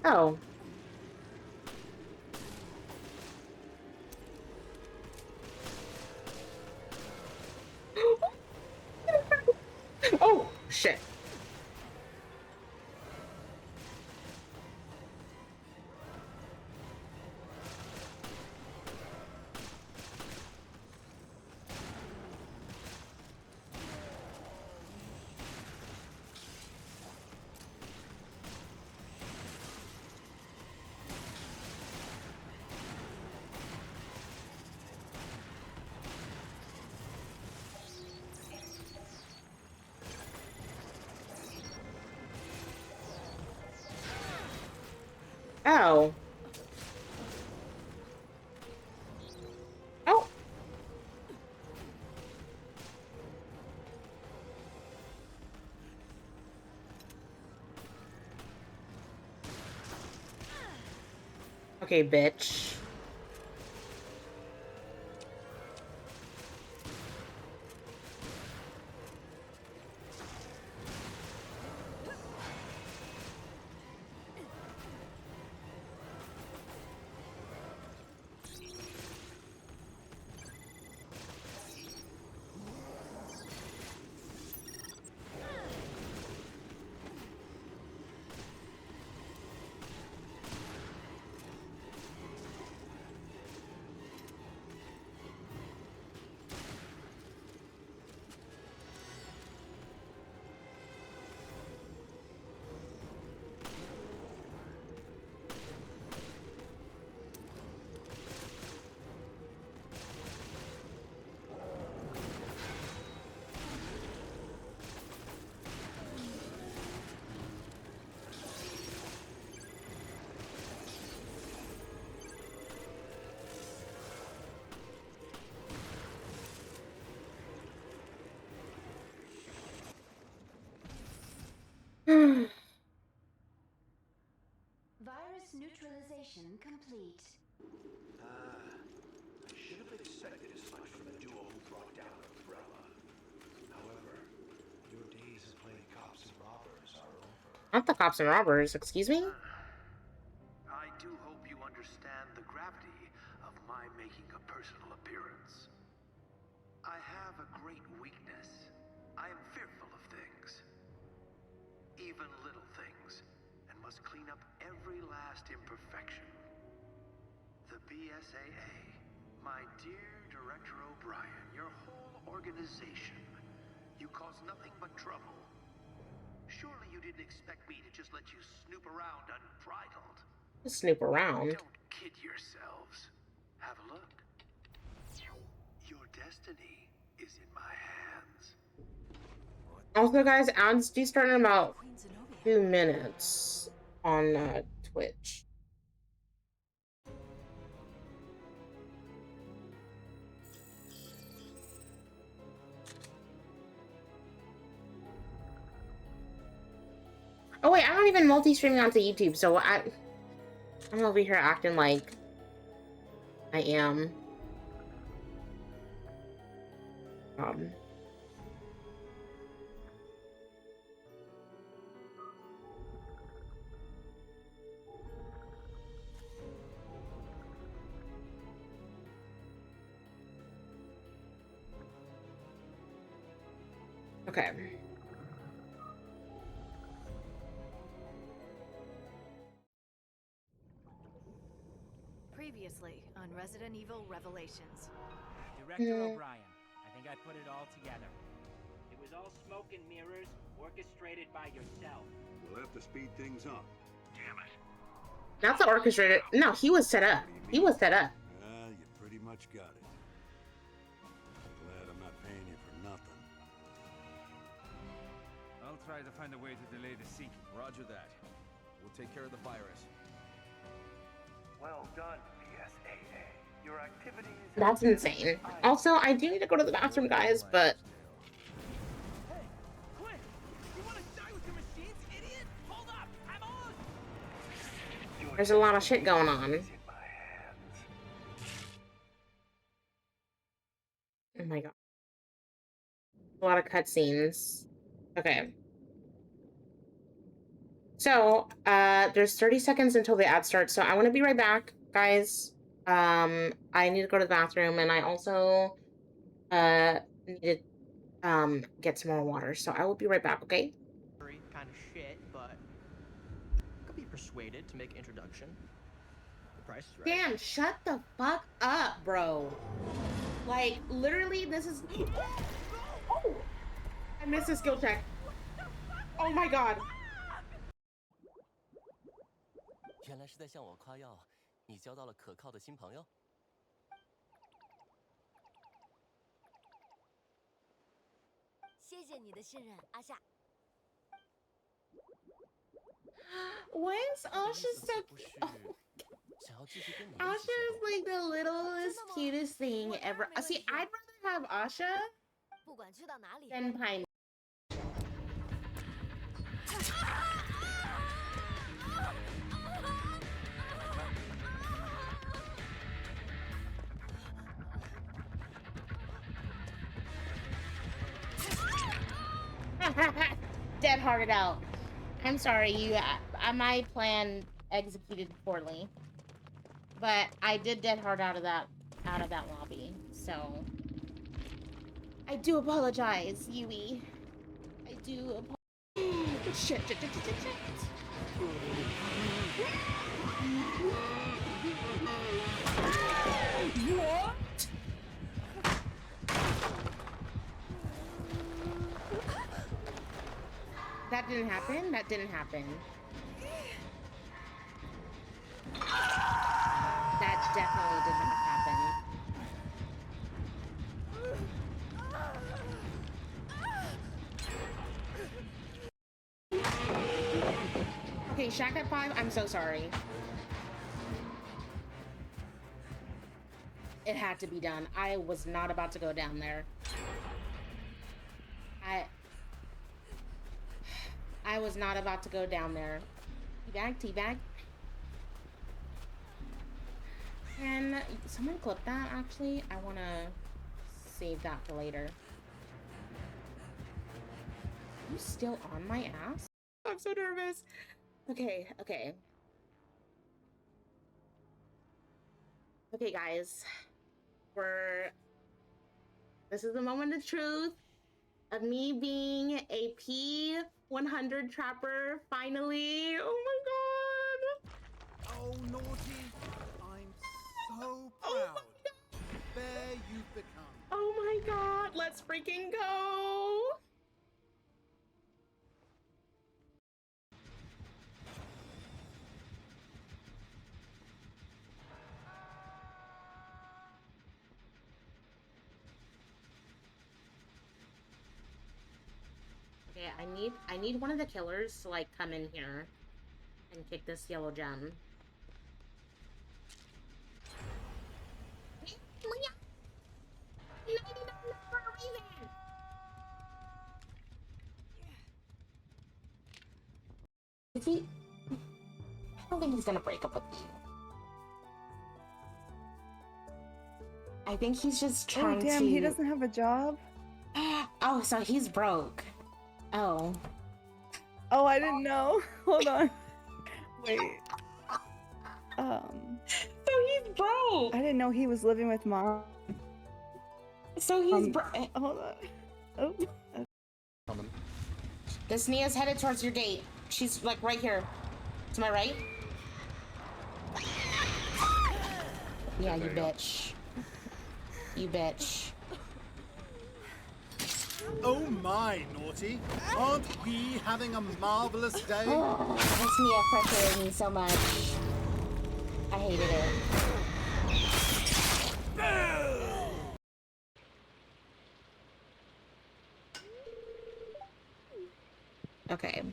Oh. Oh, shit. Ow. Oh. Okay, bitch. Virus neutralization complete. I should have expected as much from the duo who brought down Umbrella. However, your days of playing cops and robbers are over. Not the cops and robbers, excuse me? I do hope you understand the gravity of my making a personal appearance. I have a great weakness. I am fearful of things. Even little things. And must clean up every last imperfection. The BSAA, my dear Director O'Brien, your whole organization. You cause nothing but trouble. Surely you didn't expect me to just let you snoop around unbridled. Snoop around. Don't kid yourselves. Have a look. Your destiny is in my hands. Also, guys, ads do start in about 2 minutes on Twitch. Oh wait, I'm not even multi-streaming onto YouTube, so I'm over here acting like I am. Okay. Previously on Resident Evil Revelations. Director O'Brien, I think I put it all together. It was all smoke and mirrors, orchestrated by yourself. We'll have to speed things up. Damn it. That's the orchestrator. No, he was set up. He was set up. You pretty much got it. I'm glad I'm not paying you for nothing. I'll try to find a way to delay the sinking. Roger that. We'll take care of the virus. Well done, VSAA. Your activities... That's insane. Also, I do need to go to the bathroom, guys, but... Hey, Clint! You wanna die with your machines, idiot? Hold up! I'm on! There's a lot of shit going on. Oh my god. A lot of cutscenes. Okay. So, there's 30 seconds until the ad starts, so I want to be right back, guys. I need to go to the bathroom, and I also, need to, get some more water, so I will be right back, okay? Kind of shit, but could be persuaded to make introduction. The price is right. Damn, shut the fuck up, bro. Like, literally, this is... Oh! I missed a skill check. Oh my god. 原来是在向我夸耀，你交到了可靠的新朋友。谢谢你的信任，阿夏。Why is Asha so cute? Oh. Asha is like the littlest, cutest thing ever. See, I'd rather have Asha than Pine. Dead hearted out. I'm sorry, my plan executed poorly, but I did dead hard out of that lobby. So I do apologize, Yui. I do apologize. Shit. What? That didn't happen? That didn't happen. That definitely did not happen. Okay, Shack at 5, I'm so sorry. It had to be done. I was not about to go down there. I was not about to go down there. Teabag. Can someone clip that, actually? I want to save that for later. Are you still on my ass? I'm so nervous. Okay. Okay, guys. This is the moment of truth of me being a P100 trapper, finally. Oh my god. Oh, Naughty. I'm so proud. The bear you've become. Oh my god. Let's freaking go. Okay, I need one of the killers to like come in here and kick this yellow gem. think he's gonna break up with you. I think he's just trying to... Oh, damn, he doesn't have a job? Oh, so he's broke. Oh. Oh, I didn't know. Hold on. Wait. So he's broke. I didn't know he was living with mom. So he's hold on. Oh. This Nia's headed towards your gate. She's like right here. To my right. Yeah, you bitch. You bitch. Oh my, Naughty. Aren't we having a marvelous day? Oh, this Nia frustrated me so much. I hated it. Okay.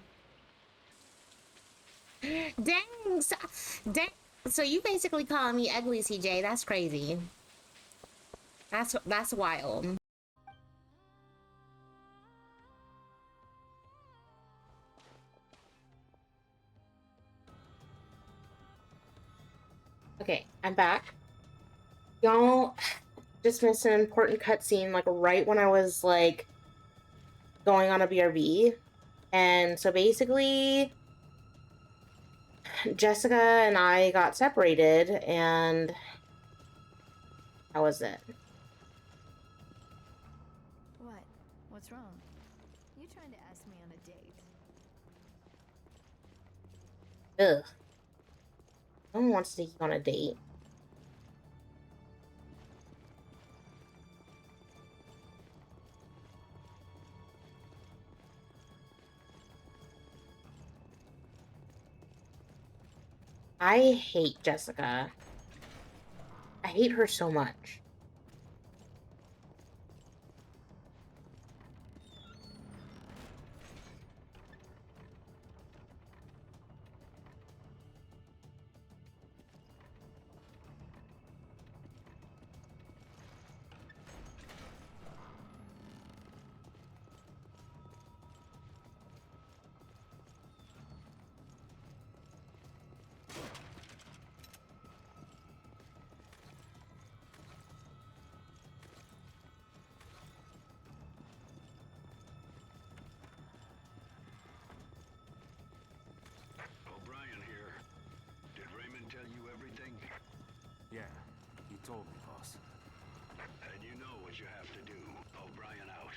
Dang, dang. So you basically calling me ugly, CJ? That's crazy. That's wild. Okay, I'm back. Y'all just missed an important cutscene, like right when I was like going on a BRB. And so basically Jessica and I got separated, and that was it. What? What's wrong? You trying to ask me on a date? Ugh. No one wants to take you on a date. I hate Jessica. I hate her so much. O'Brien here. Did Raymond tell you everything? Yeah, he told me, boss. And you know what you have to do. O'Brien out.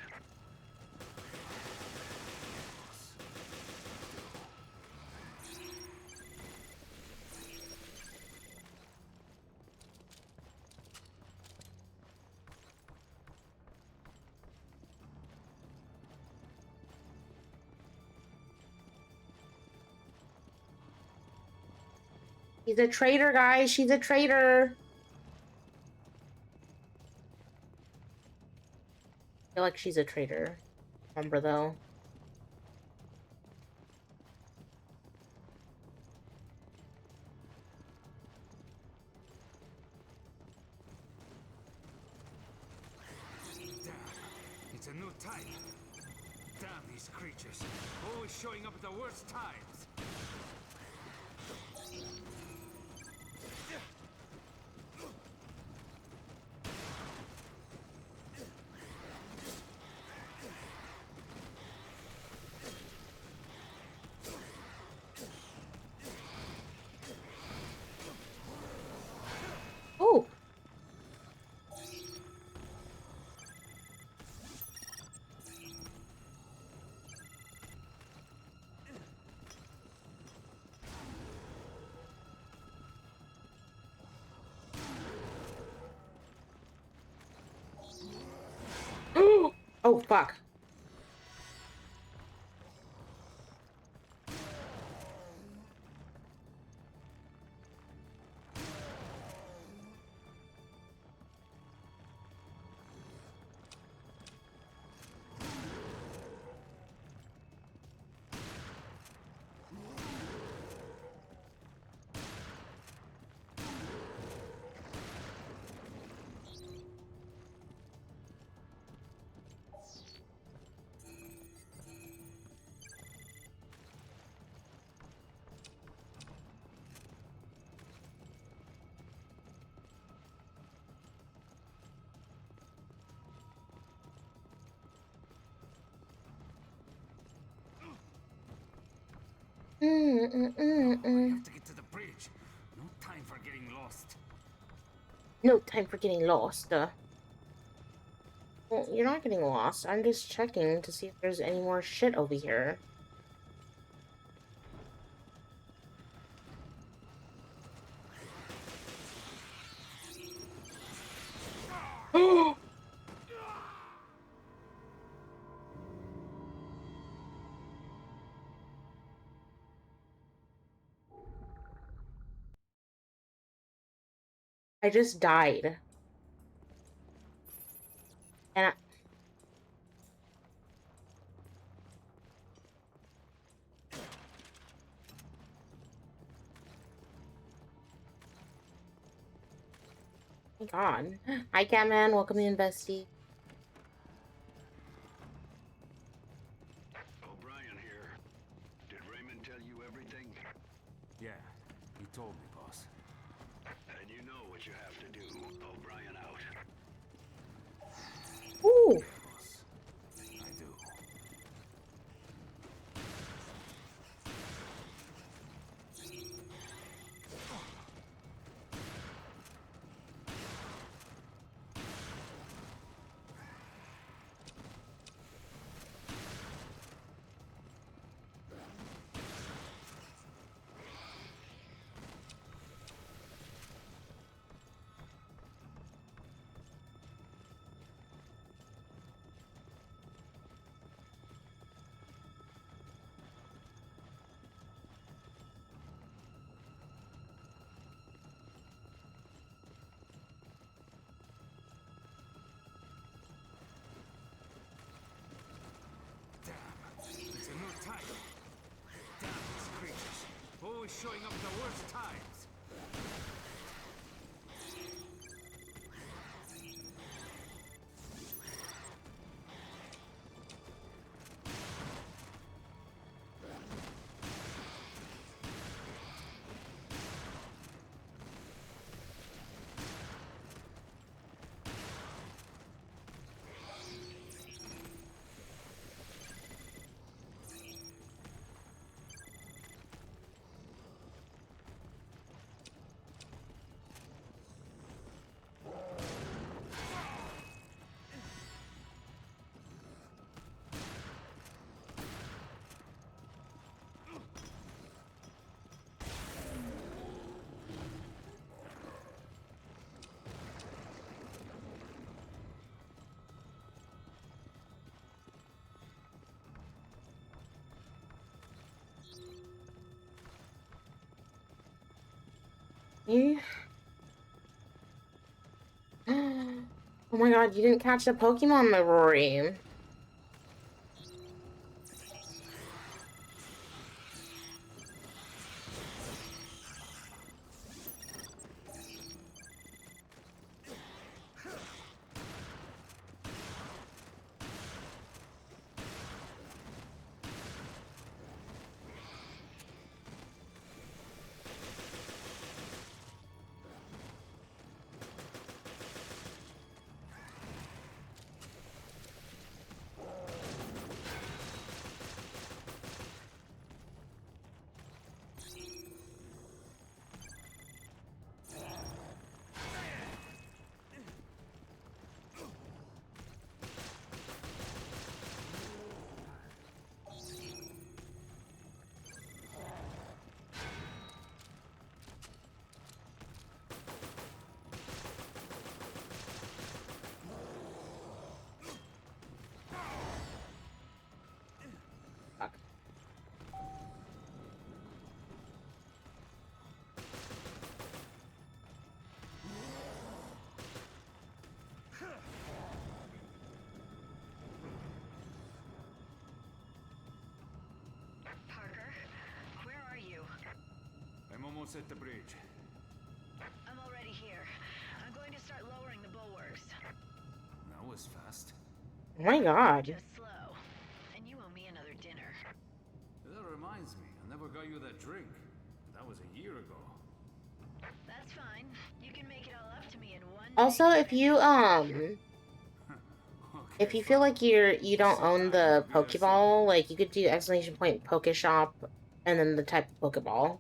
She's a traitor, guys. She's a traitor. I feel like she's a traitor. Remember, though. Damn, it's a new type. Damn these creatures, always showing up at the worst times. Oh. Oh, fuck. have to get to the bridge. No time for getting lost. No time for getting lost. Well, you're not getting lost. I'm just checking to see if there's any more shit over here. Oh! I just died. And I... Oh my god. Hi, Catman. Welcome in, bestie. O'Brien here. Did Raymond tell you everything? Yeah, he told me, boss. And you know what you have to do. O'Brien out. Ooh. I do. It's a new type. Damn these creatures. Always showing up the worst times. You... Oh my god, you didn't catch the Pokemon, my Rory. I'm almost at the bridge. I'm already here. I'm going to start lowering the bulwarks. That was fast. Oh my god. Just slow. And you owe me another dinner. That reminds me, I never got you that drink. That was a year ago. That's fine. You can make it all up to me in one Also, if you if you feel like you don't own the Pokeball, like you could do exclamation point Pokeshop and then the type of Pokeball.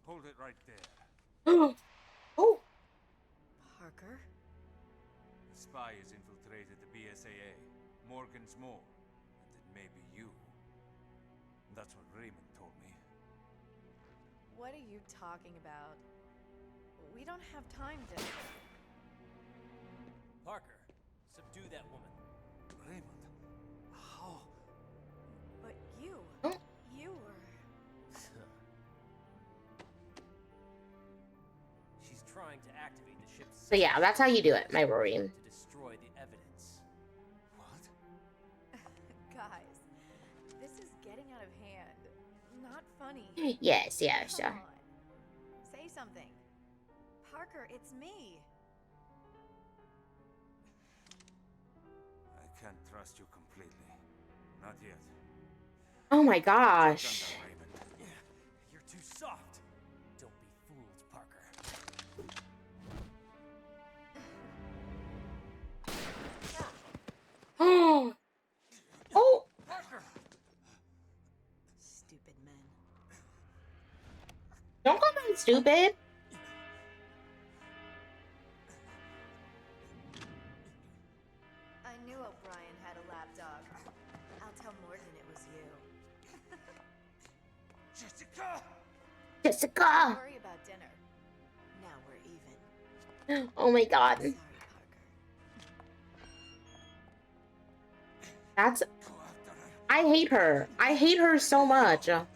Hold it right there. Oh! Parker? The spy has infiltrated the BSAA. Morgan's more. And it may be you. That's what Raymond told me. What are you talking about? We don't have time to... Parker, subdue that woman. Raymond? How? But you... You were... She's trying to activate the ship's... So yeah, that's how you do it, my Rory. To destroy the evidence. What? Guys, this is getting out of hand. Not funny. Yes, yes. Come on. Say something. Parker, it's me. I can't trust you completely. Not yet. Oh my gosh. You're too soft. Don't be fooled, Parker. Oh! Oh! Stupid men. Don't call me stupid. I knew O'Brien had a lapdog. I'll tell Morgan it was you. Jessica! Jessica! Don't worry about dinner. Now we're even. Oh my god. Sorry, That's... I hate her. I hate her so much. And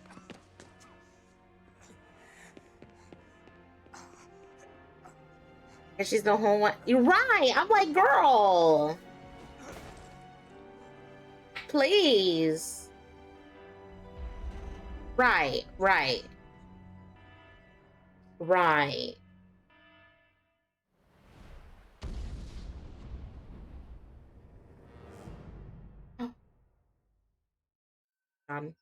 she's the whole one. You're right. I'm like, girl. Please. Right, right. Right. God.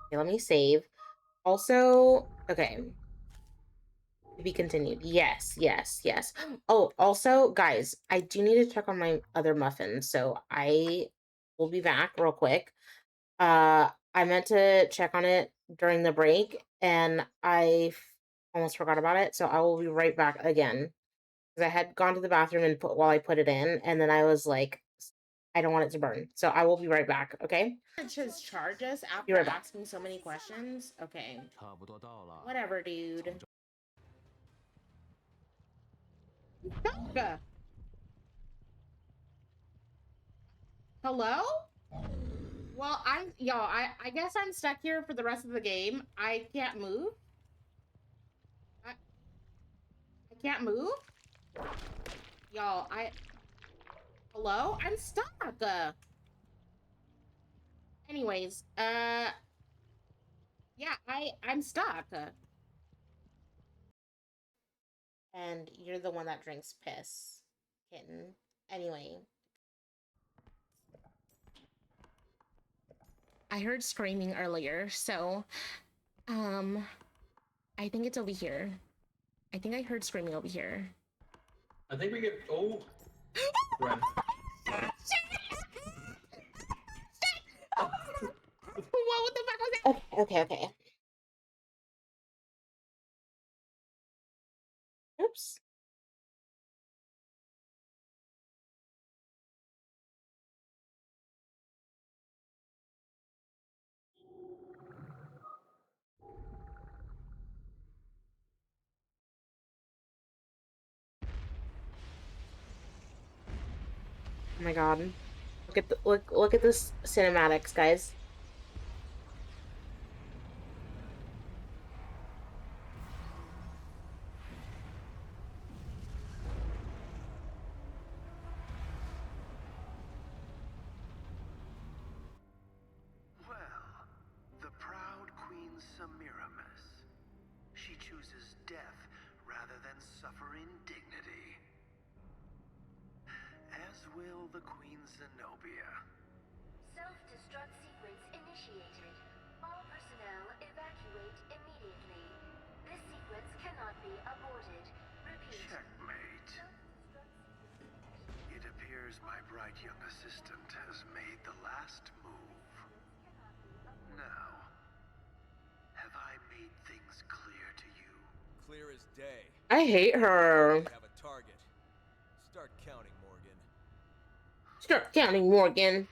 Okay, let me save. Also, okay. To be continued. Yes, yes, yes. Oh, also, guys, I do need to check on my other muffin, so I will be back real quick. I meant to check on it during the break, and I almost forgot about it, so I will be right back again. Because I had gone to the bathroom and while I put it in, and then I was like, I don't want it to burn. So I will be right back, okay? His charges after asking so many questions? Okay. Whatever, dude. Hello? Well, I guess I'm stuck here for the rest of the game. I can't move. I can't move? Y'all, hello? I'm stuck. Anyways, yeah, I'm stuck. And you're the one that drinks piss, kitten. Anyway. I heard screaming earlier, so, I think it's over here. I think I heard screaming over here. I think we get... Oh! Run. What the fuck was that? Okay. Oops. Oh my god. Look at this cinematics, guys. Well, the chooses death rather than suffer indignity. As will the Queen Zenobia. Self-destruct sequence initiated. All personnel evacuate immediately. This sequence cannot be aborted. Repeat. Checkmate. It appears my bright young assistant has made the last move. Now, have I made things clear to you? Clear as day. I hate her. We have a target. Start counting, Morgan. Start counting, Morgan.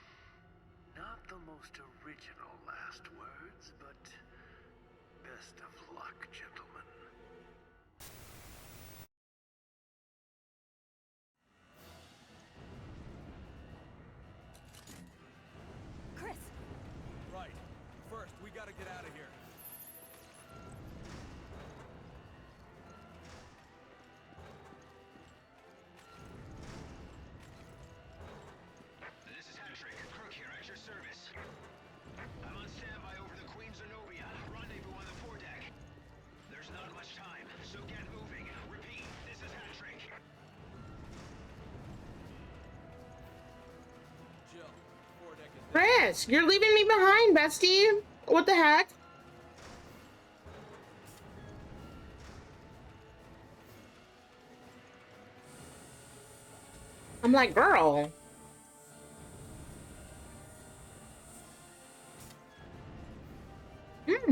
Not the most original last words, but best of luck, gentlemen. Chris! Right. First, we gotta get out of here. This is Hattrick. Crook here at your service. I'm on standby over the Queen Zenobia. Rendezvous on the foredeck. There's not much time, so get moving. Repeat, this is Hattrick. Jill, foredeck is Chris, you're leaving me behind, bestie. What the heck? I'm like, girl. The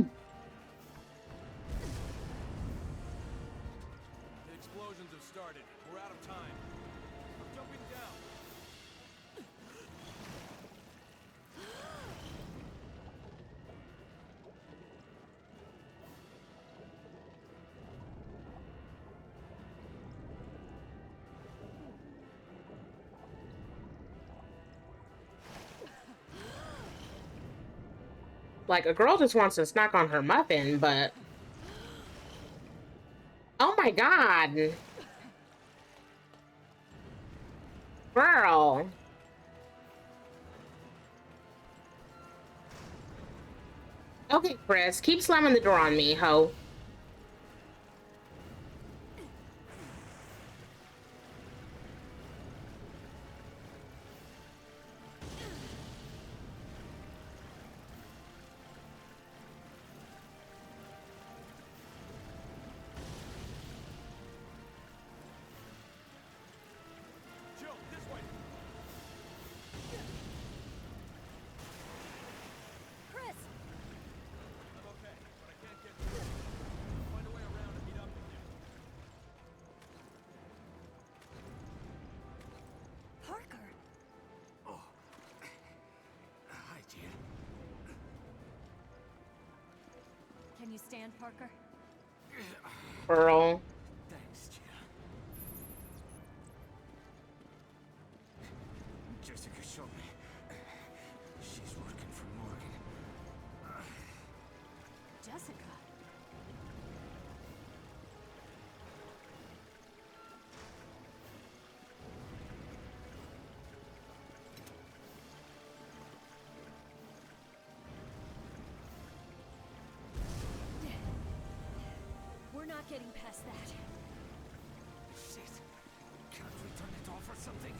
explosions have started. We're out of time. I'm jumping down. Like, a girl just wants to snack on her muffin, but... Oh my god! Girl! Okay, Chris, keep slamming the door on me, ho. Jill, this way. Chris! I'm okay, but I can't get through. I'll find a way around and meet up with you. Parker! Oh. Hi, dear. Can you stand, Parker? Girl. Thanks, Jill. Jessica showed me. She's working for Morgan. Jessica? We're not getting past that. Shit. Can't we turn it off or something?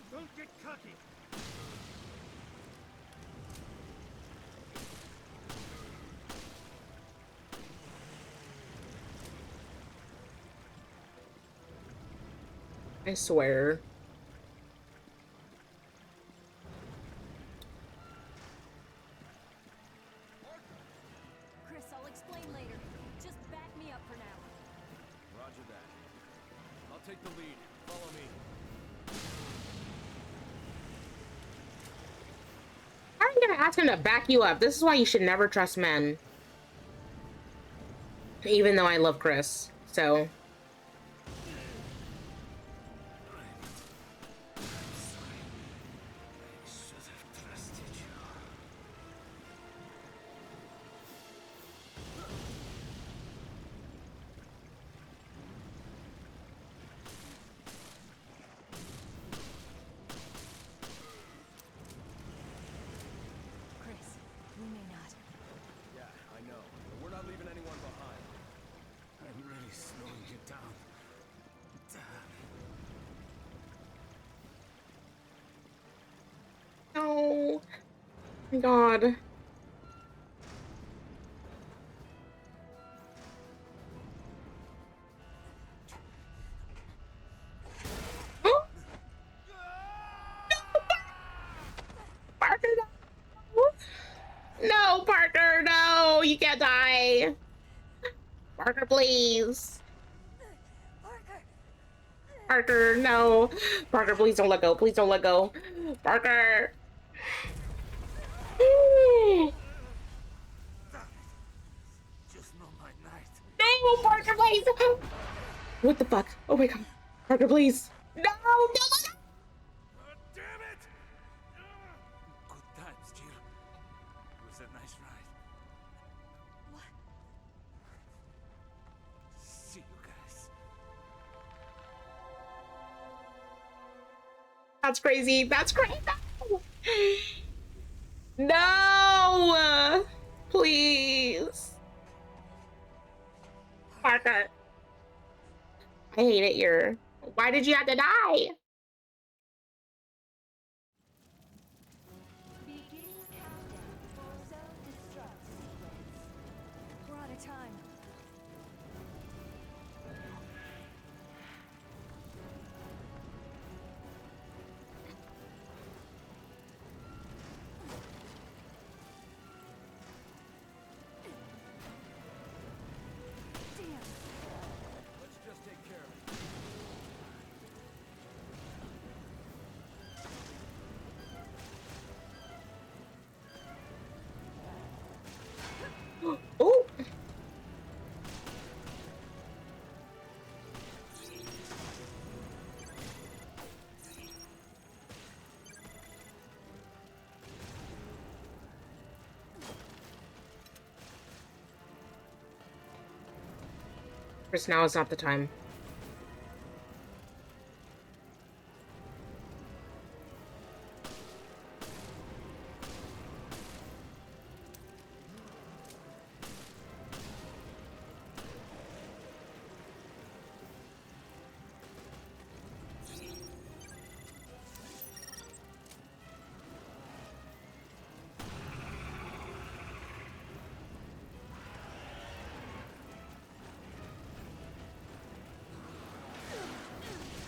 Don't get cocky. I swear. Chris, I'll explain later. Just back me up for now. Roger that. I'll take the lead. Follow me. How are you gonna ask him to back you up? This is why you should never trust men. Even though I love Chris, so... My God. Parker, no! No, Parker, no! You can't die! Parker, please! Parker, no! Parker, please don't let go. Please don't let go. Parker! Just not my night. No, Parker, please! What the fuck? Oh my God. Parker, please! No! No! Damn it! Good times, Jill. It was a nice ride. What? See you guys. That's crazy. That's crazy. No! Please. Parker. I hate it here. Why did you have to die? Begin countdown for self-destruct sequence. We're out of time. Let's just take care of it. Oh! Chris, now is not the time.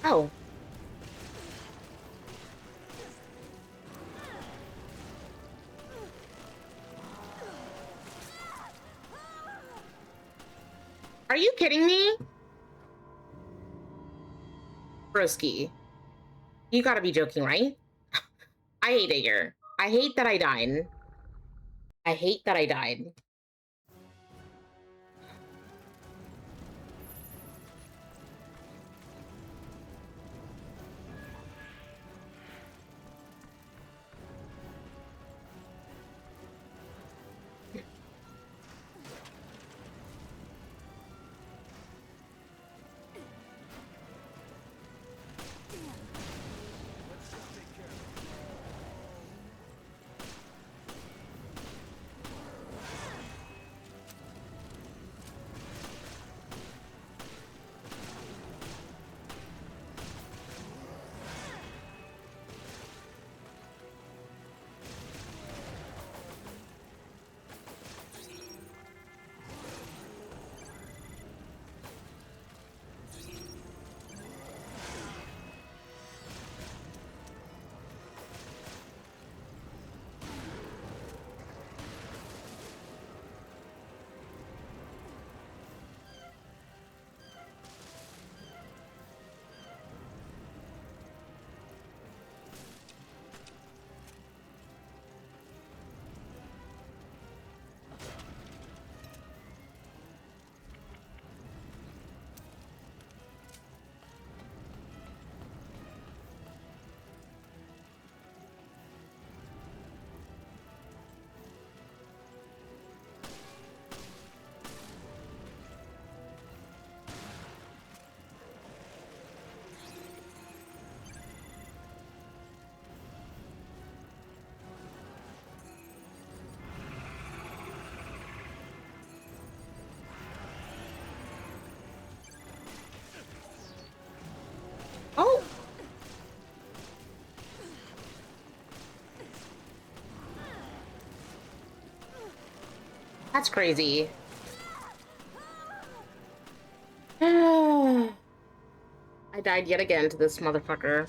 Oh. Are you kidding me? Broski. You gotta be joking, right? I hate it here. I hate that I died. I hate that I died. That's crazy. I died yet again to this motherfucker.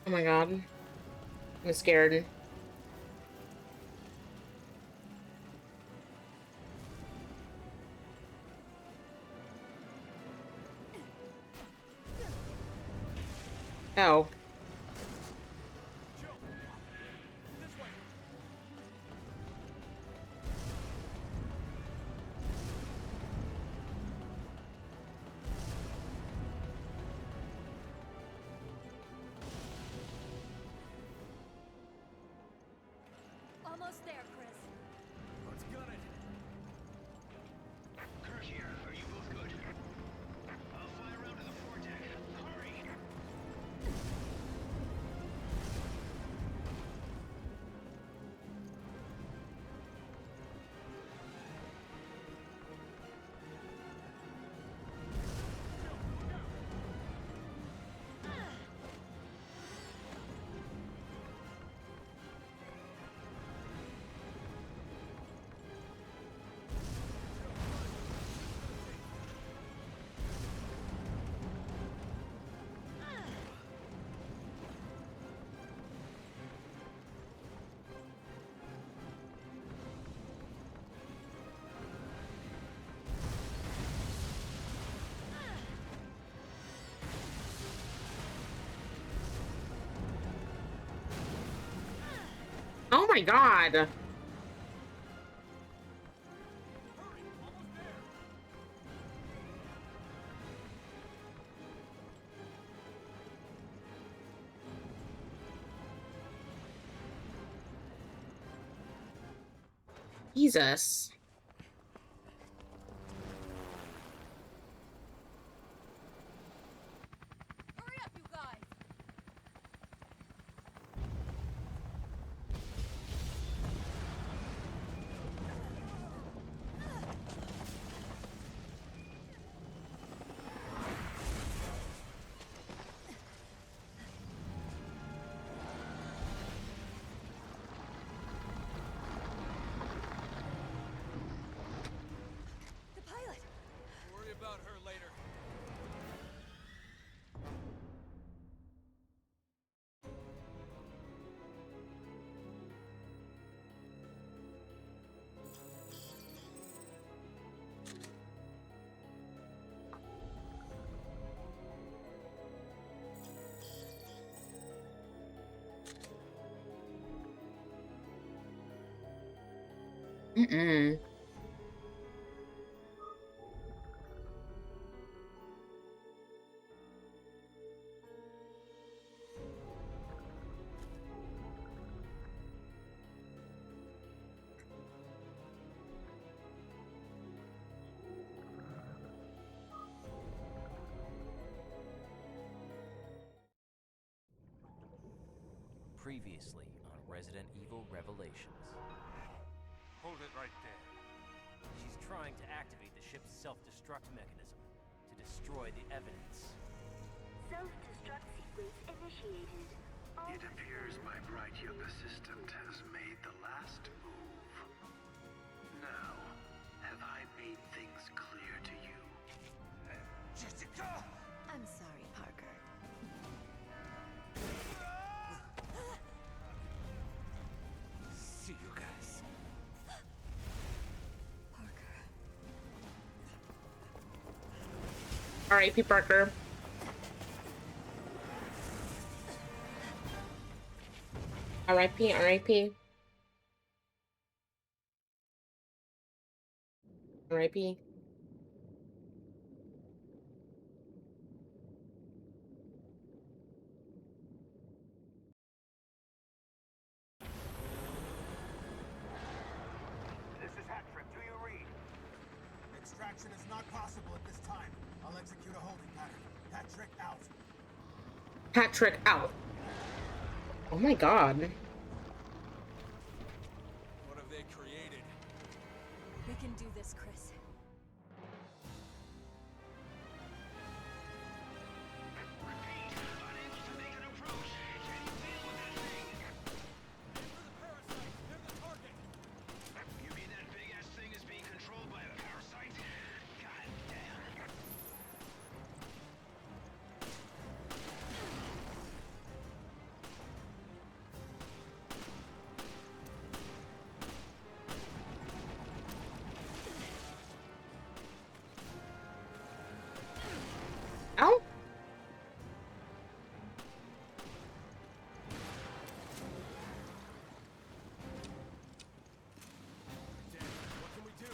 Oh my god. I'm scared. Oh. Almost there, Chris. Let's gun it. Kirk here. Are you both good? I'll fly around to the foredeck. Hurry! Oh my god. Jesus. Hurry up, you guys! The pilot! We'll worry about her later. Previously on Resident Evil Revelations. Hold it right there. She's trying to activate the ship's self-destruct mechanism to destroy the evidence. Self-destruct sequence initiated. It appears my bright young assistant has made the last move. Now, have I made things clear to you? Jessica! I'm sorry, Parker. See you guys. R.I.P. Parker. R.I.P. R.I.P. R.I.P. This is Hat-Trick. Do you read? Extraction is not possible at this time. I'll execute a holding pattern. Hat-Trick out. Patrick out. Oh my god. What have they created? We can do this, Chris. You mean that big-ass thing is being controlled by a parasite? God damn. Ow. What can we do?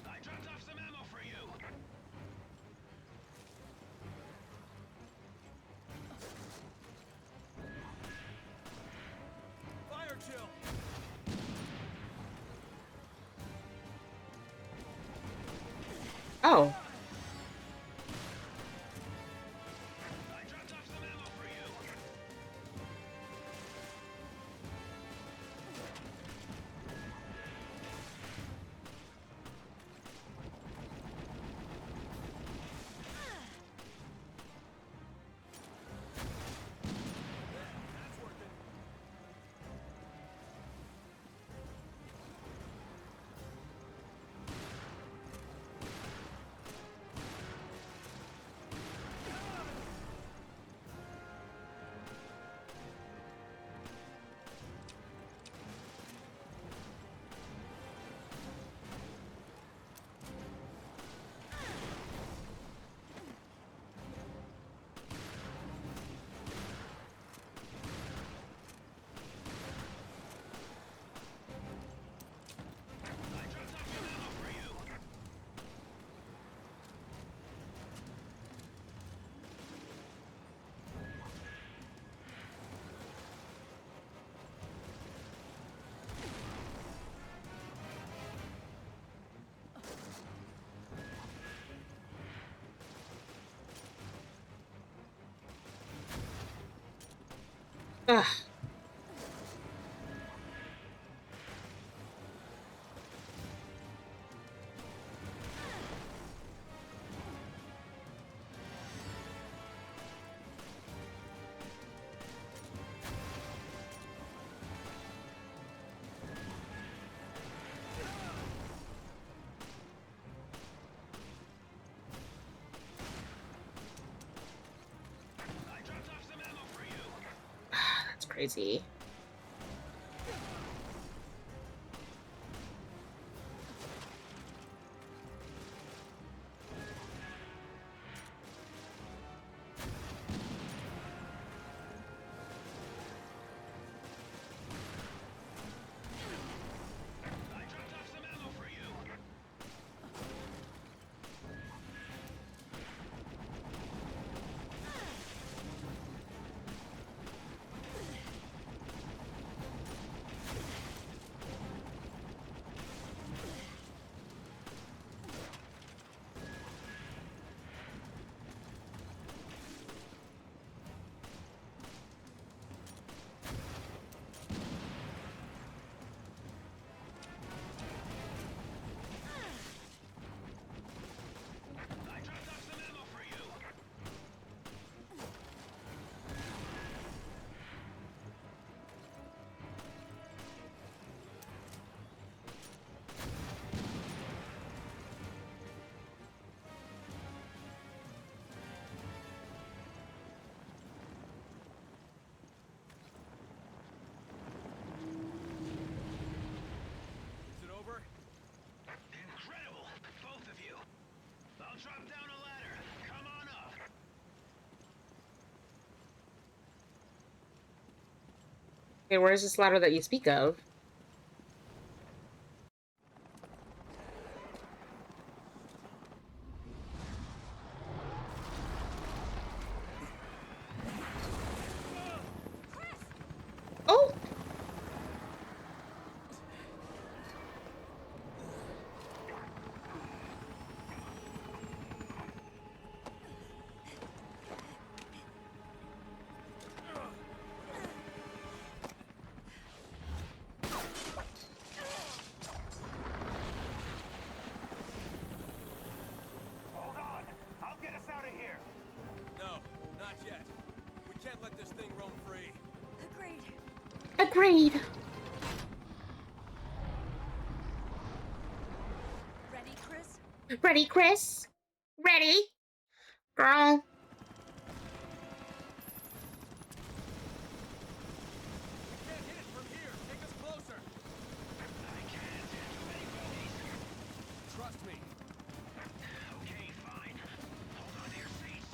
I dropped off some ammo for you. Fire chill! Oh. I dropped off some ammo for you. That's working. I dropped off some ammo for you. Ugh. I dropped off some ammo for you. That's crazy. I dropped off some Okay, where's this ladder that you speak of? Oh! Hold on. I'll get us out of here. No, not yet. We can't let this thing roam free. Agreed. Agreed. Ready, Chris? Ready, Chris? Ready? Girl. Can't hit it from here. Take us closer. I can't. Too many bodies. Trust me. Okay, fine. Hold on to your seats.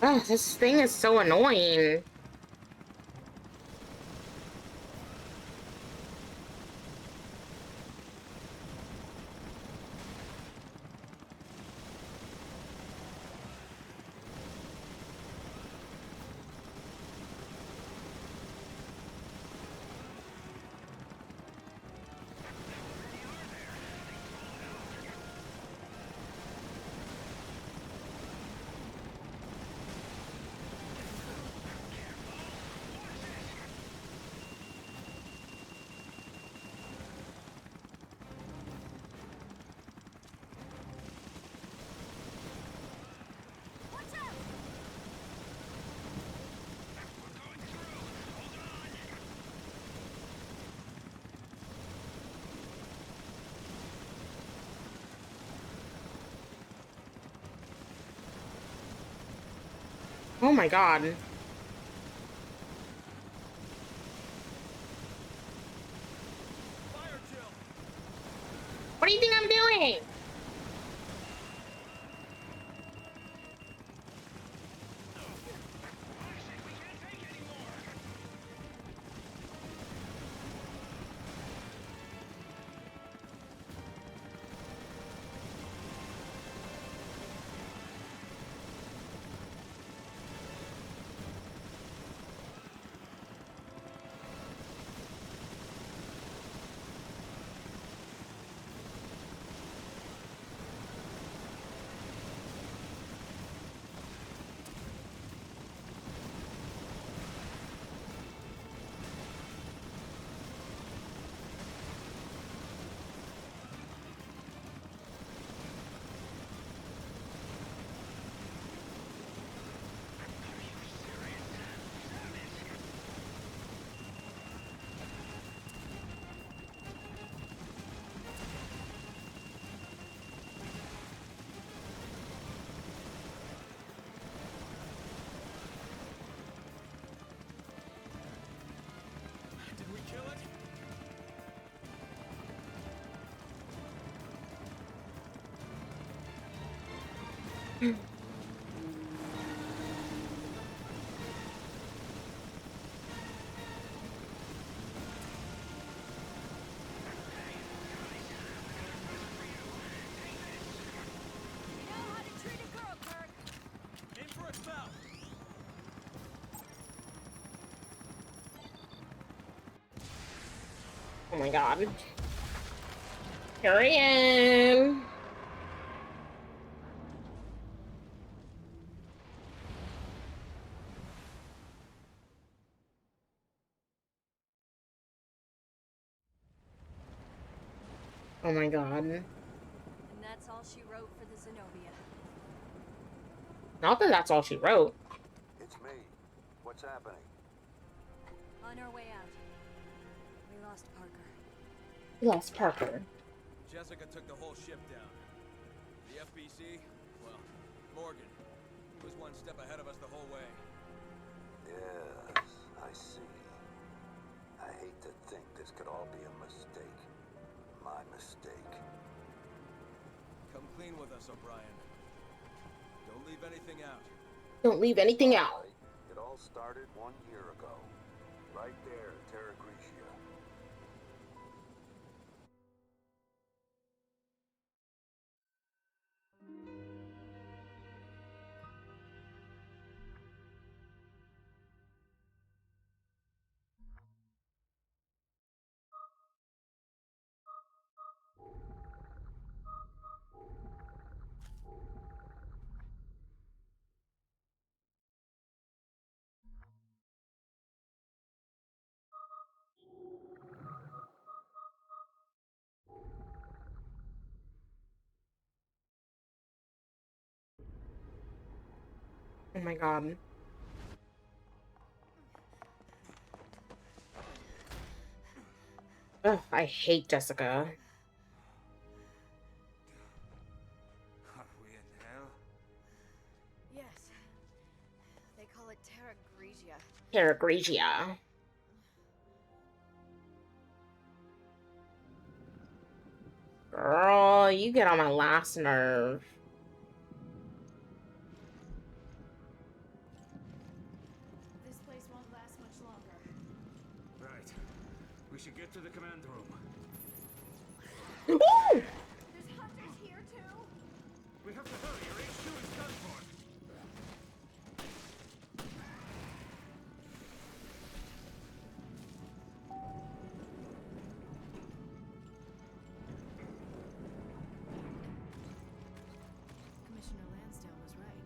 Ugh, this thing is so annoying. Oh my god. What do you think I'm doing? Did we kill it? Aim for its mouth. Oh my god. Hurry in. Oh my god. And that's all she wrote for the Zenobia. Not that that's all she wrote. It's me. What's happening? On our way out, we lost Parker. We lost Parker. Jessica took the whole ship down. The FBC, well, Morgan. He was one step ahead of us the whole way. Yes, I see. I hate to think this could all be a mistake. My mistake. Come clean with us, O'Brien. Don't leave anything out. Don't leave anything out. It all started 1 year ago. Right there, Terra Grigia. Oh my god. Ugh, I hate Jessica. Are we in hell? Yes. They call it Terra Grigia. Terra Grigia. Girl, you get on my last nerve. This place won't last much longer. Right. We should get to the command room. Woo! There's hunters here too? We have to hurry. Your HQ is done for. Commissioner Lansdale was right.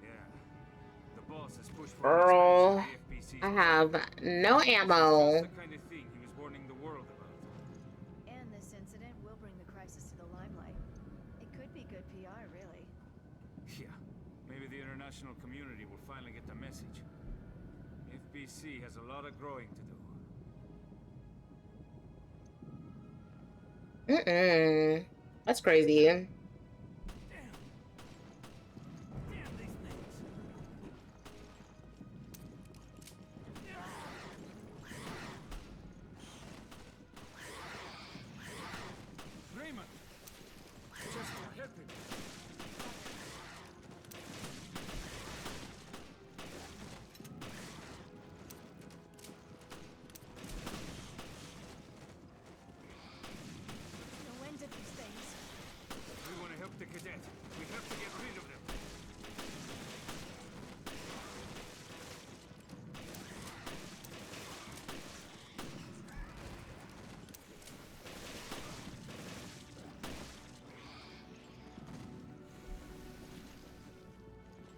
Yeah. The boss has pushed for Girl, an expansion of the FBC's I have no ammo. That's the kind of thing he was warning the world about. And this incident will bring the crisis to the limelight. It could be good PR, really. Yeah. Maybe the international community will finally get the message. FBC has a lot of growing to do. That's crazy. Damn these things. Raymond! Just help him. No end to these things. We want to help the cadet. We have to get rid of them.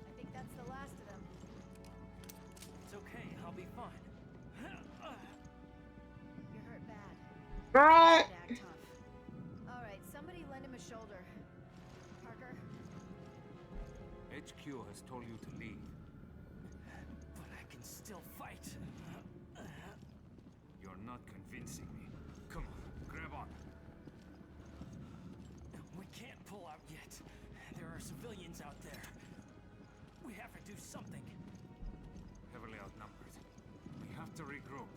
I think that's the last of them. It's okay, I'll be fine. You're hurt bad. Girl. Act tough. All right, somebody lend him a shoulder. Parker. HQ has told you to leave. But I can still fight. You're not convincing me. Come on, grab on. We can't pull out yet. There are civilians out there. We have to do something. Heavily outnumbered. We have to regroup.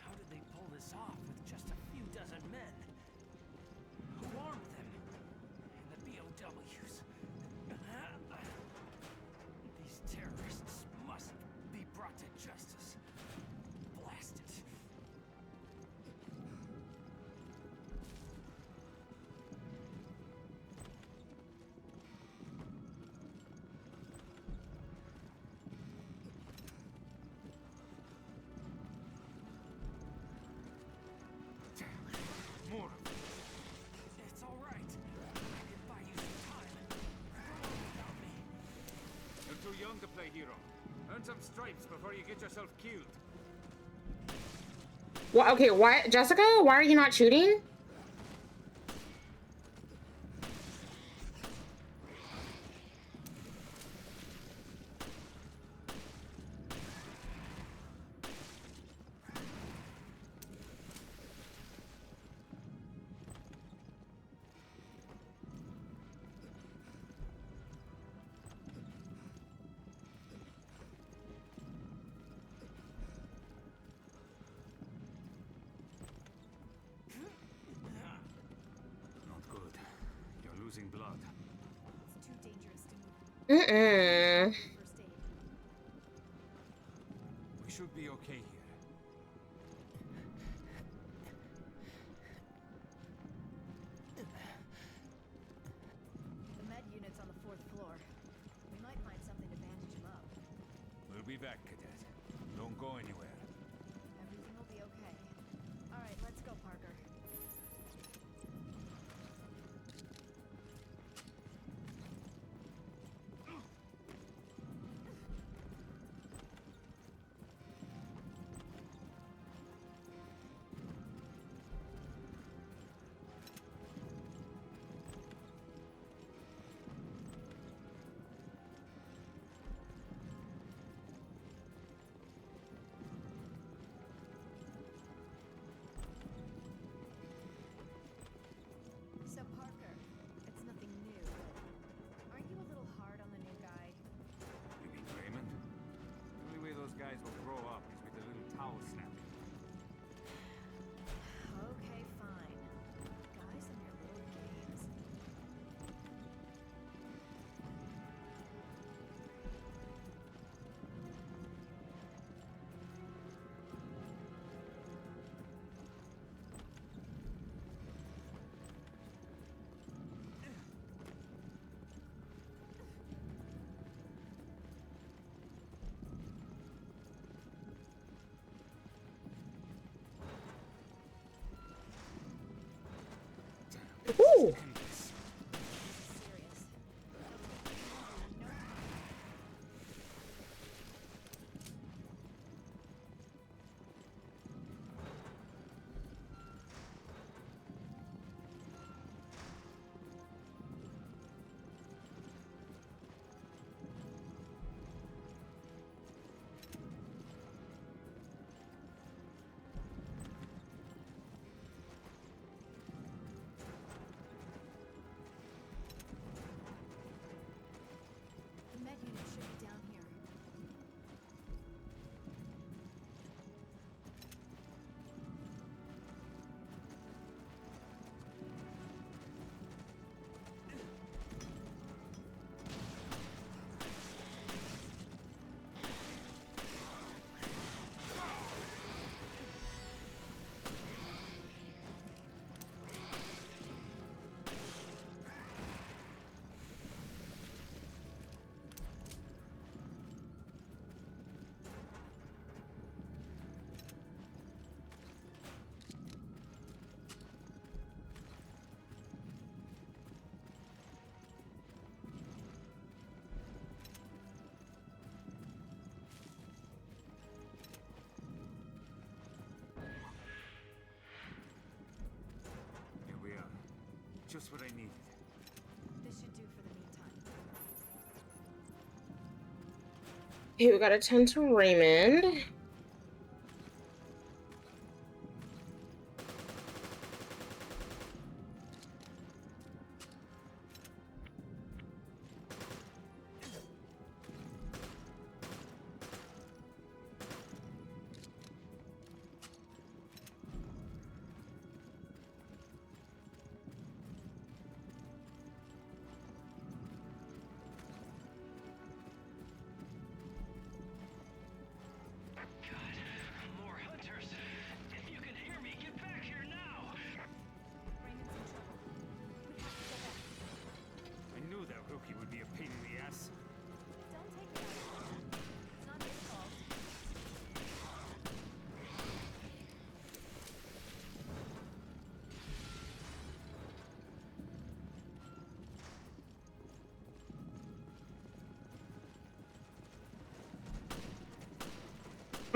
How did they pull this off with just a few dozen men? a hero. Earn some stripes before you get yourself killed. Well, okay, why, Jessica? Why are you not shooting? Not good. You're losing blood. It's too dangerous to move. Mm-mm. First aid. We should be okay here. The med unit's on the 4th floor. We might find something to bandage him up. We'll be back, Cadet. Don't go anywhere. Everything will be okay. All right, let's go, Parker. So, Parker, it's nothing new, but aren't you a little hard on the new guy? You mean Raymond? The only way those guys will grow up is with a little towel snapping. Okay, fine. Guys and your little games. Ooh. Serious. No time. The med unit should be down here. Here we are. Just what I needed. This should do for the meantime. Okay, we gotta tend to Raymond.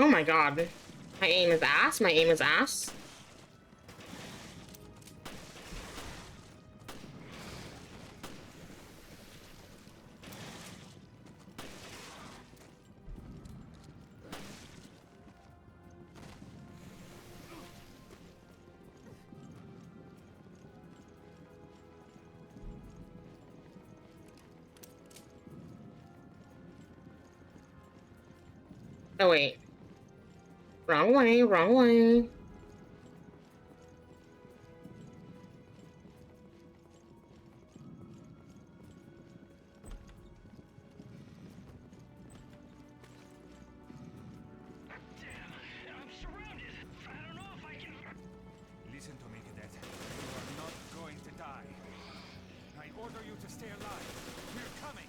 Oh my god. My aim is ass. My aim is ass. Oh wait. Wrong way, wrong way. Listen to me, Cadet. You are not going to die. I order you to stay alive. We're coming.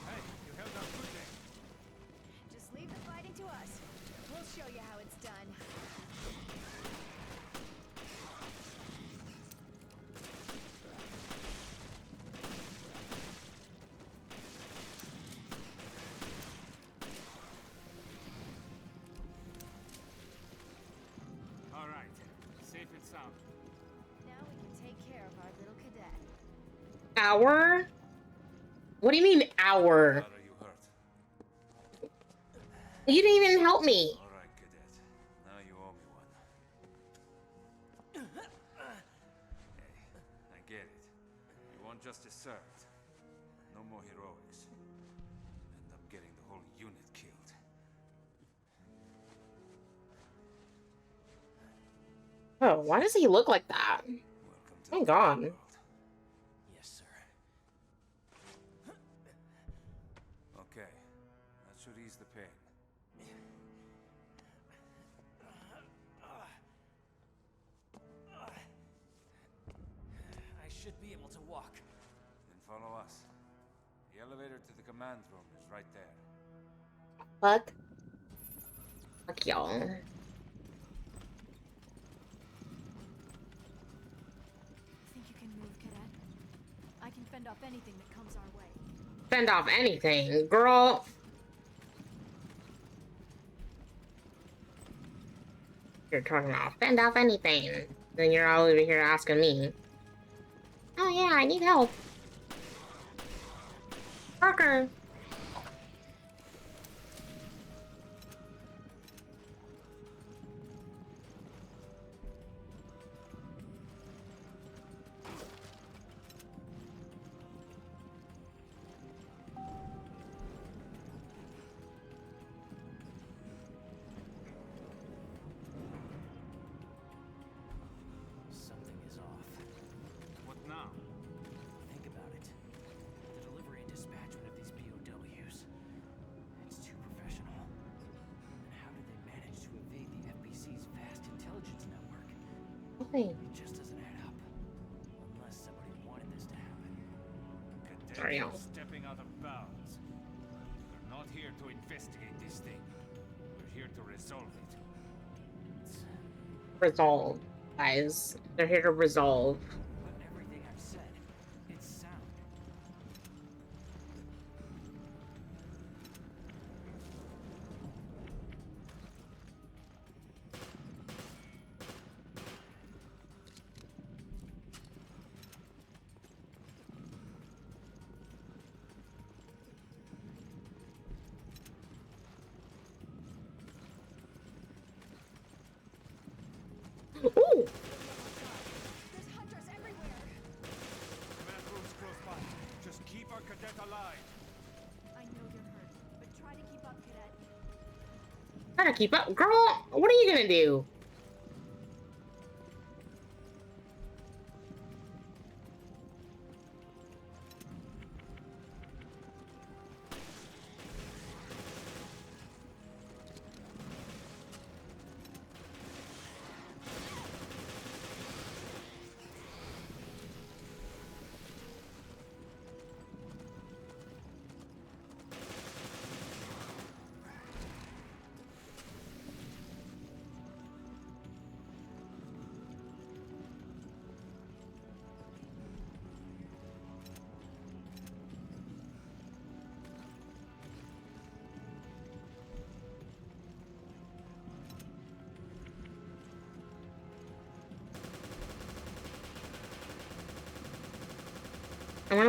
Hey, you held up good there. Just leave the fighting to us. We'll show you how it's done. All right, safe and sound. Now we can take care of our little cadet. Hour? What do you mean, hour? How are you hurt? You didn't even help me. All right, Cadet. Now you owe me one. Hey, I get it. You want justice served. No more heroics. End up getting the whole unit killed. Oh, why does he look like that? Oh my god. Yes, sir. Okay, that should ease the pain. I should be able to walk. Then follow us. The elevator to the command room is right there. Fuck. Fuck y'all. Think you can move, cadet? I can fend off anything that comes our way. Fend off anything, girl. You're talking about fend off anything. Then you're all over here asking me. Oh yeah, I need help. Parker. Something is off. What now? Think about it. The delivery and dispatchment of these POWs. It's too professional. And how did they manage to evade the FBC's vast intelligence network? Okay. It just doesn't add up. Unless somebody wanted this to happen. Sorry, Cadet, y'all. you're stepping out of bounds. We're not here to investigate this thing. We're here to resolve it. Resolve, guys. They're here to resolve. But everything I've said, it's sound. Ooh. There's hunters everywhere. Command room's close by. Just keep our cadet alive. I know you're hurt, but try to keep up, cadet. Try to keep up, girl. What are you gonna do?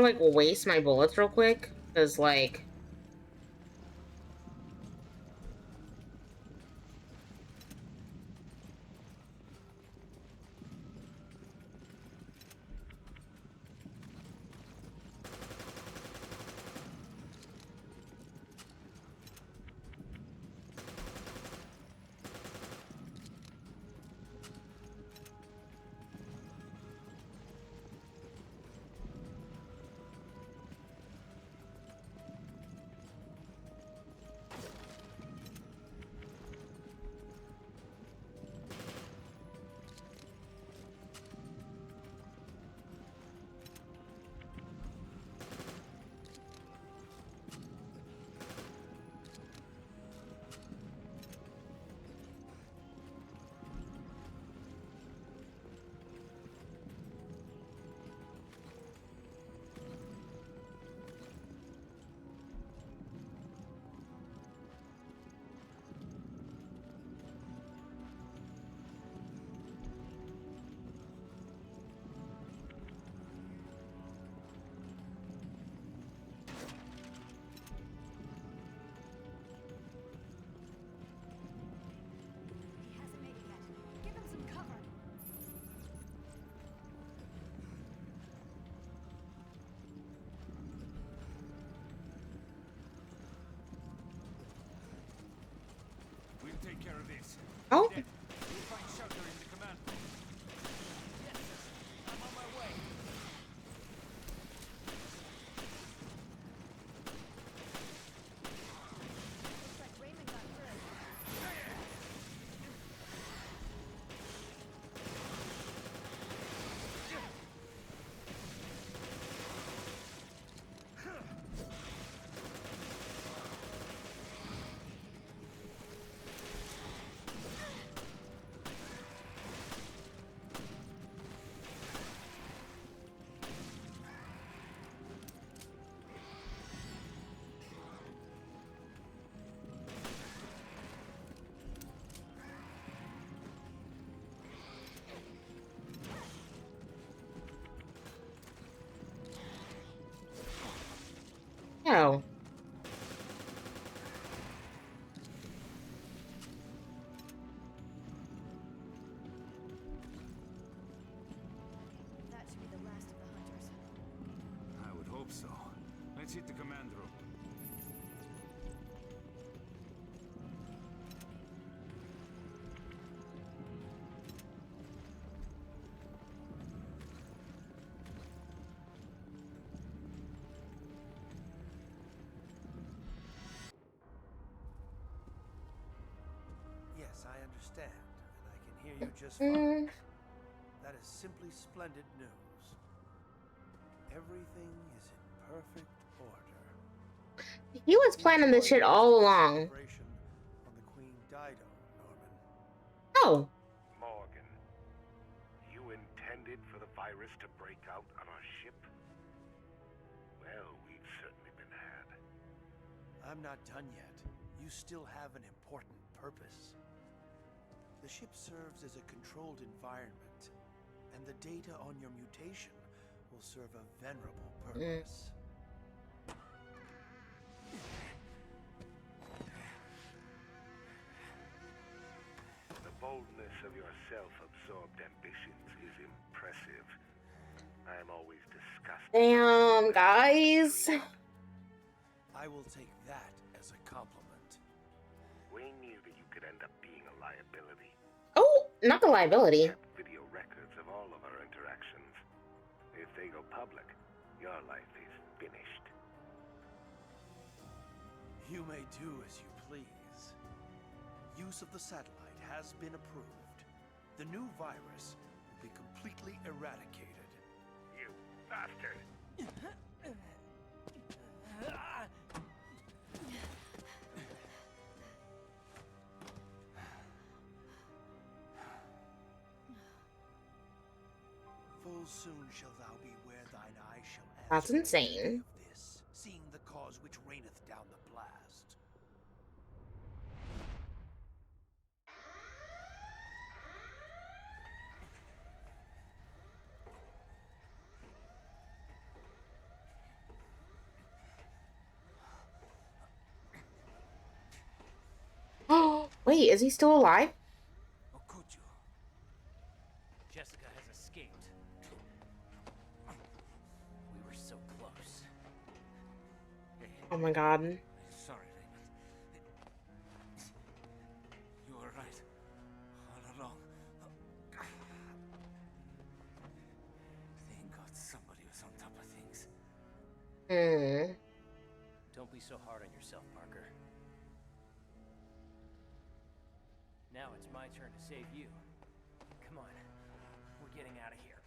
like waste my bullets real quick because like. We'll take care of this. Oh. Then we'll find shelter in the command post. Yes, sir. I'm on my way. Looks like Raymond got through. Oh. That should be the last of the hunters. I would hope so. Let's hit the command room. Yes, I understand, and I can hear you just fine. That is simply splendid news. Everything is in perfect order. He was planning this shit all along. On the Queen Dido, Norman. Oh. Morgan, you intended for the virus to break out on our ship? Well, we've certainly been had. I'm not done yet. You still have an important purpose. The ship serves as a controlled environment, and the data on your mutation will serve a venerable purpose. The boldness of your self-absorbed ambitions is impressive. I am always disgusted. Damn, guys. I will take that as a compliment. We knew that you could end up being a liability. Oh, not the liability. Kept video records of all of our interactions. If they go public, your life is finished. You may do as you please. Use of the satellite has been approved. The new virus will be completely eradicated. You bastard! Full soon shall thou be where thine eye shall answer. That's insane. Of this, seeing the cause which reigneth down the blast. Wait, is he still alive? Jessica has escaped. We were so close. Oh my god. Sorry, Raymond. You were right. All along. Thank God somebody was on top of things. Don't be so hard on yourself, Parker. Now it's my turn to save you. Come on. We're getting out of here.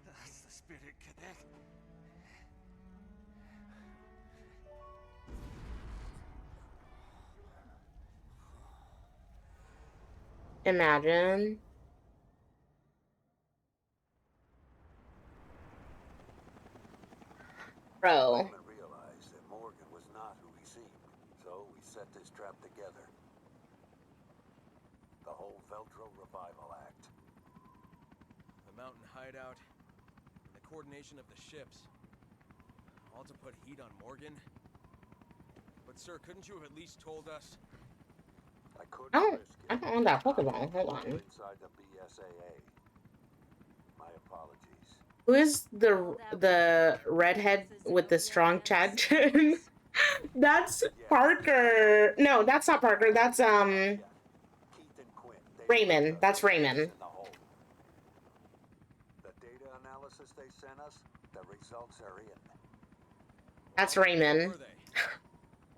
That's the spirit, Cadet. Imagine. Bro. Raymond realized that Morgan was not who he seemed, so we set this trap together. The whole Veltro Revival Act. The mountain hideout, and the coordination of the ships. All to put heat on Morgan? But sir, couldn't you have at least told us? I couldn't I don't want that Pokeball. Hold on. inside the BSAA. My apologies. Who is the redhead with the strong Chad chin? That's Parker. No, that's not Parker. That's Raymond. That's Raymond. The data analysis they sent us, the results are in. That's Raymond.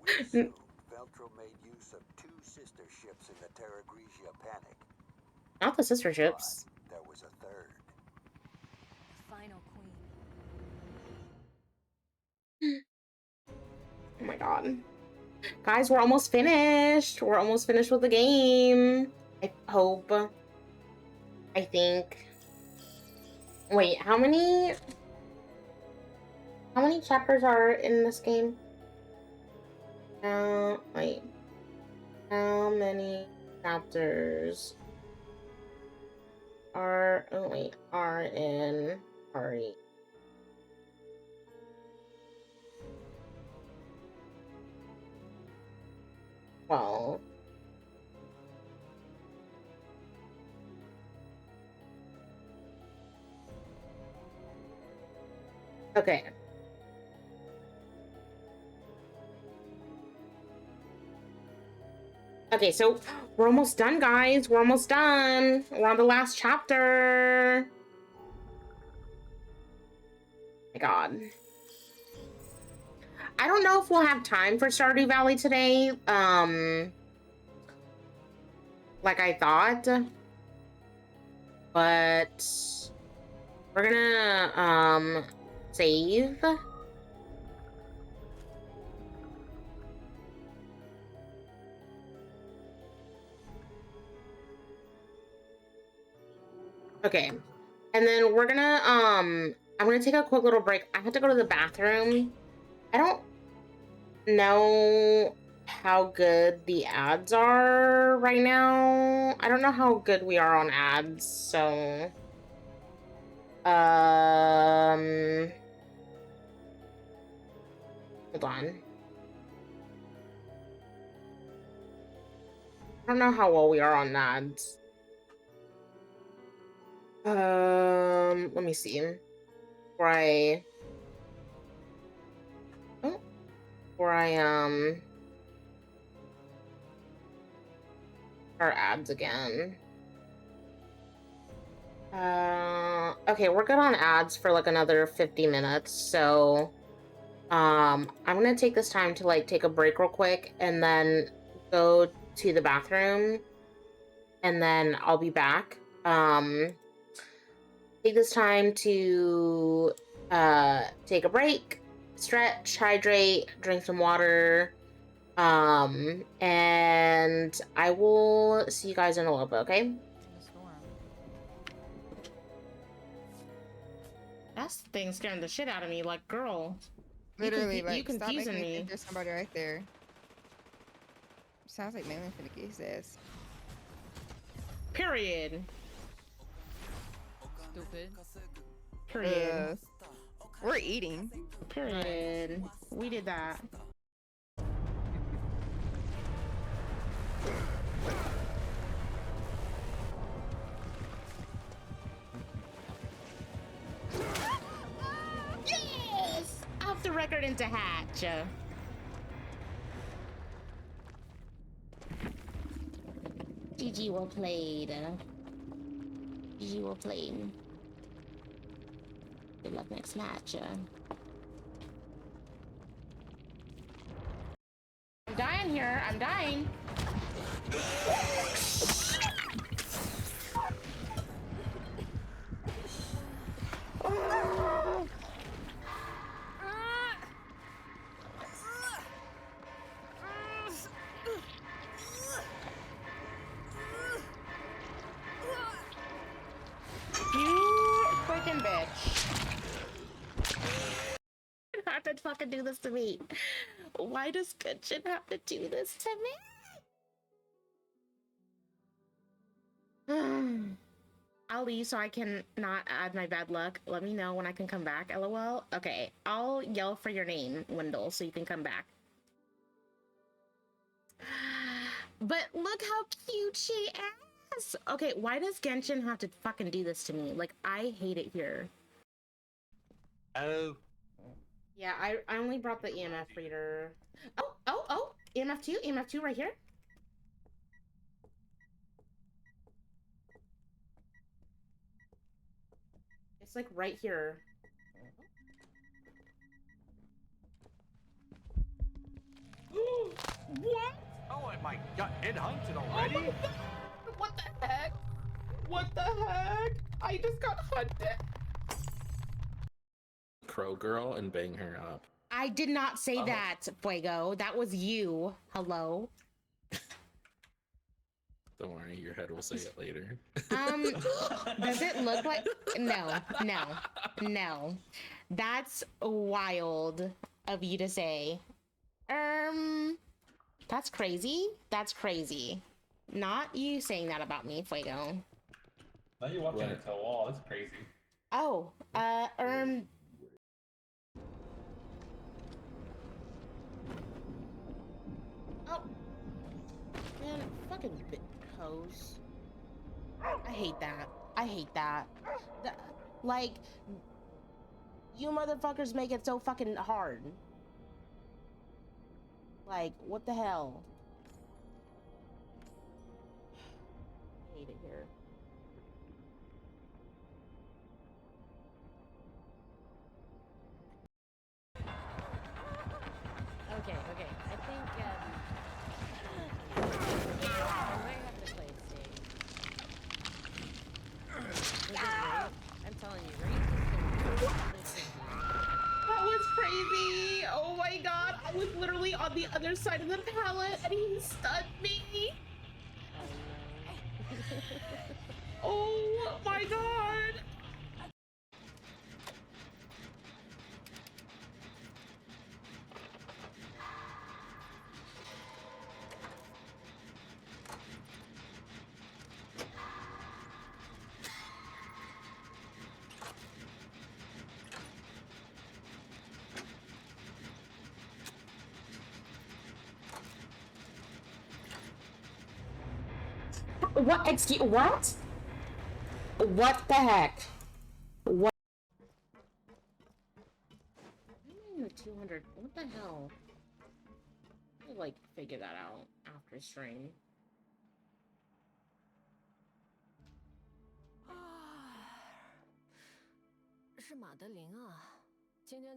Veltro made use of 2 sister ships in the Terra Grigia panic. Not the sister ships. There was a third. Final queen. Oh my god. Guys, we're almost finished. We're almost finished with the game. I hope. I think. Wait, how many chapters are in this game? Wait. How many chapters are in RE? Well, okay. Okay, so we're almost done, guys. We're almost done. We're on the last chapter. My god. I don't know if we'll have time for Stardew Valley today, like I thought, but we're gonna, save. Okay, and then we're gonna, I'm gonna take a quick little break. I have to go to the bathroom. I don't know how good the ads are right now. I don't know how good we are on ads, so hold on. I don't know how well we are on ads. Let me see. Our ads again. Okay, we're good on ads for like another 50 minutes, so I'm gonna take this time to like take a break real quick and then go to the bathroom and then I'll be back. Take this time to take a break, stretch, hydrate, drink some water, and I will see you guys in a little bit, okay? That thing scaring the shit out of me, like, girl. Literally, you like, stop confusing making me me. think there's somebody right there. Sounds like Maylin finna get his ass. Period. Stupid. Period. We're eating. Period. We did that. into hatch. GG well played. GG well played. Good luck next match. I'm dying here. I'm dying. You freaking bitch. You have to fucking do this to me. Why does Genshin have to do this to me? I'll leave so I can not add my bad luck. Let me know when I can come back, lol. Okay, I'll yell for your name, Wendell, so you can come back. But look how cute she is! Okay, why does Genshin have to fucking do this to me? Like, I hate it here. Oh. Yeah, I only brought the EMF reader. Oh! EMF 2 right here. It's like right here. What? Oh my god, it hunted already? Oh my god. What the heck? What the heck? I just got hunted. Crow girl and bang her up. I did not say that, Fuego. That was you. Hello. Don't worry, your head will say it later. Does it look like... No. That's wild of you to say. That's crazy. That's crazy. Not you saying that about me, Fuego. Now you're walking into a wall. That's crazy. Oh, Oh. Man, fucking hose. I hate that. I hate that. Like, you motherfuckers make it so fucking hard. Like, what the hell? I hate it here. Okay. I think, I might have to play it safe. Was it rape? I'm telling you, rape is That was crazy! Oh my god, I was literally on the other side of the pallet and he stunned me! Oh my god! What? Excuse, what? What the heck? What? 200. What the hell? I'll like figure that out after stream.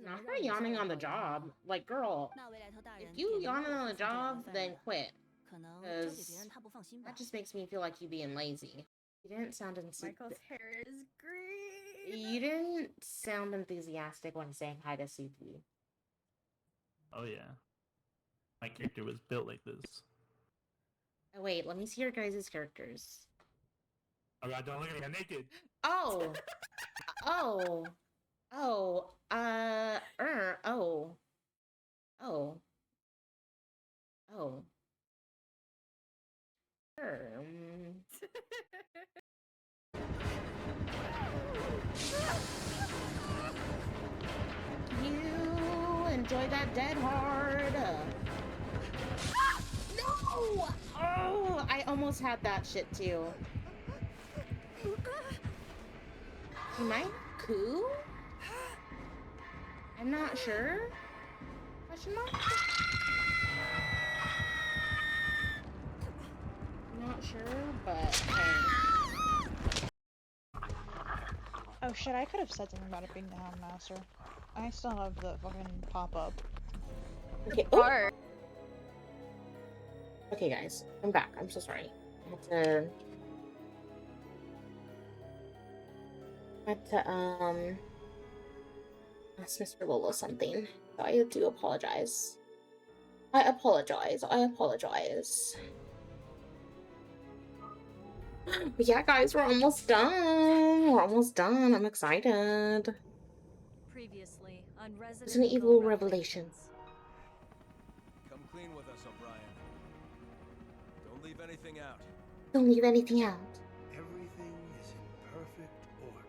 Not her yawning on the job. Like, girl, if you yawn on the job, then quit. Because that just makes me feel like you being lazy. You didn't sound Michael's hair is green. You didn't sound enthusiastic when saying hi to Suki. Oh yeah. My character was built like this. Oh wait, let me see your guys' characters. Oh god, don't look at me, I'm naked! Oh! Oh! Oh, You enjoy that dead hard. No! Oh, I almost had that shit too. Am I cool? I'm not sure. Question mark? Not sure, but hey. Oh shit, I could have said something about it being the Houndmaster. I still have the fucking pop-up. Okay. Oh. Okay, guys. I'm back. I'm so sorry. I had to ask Mr. Lola something. So I do apologize. I apologize. But yeah, guys, we're almost done. I'm excited. Previously on It's an Resident evil revelation. Come clean with us, O'Brien. Don't leave anything out. Don't leave anything out. Everything is in perfect order.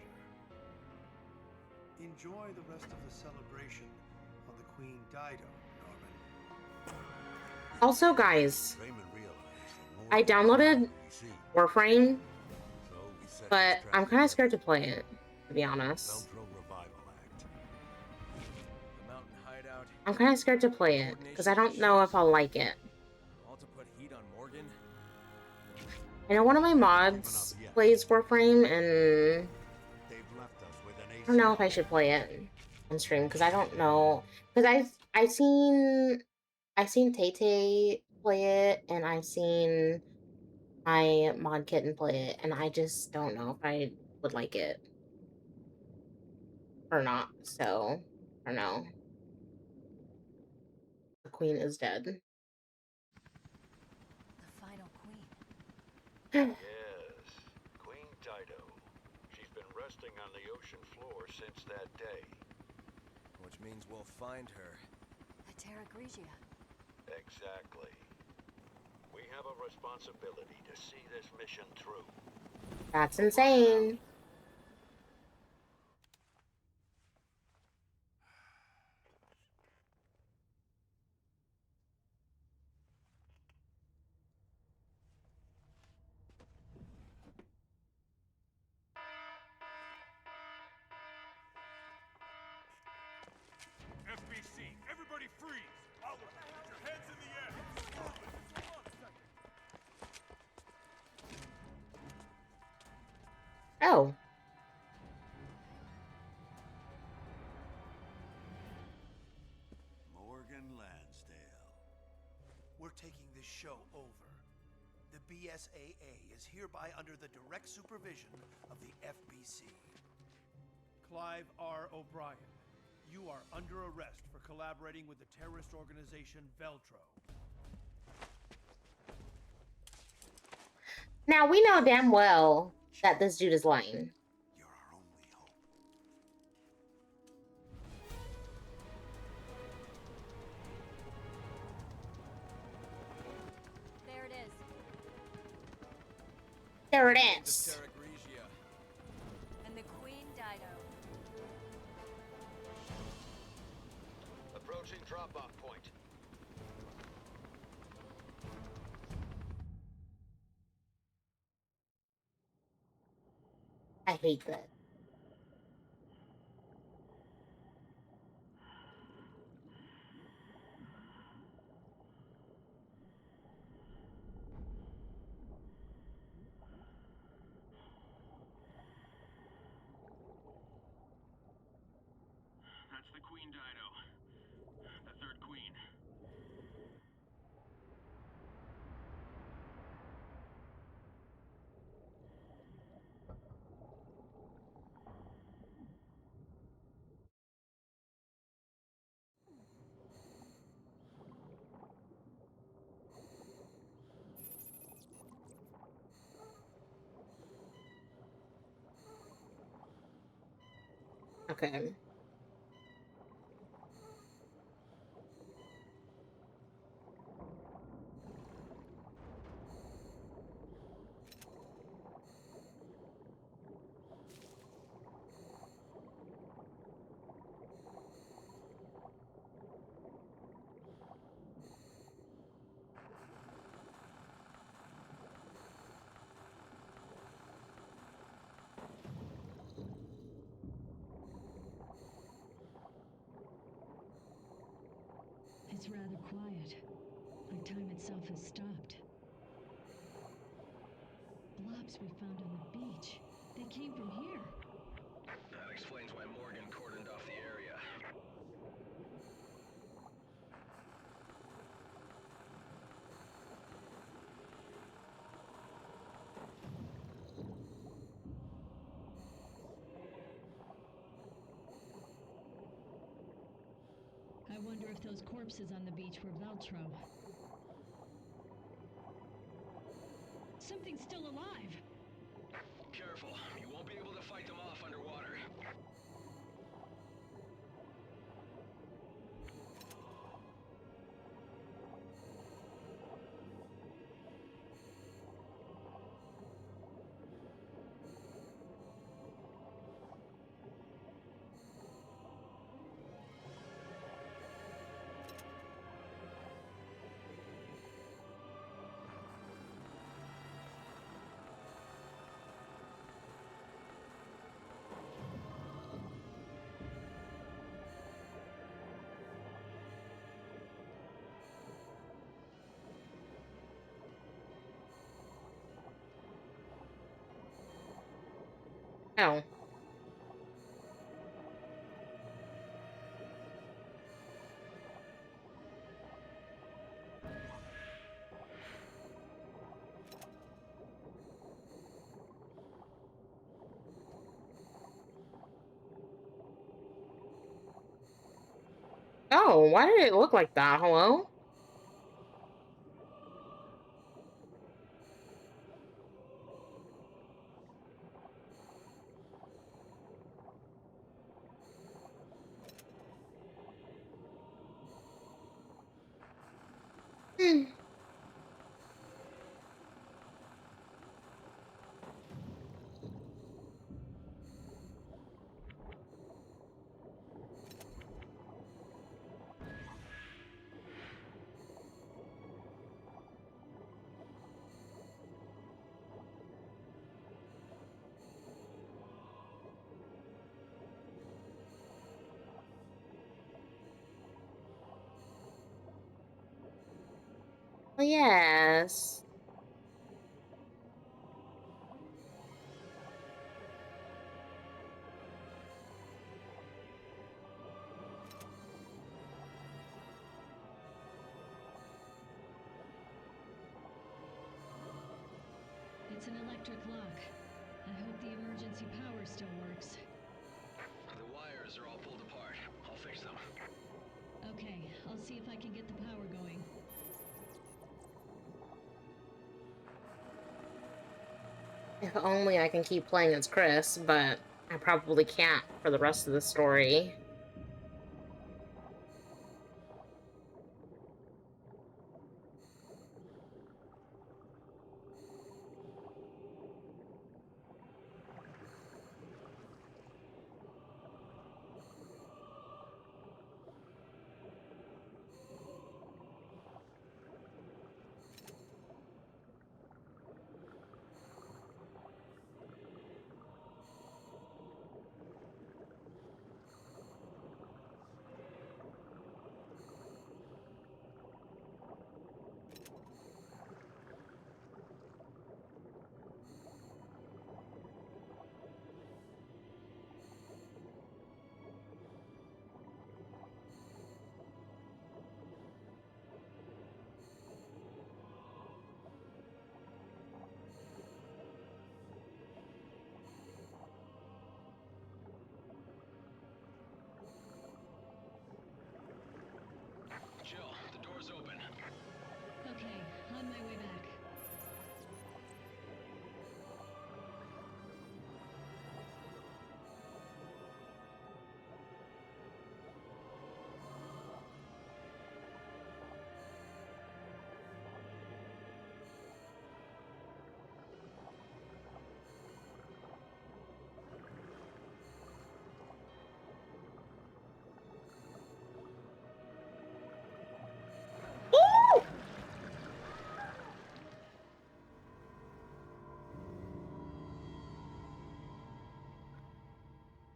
Enjoy the rest of the celebration on the Queen Dido, Norman. Also, guys, I downloaded Warframe, but I'm kind of scared to play it, to be honest. I'm kind of scared to play it, because I don't know if I'll like it. I know one of my mods plays Warframe, and I don't know if I should play it on stream, because I don't know. Because I've seen Tay play it, and I've seen my mod kitten play it, and I just don't know if I would like it or not. So I don't know. The queen is dead. The final queen. Yes, Queen Dido. She's been resting on the ocean floor since that day. Which means we'll find her. At Terra Grigia. Exactly. We have a responsibility to see this mission through. That's insane. FBC, everybody freeze! All of you, your heads in the air! Oh. Morgan Lansdale. We're taking this show over. The BSAA is hereby under the direct supervision of the FBC. Clive R. O'Brien, you are under arrest for collaborating with the terrorist organization Veltro. Now, we know damn well that this dude is lying. There it is. There it is. Terra Grigia. And the Queen Dido. Approaching drop-off point. I hate that. That's the Queen Dido. The third queen. Okay. It's rather quiet. Like time itself has stopped. Blobs we found on the beach. They came from here. That explains why Morgan cordoned off the area. I wonder if those corpses on the beach were Veltro. Something's still alive. Careful, you won't be able to fight them off underwater. Oh. Oh, why did it look like that? Hello? Hmm. Yes. It's an electric lock. I hope the emergency power still works. The wires are all pulled apart. I'll fix them. Okay, I'll see if I can get the power going. If only I can keep playing as Chris, but I probably can't for the rest of the story. Jill, the door's open. Okay, on my way back.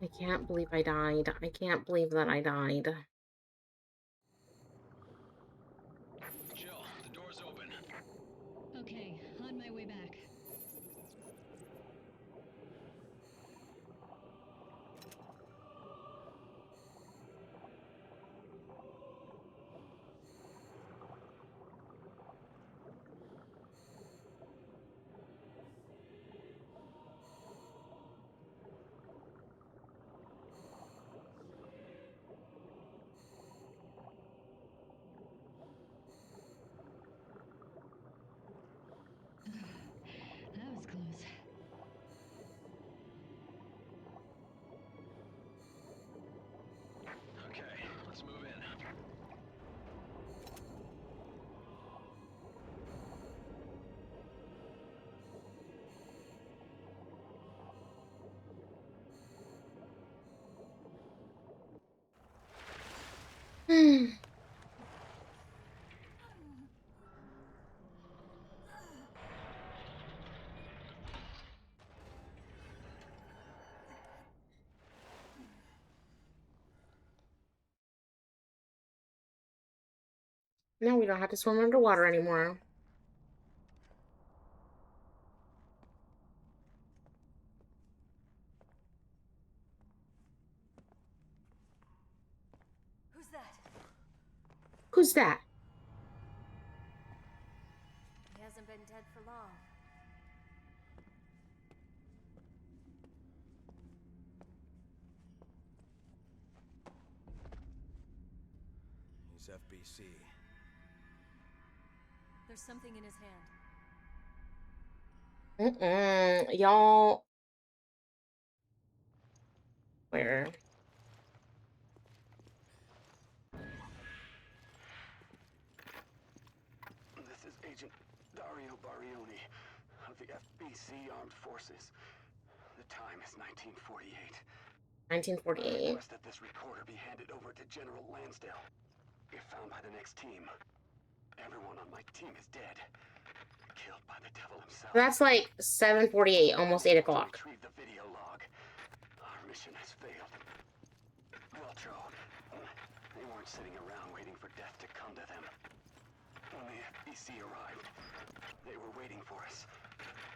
I can't believe I died. I can't believe that I died. Now we don't have to swim underwater anymore. Who's that? Who's that? He hasn't been dead for long. He's FBC. There's something in his hand. Y'all. Where? This is Agent Dario Barioni of the FBC Armed Forces. The time is 1948. 1948. I request that this recorder be handed over to General Lansdale. If found by the next team, everyone on my team is dead. Killed by the devil himself. That's like 7:48, almost 8 o'clock. Retrieve the video log. Our mission has failed. Weltro, they weren't sitting around waiting for death to come to them. When the FBC arrived, they were waiting for us.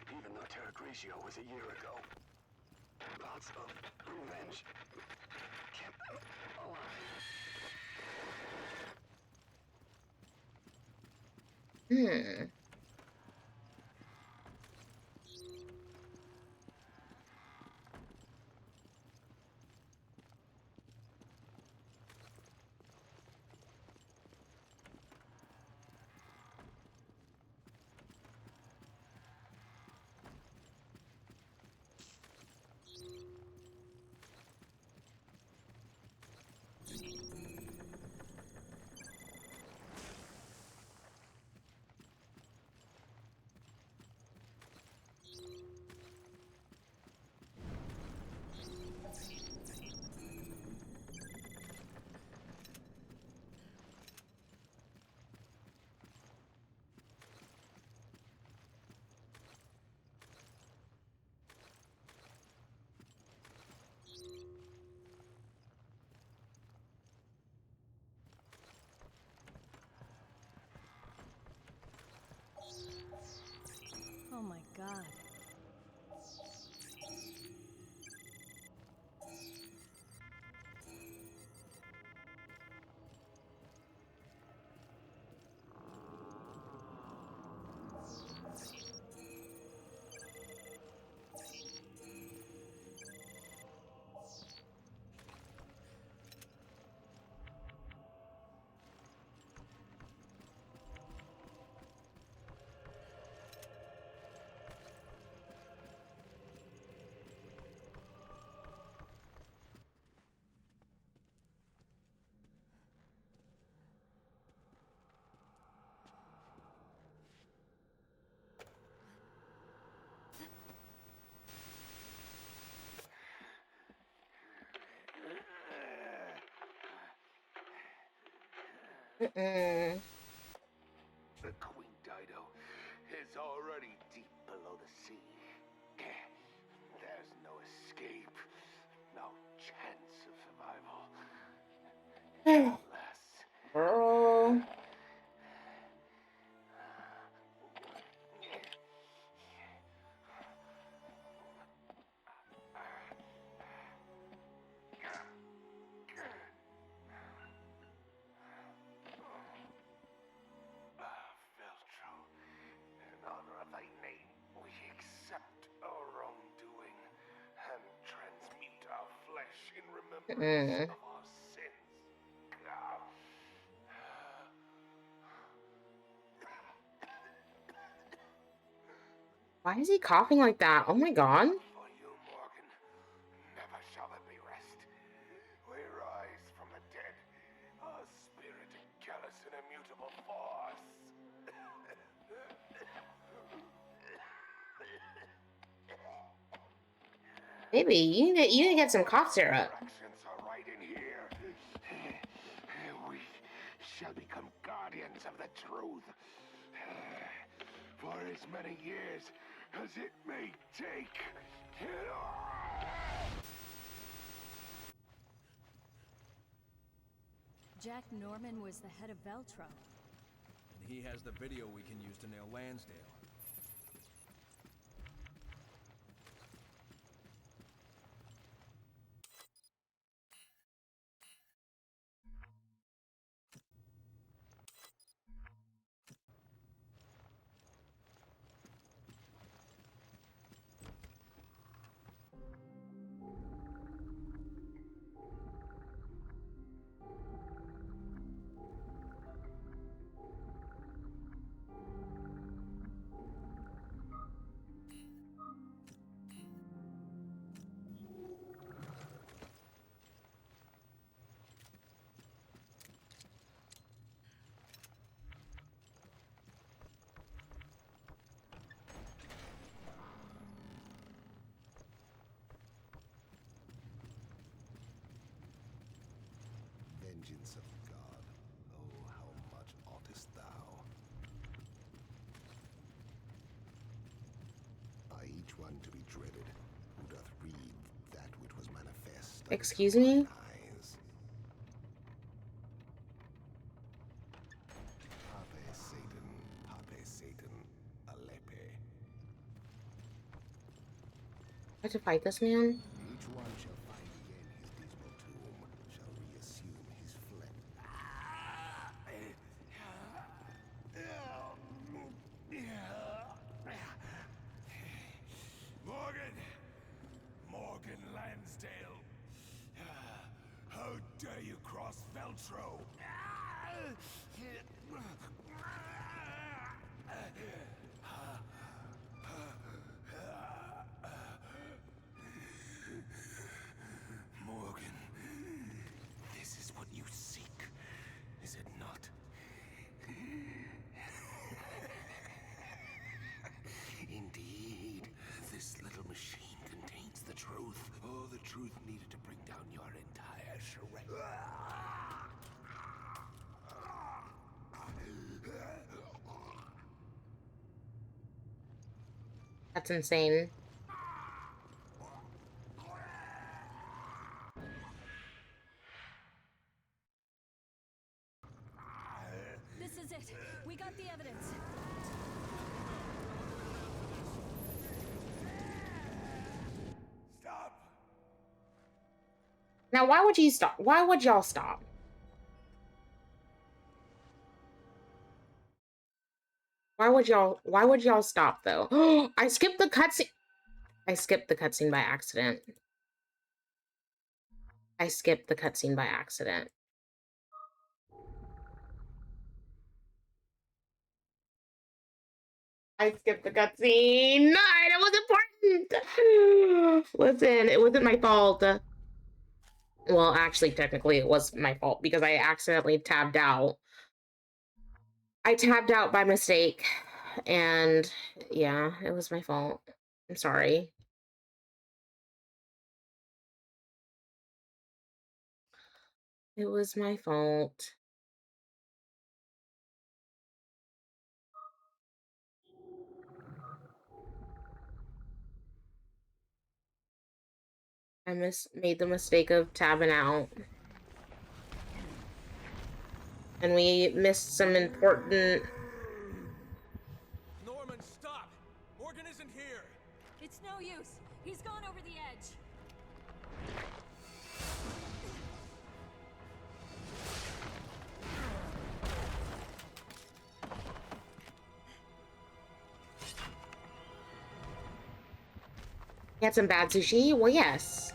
Even though Terra Grigio was a year ago. Thoughts of revenge kept them alive. Oh my god. The Queen Dido is already deep below the sea. There's no escape, no chance of survival. Unless... Girl. Of our sins. Why is he coughing like that? Oh my god. For you, Morgan, never shall there be rest. We rise from the dead, a spirit callous and immutable force. Baby, you need to get some cough syrup. Directions are right in here. We hands of the truth. For as many years as it may take. Jack Norman was the head of Veltro. And he has the video we can use to nail Lansdale. Vengeance of God, oh, how much oughtest thou? By each one to be dreaded, who doth read that which was manifest. Excuse me? Pape Satan, Alepe. I have to fight this man? Each one shall find again his dismal tomb, shall reassume his flesh. Morgan Lansdale. How dare you cross Veltro? Morgan, this is what you seek, is it not? Indeed, this little machine contains the truth. Oh, the truth needed to bring down your entire charade. That's insane. This is it. We got the evidence. Stop! Now, why would you stop? Why would y'all stop? Why would y'all stop though? I skipped the cutscene. I skipped the cutscene by accident. I skipped the cutscene by accident. I skipped the cutscene. No, it was important. Listen, it wasn't my fault. Well, actually, technically, it was my fault because I accidentally tabbed out. I tabbed out by mistake, and yeah, it was my fault. I'm sorry. It was my fault. I made the mistake of tabbing out. And we missed some important... Norman, stop! Morgan isn't here! It's no use. He's gone over the edge. You had some bad sushi? Well, yes.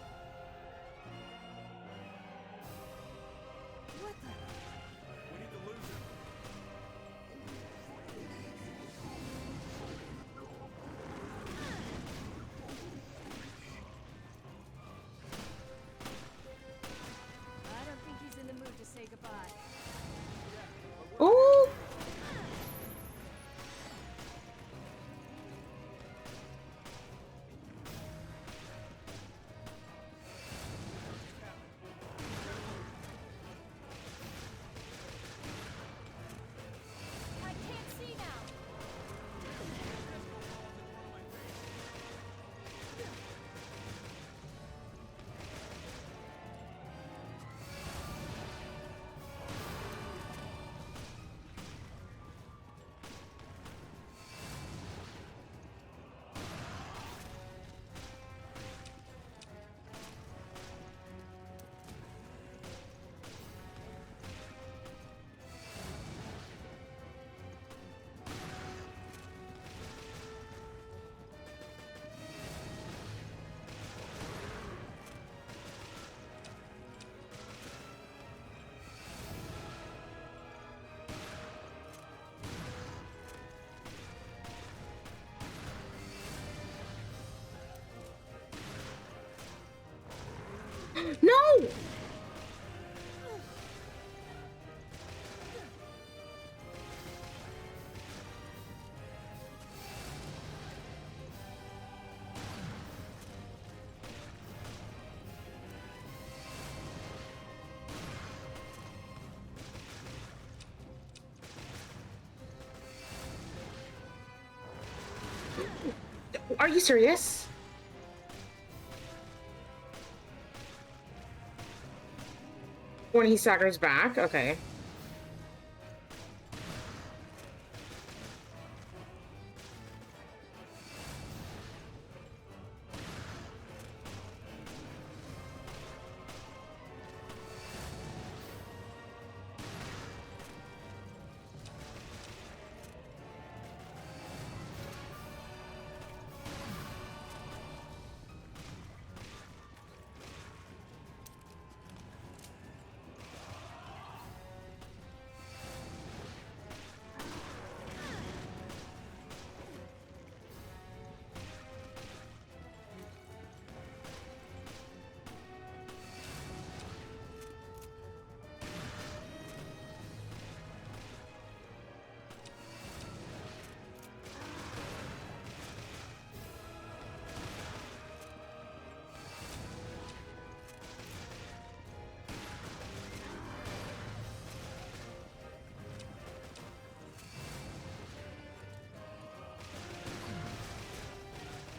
I don't think he's in the mood to say goodbye. Ooh! Are you serious? When he staggers back? Okay.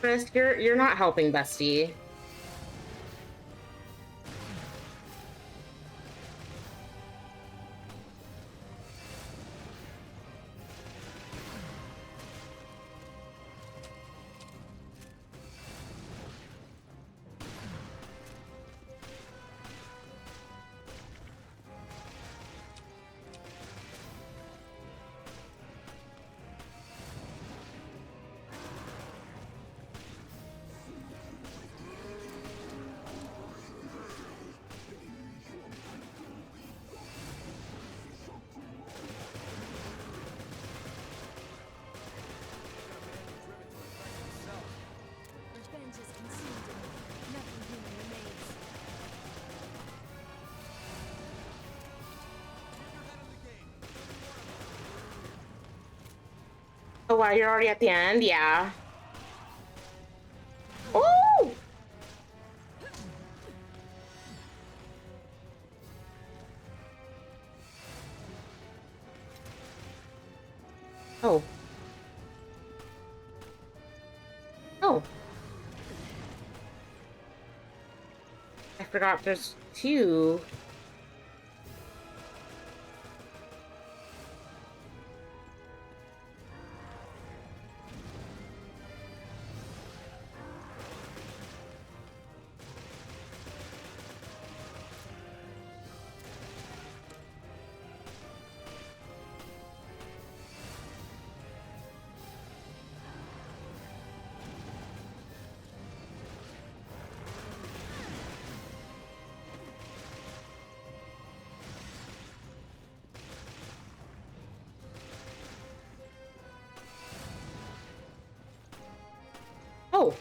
Chris, you're not helping, bestie. Revenge is consumed in me. Nothing human remains. Oh wow, you're already at the end? Yeah. Oh! Oh. Oh. I forgot there's two. Oh.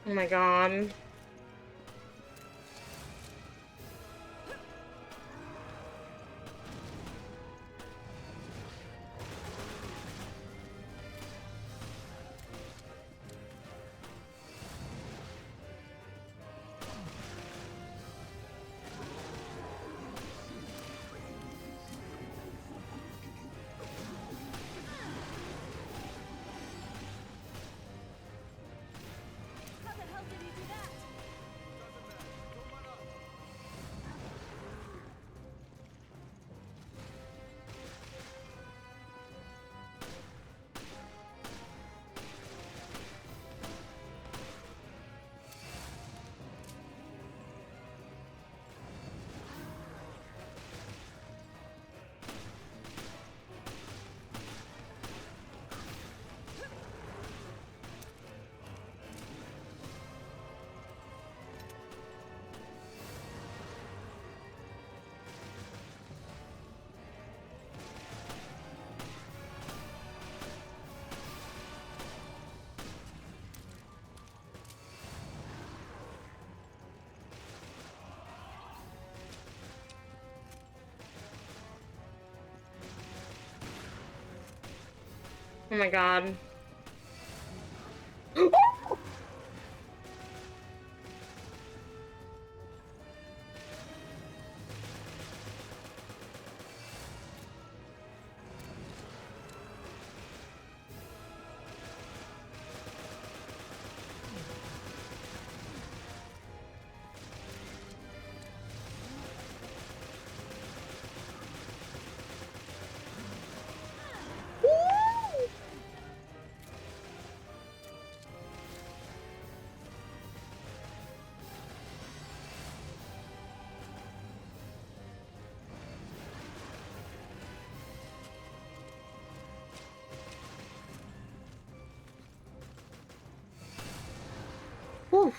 Oh my god. How the hell did he do that? Oh my god. Whew.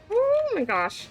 Oh my gosh.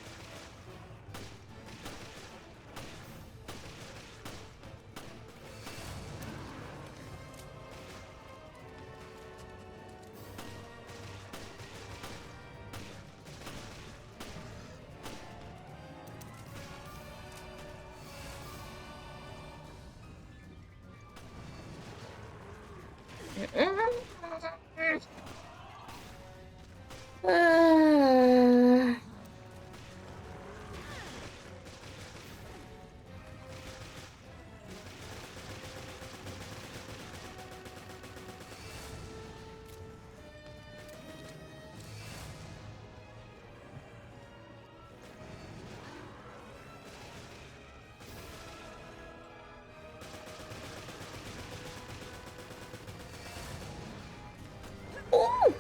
Ooh.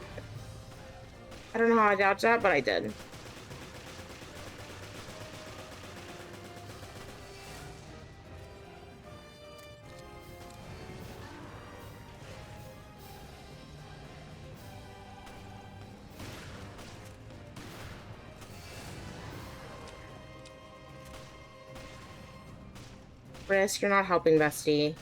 I don't know how I dodged that, but I did. Risk, you're not helping, bestie.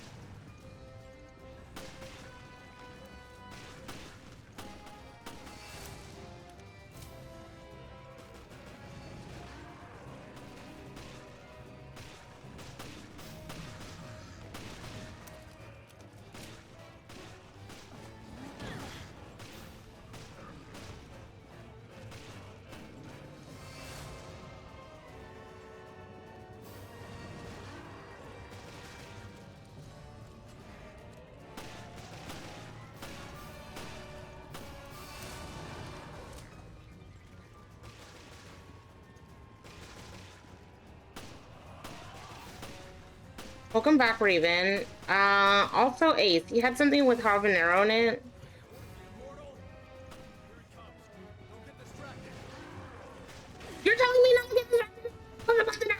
Welcome back, Raven. Also Ace, you had something with habanero in it. You're telling me not to get distracted? I'm about to die.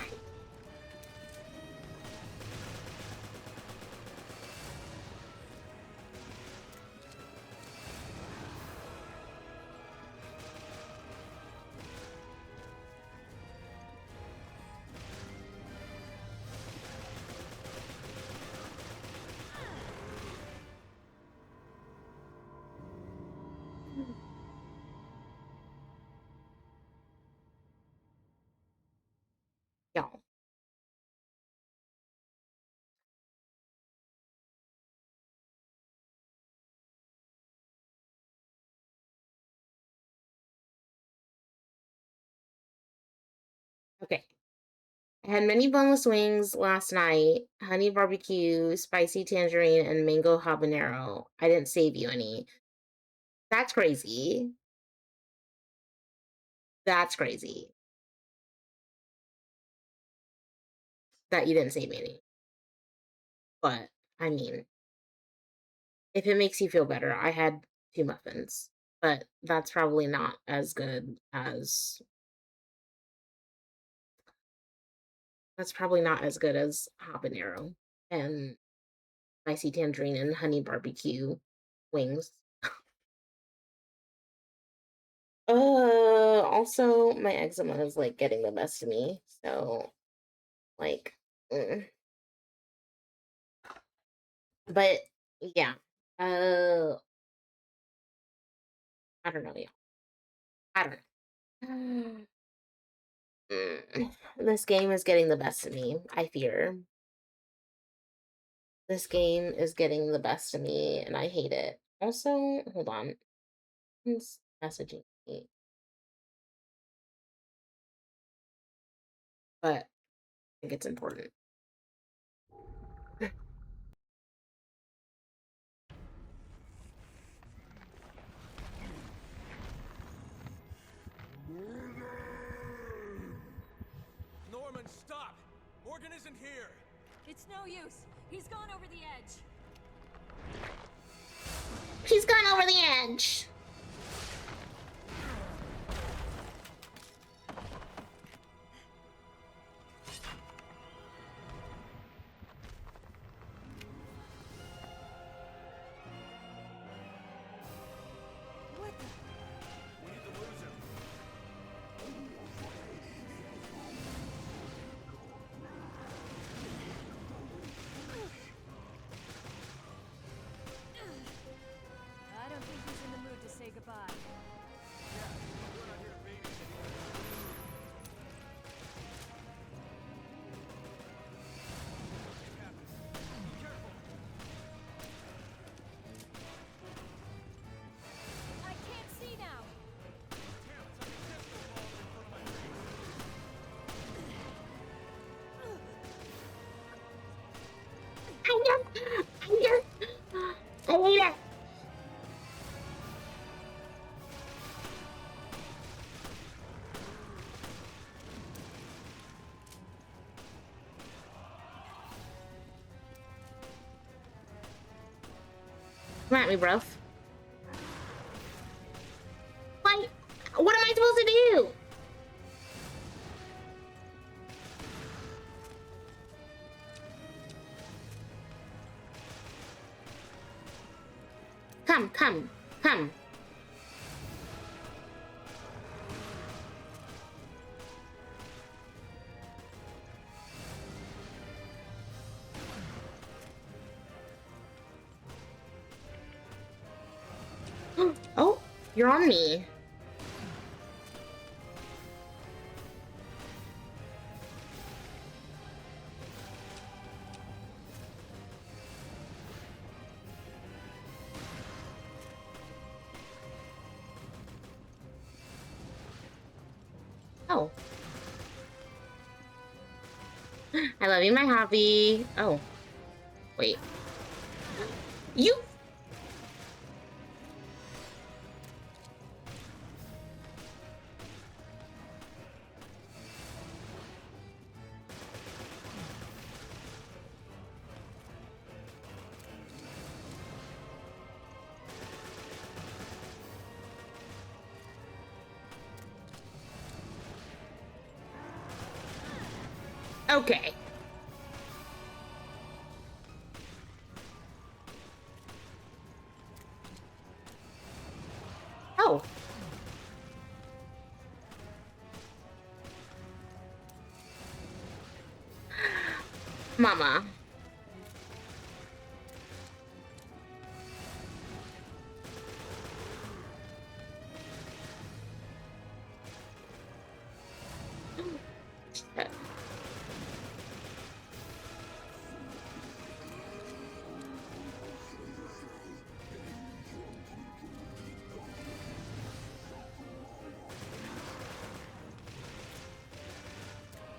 Okay. I had many boneless wings last night, honey barbecue, spicy tangerine, and mango habanero. I didn't save you any. That's crazy. That's crazy. That you didn't save me any. But, I mean, if it makes you feel better, I had 2 muffins. But that's probably not as good as... That's probably not as good as habanero and spicy tangerine and honey barbecue wings. Also, my eczema is, like, getting the best of me, so, like, But, yeah. I don't know, yeah. I don't know. This game is getting the best of me, I fear. This game is getting the best of me, and I hate it. Also, hold on. Who's messaging me? But I think it's important. Norman, stop! Morgan isn't here! It's no use. He's gone over the edge. He's gone over the edge! What the? We need to lose him. I don't think he's in the mood to say goodbye. Yeah, we're not here to babysit. I can't see now. I hate it! Come at me, bruv. What am I supposed to do? Come. Oh, you're on me. Oh. I love you, my hobby. Oh. Wait. You... Okay. Oh. Mama.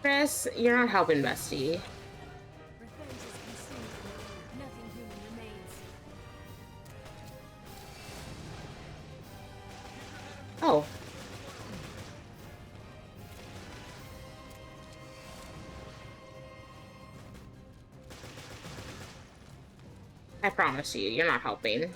Chris, you're not helping, bestie. Revenge is consumed. Nothing human remains. Oh. I promise you, you're not helping.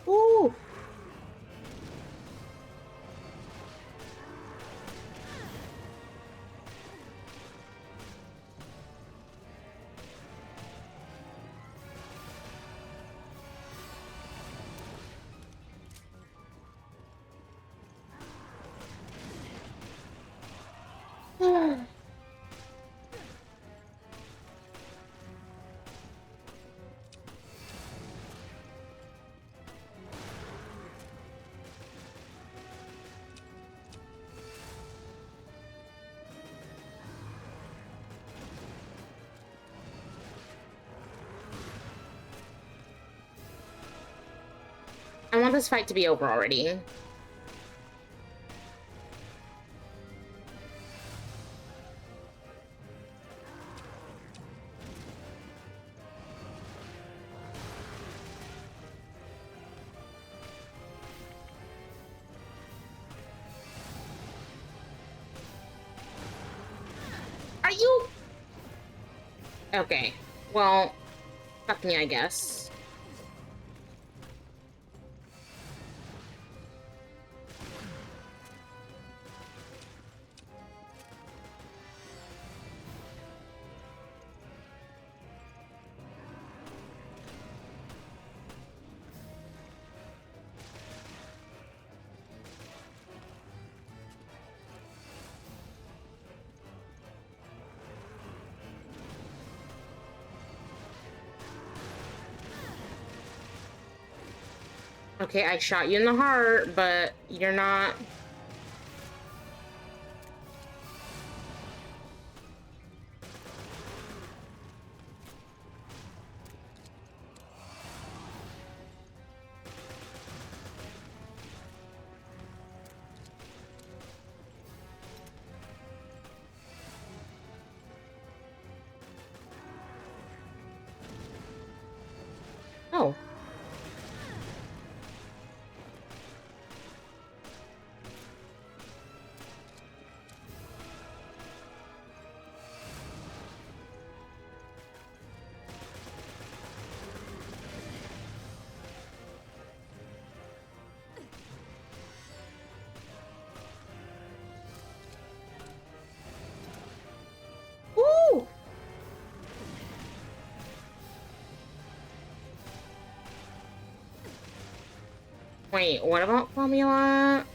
Ooh. I want this fight to be over already. Are you? Okay. Well, fuck me, I guess. Okay, I shot you in the heart, but you're not... Oh. Woo! Wait, what about formula?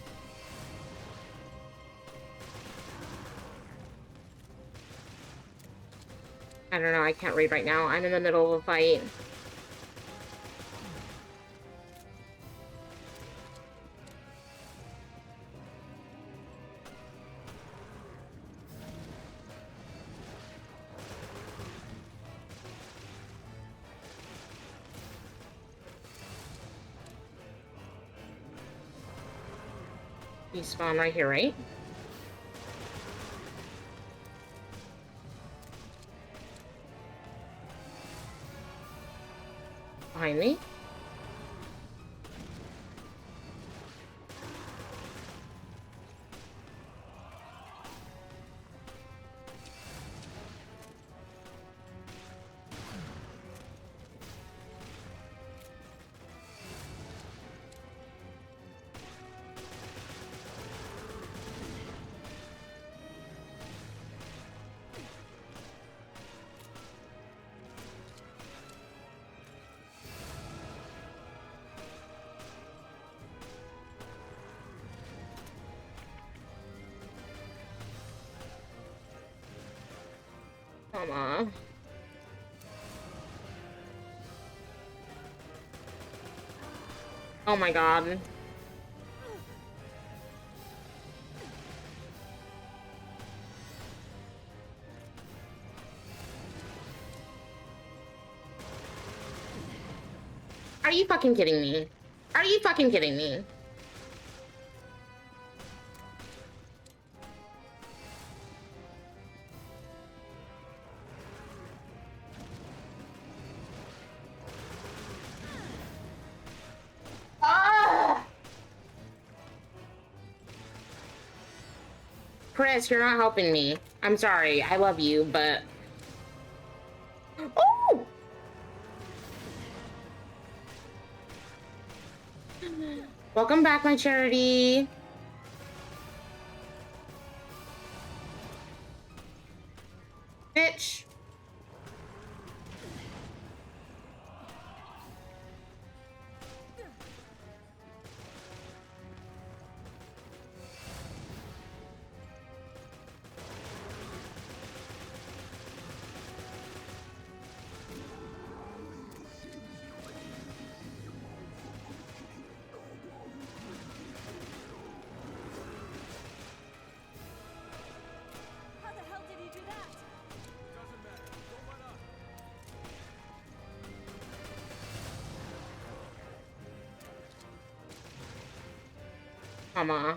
I don't know, I can't read right now. I'm in the middle of a fight. You spawn right here, right? Behind me? Come on. Oh my god. you fucking kidding me? Are you fucking kidding me? Ah! Chris, you're not helping me. I'm sorry. I love you, but... Oh! Welcome back, my charity. Bitch. How the hell did he do that? Doesn't matter. Don't let up. Mama.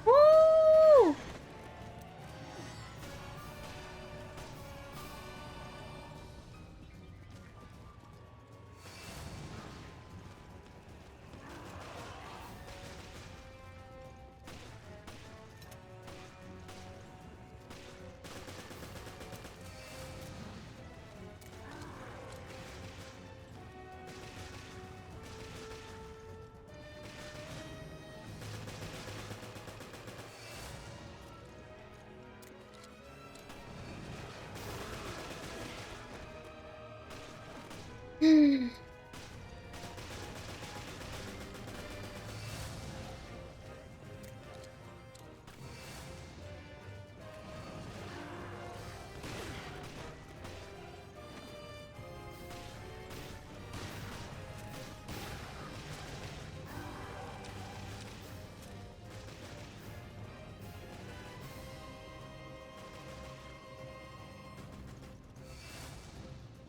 Woo!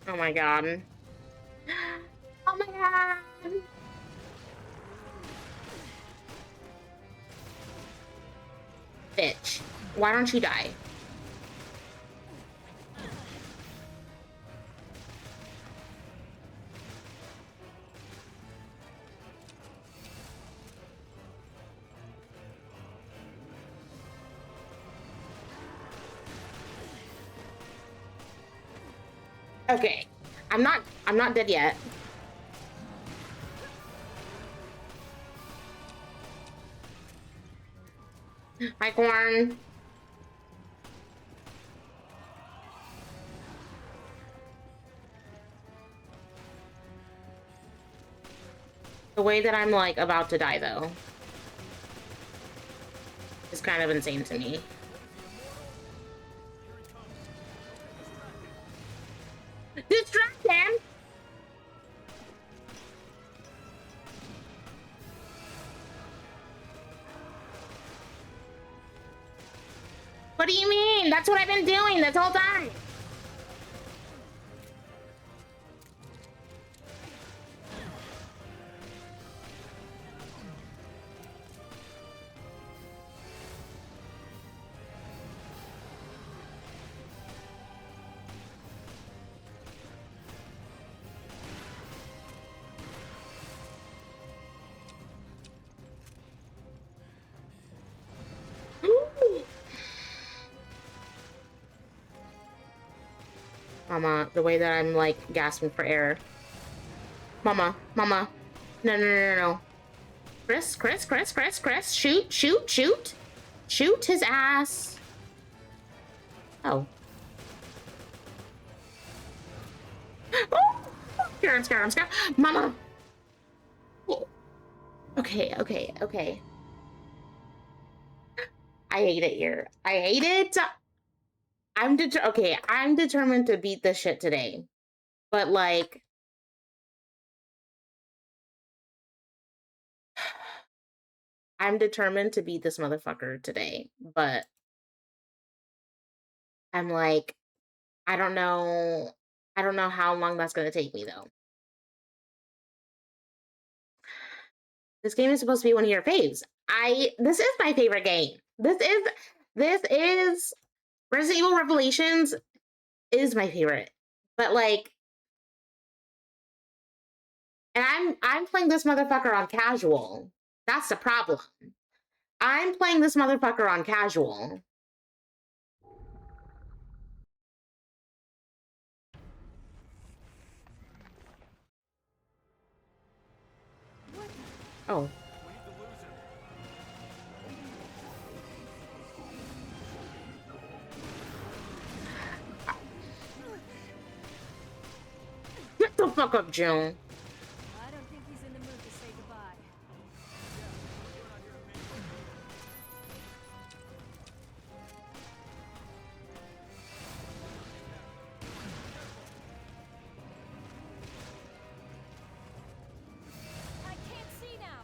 Oh my god. Oh my god. Bitch. Why don't you die? Okay. I'm not dead yet. Hi, Corn. The way that I'm like about to die though is kind of insane to me. Distract him! What do you mean? That's what I've been doing this whole time. Mama, the way that I'm like gasping for air. Mama, mama. No, no, no, no, no. Chris, Chris, Chris, Chris, Chris. Shoot, shoot, shoot. Shoot his ass. Oh. Scare him, scare him, scare him. Mama. Okay, okay, okay. I hate it here. I hate it. I'm determined to beat this shit today. But like I'm determined to beat this motherfucker today, but I'm like, I don't know how long that's gonna take me though. This game is supposed to be one of your faves. This is my favorite game. This is Resident Evil Revelations is my favorite. But like, and I'm playing this motherfucker on casual. That's the problem. I'm playing this motherfucker on casual. Oh. Get the fuck up, June. I don't think he's in the mood to say goodbye. I can't see now.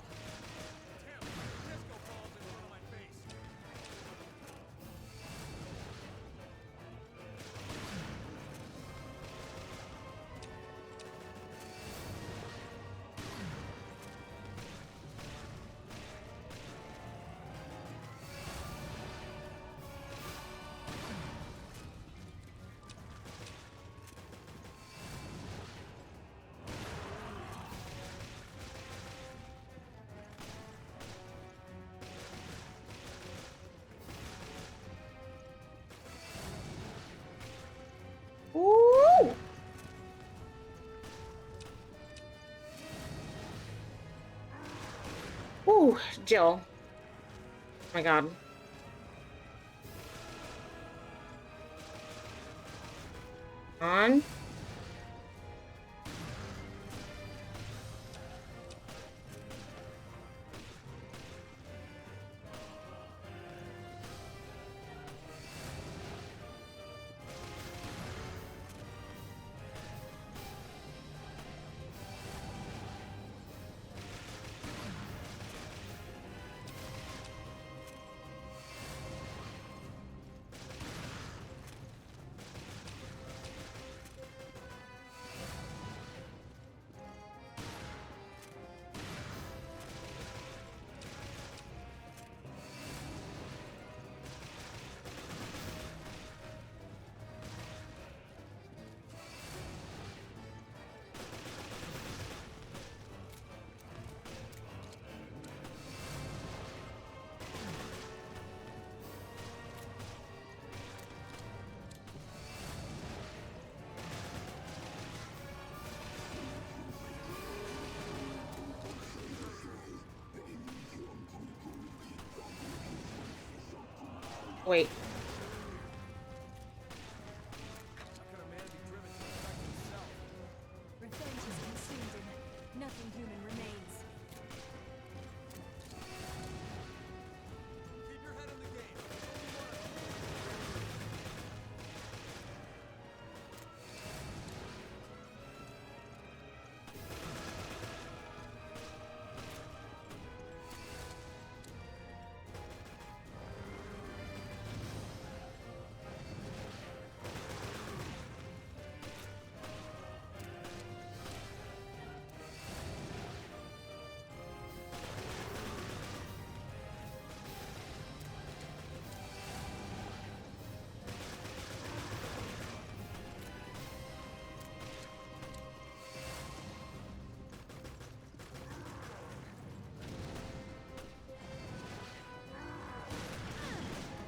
Ooh. Ooh, Jill. Oh my god. On. Wait. Revenge is consumed and nothing human remains. Keep your head in the game.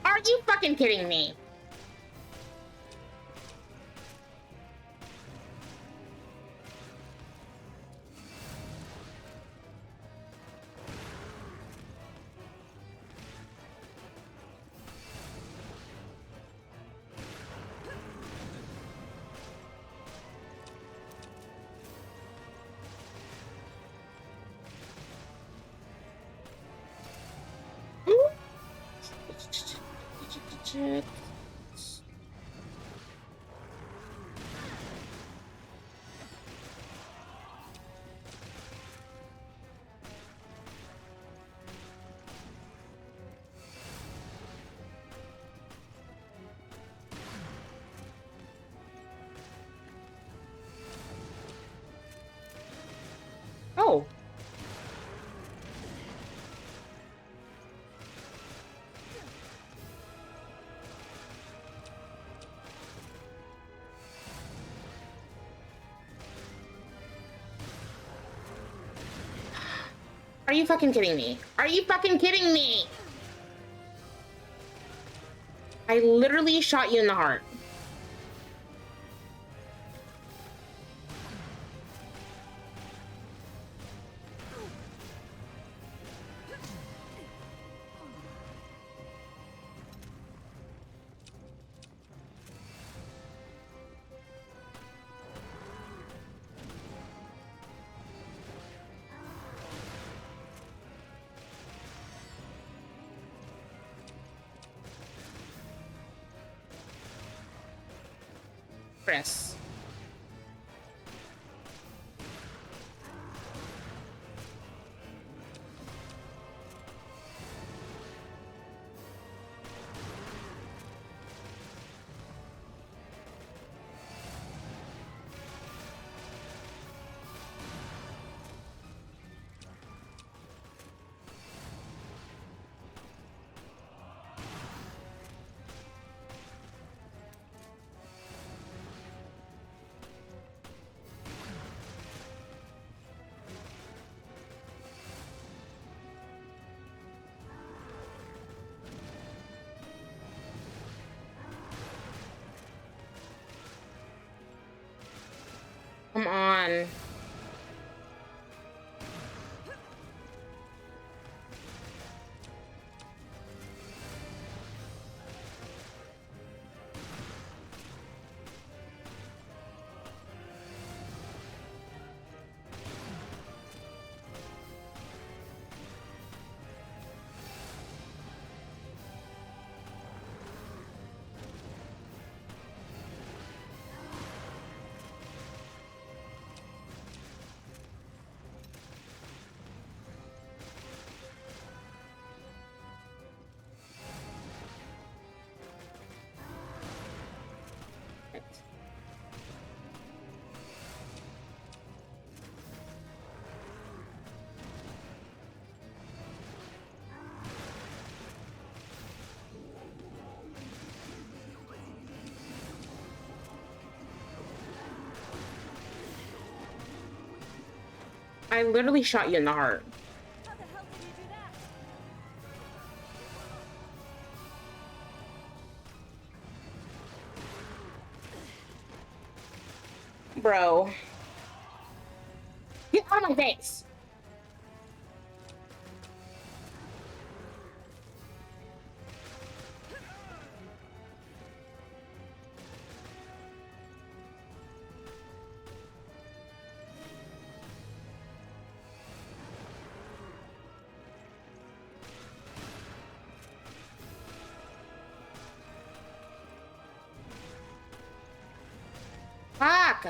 Are you fucking kidding me? object. Oh. Are you fucking kidding me? Are you fucking kidding me? I literally shot you in the heart. Chris. Come on. I literally shot you in the heart. How the hell did you do that? Bro. Get out of my face! Fuck!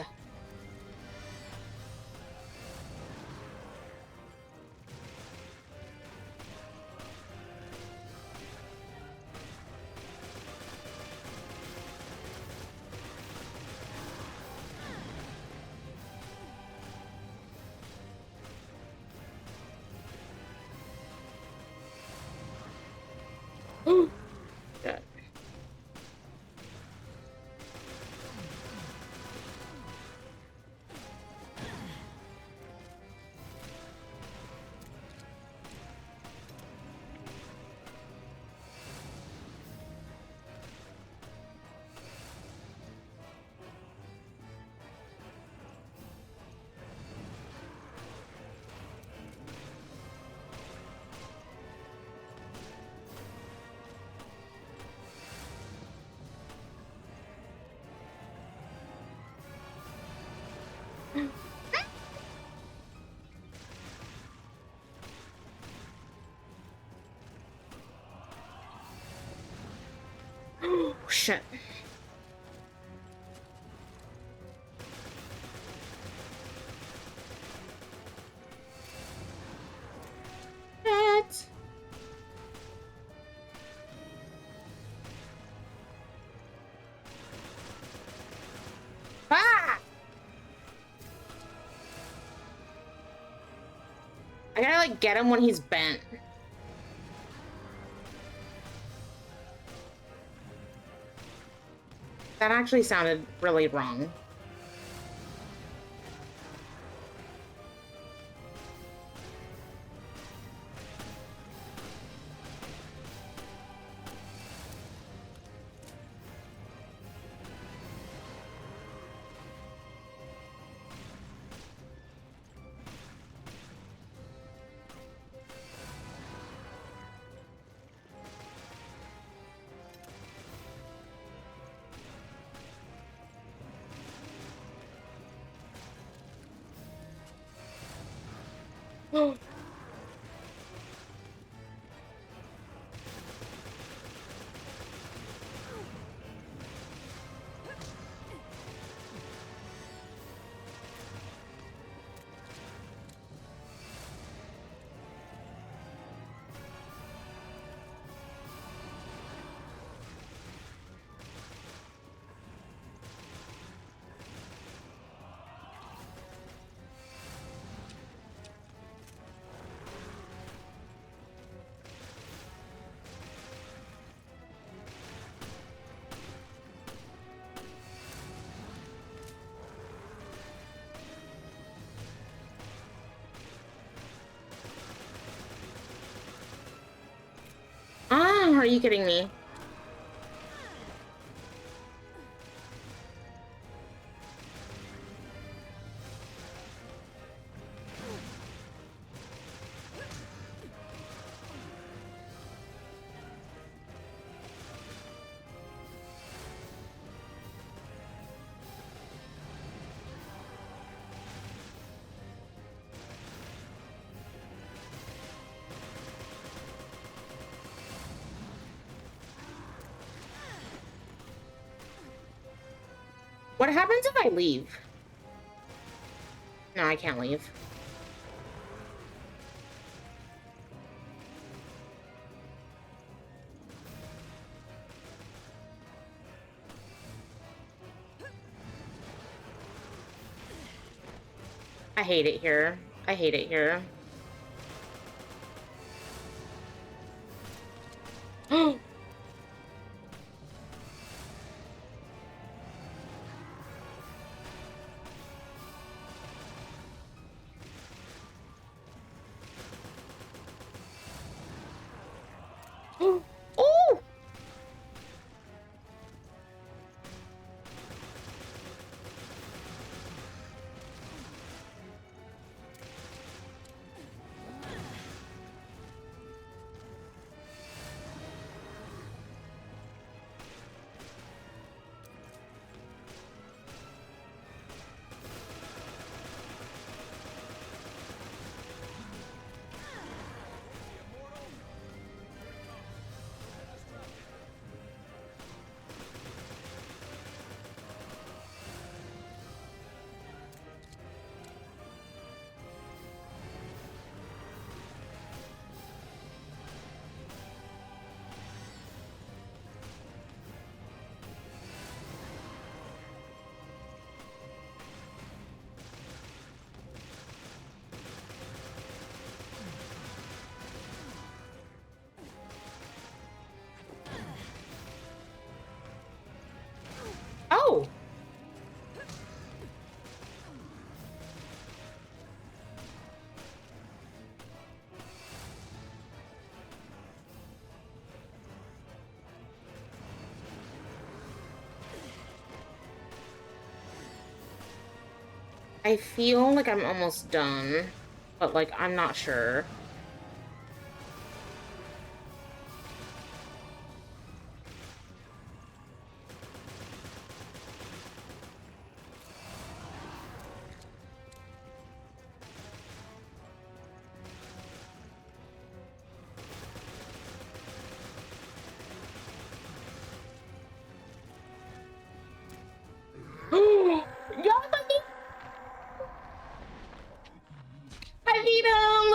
Shit. shit. What? Ah! I gotta like get him when he's bent. That actually sounded really wrong. Ah, are you kidding me? What happens if I leave? No, I can't leave. I hate it here. I hate it here. Oh! Oh! I feel like I'm almost done, but like I'm not sure.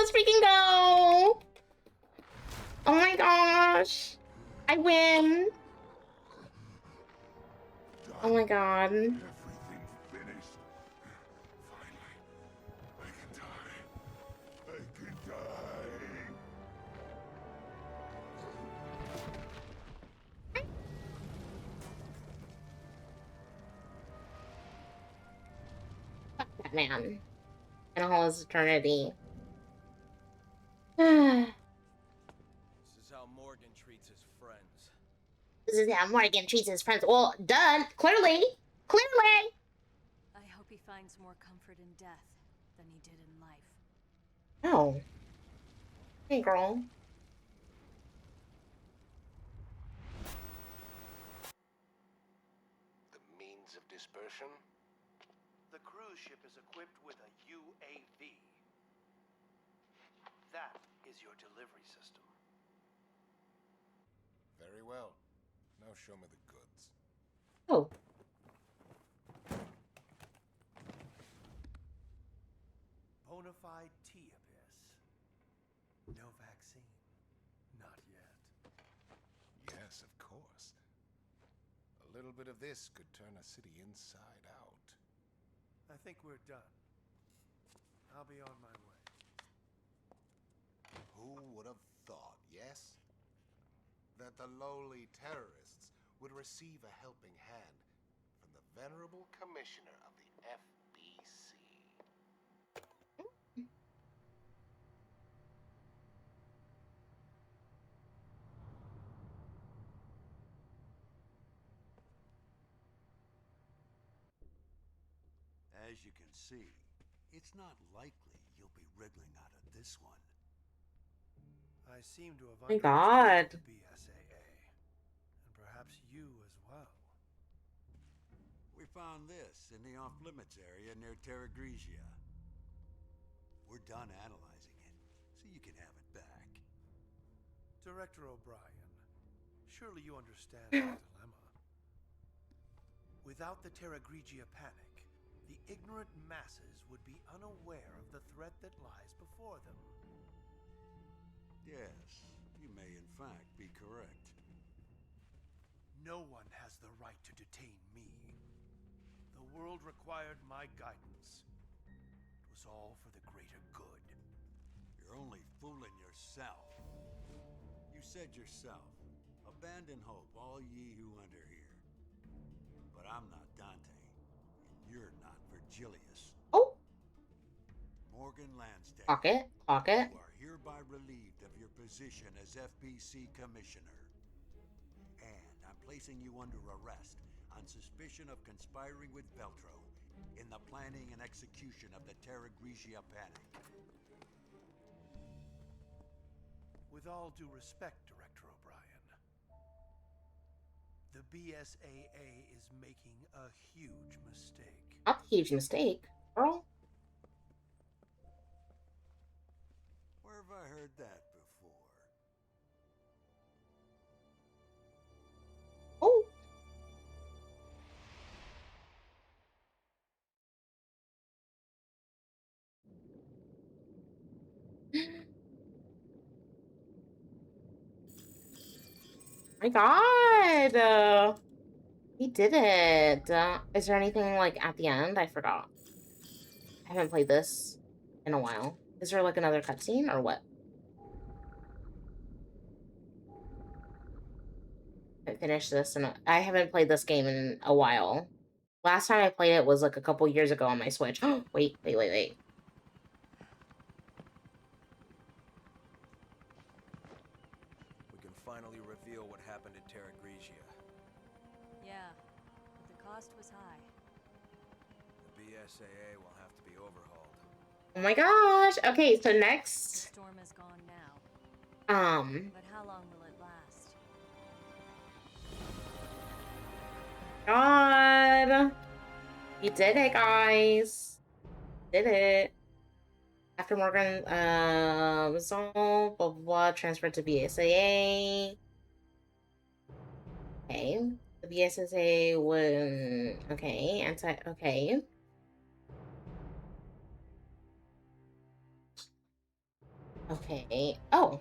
let's freaking go! Oh my gosh! I win! Oh my god. Everything's finished. Finally, I can die. I can die. Fuck that man. In all his eternity. This is how Morgan treats his friends. This is how Morgan treats his friends. Well, done. Clearly. Clearly. I hope he finds more comfort in death than he did in life. No. Hey, girl. The means of dispersion? The cruise ship is equipped with a UAV. That is your delivery system. Very well. Now show me the goods. Oh. Bonafide T-Abyss. No vaccine. Not yet. Yes, of course. A little bit of this could turn a city inside out. I think we're done. I'll be on my way. Who would have thought, yes? That the lowly terrorists would receive a helping hand from the venerable commissioner of the FBC. As you can see, it's not likely you'll be wriggling out of this one. I seem to have My God. underestimated the BSAA, and perhaps you as well. We found this in the off-limits area near Terra Grigia. We're done analyzing it, so you can have it back. Director O'Brien, surely you understand the dilemma. Without the Terra Grigia panic, the ignorant masses would be unaware of the threat that lies before them. Yes, you may in fact be correct. No one has the right to detain me. The world required my guidance. It was all for the greater good. You're only fooling yourself. You said yourself, abandon hope, all ye who enter here. But I'm not Dante, and you're not Virgilius. Oh. Morgan Lansdale. Clock it. Clock it. You are hereby relieved of your position as FBC Commissioner. And I'm placing you under arrest on suspicion of conspiring with Veltro in the planning and execution of the Terra Grigia panic. With all due respect, Director O'Brien, the BSAA is making a huge mistake. Not a huge mistake, girl. Where have I heard that before? Oh. My God. He did it. Is there anything like at the end? I forgot. I haven't played this in a while. Is there like another cutscene or what? I finished this and I haven't played this game in a while. Last time I played it was like a couple years ago on my Switch. Wait. We can finally reveal what happened at Terra Grigia. Yeah, but the cost was high. The BSAA will have to be overhauled. Oh my gosh. Okay, so The next. storm is gone now. But how long will it last? God. We did it, guys. Did it. After Morgan resolved, blah blah blah, transferred to BSAA. Okay. The BSAA would okay. Okay. Oh.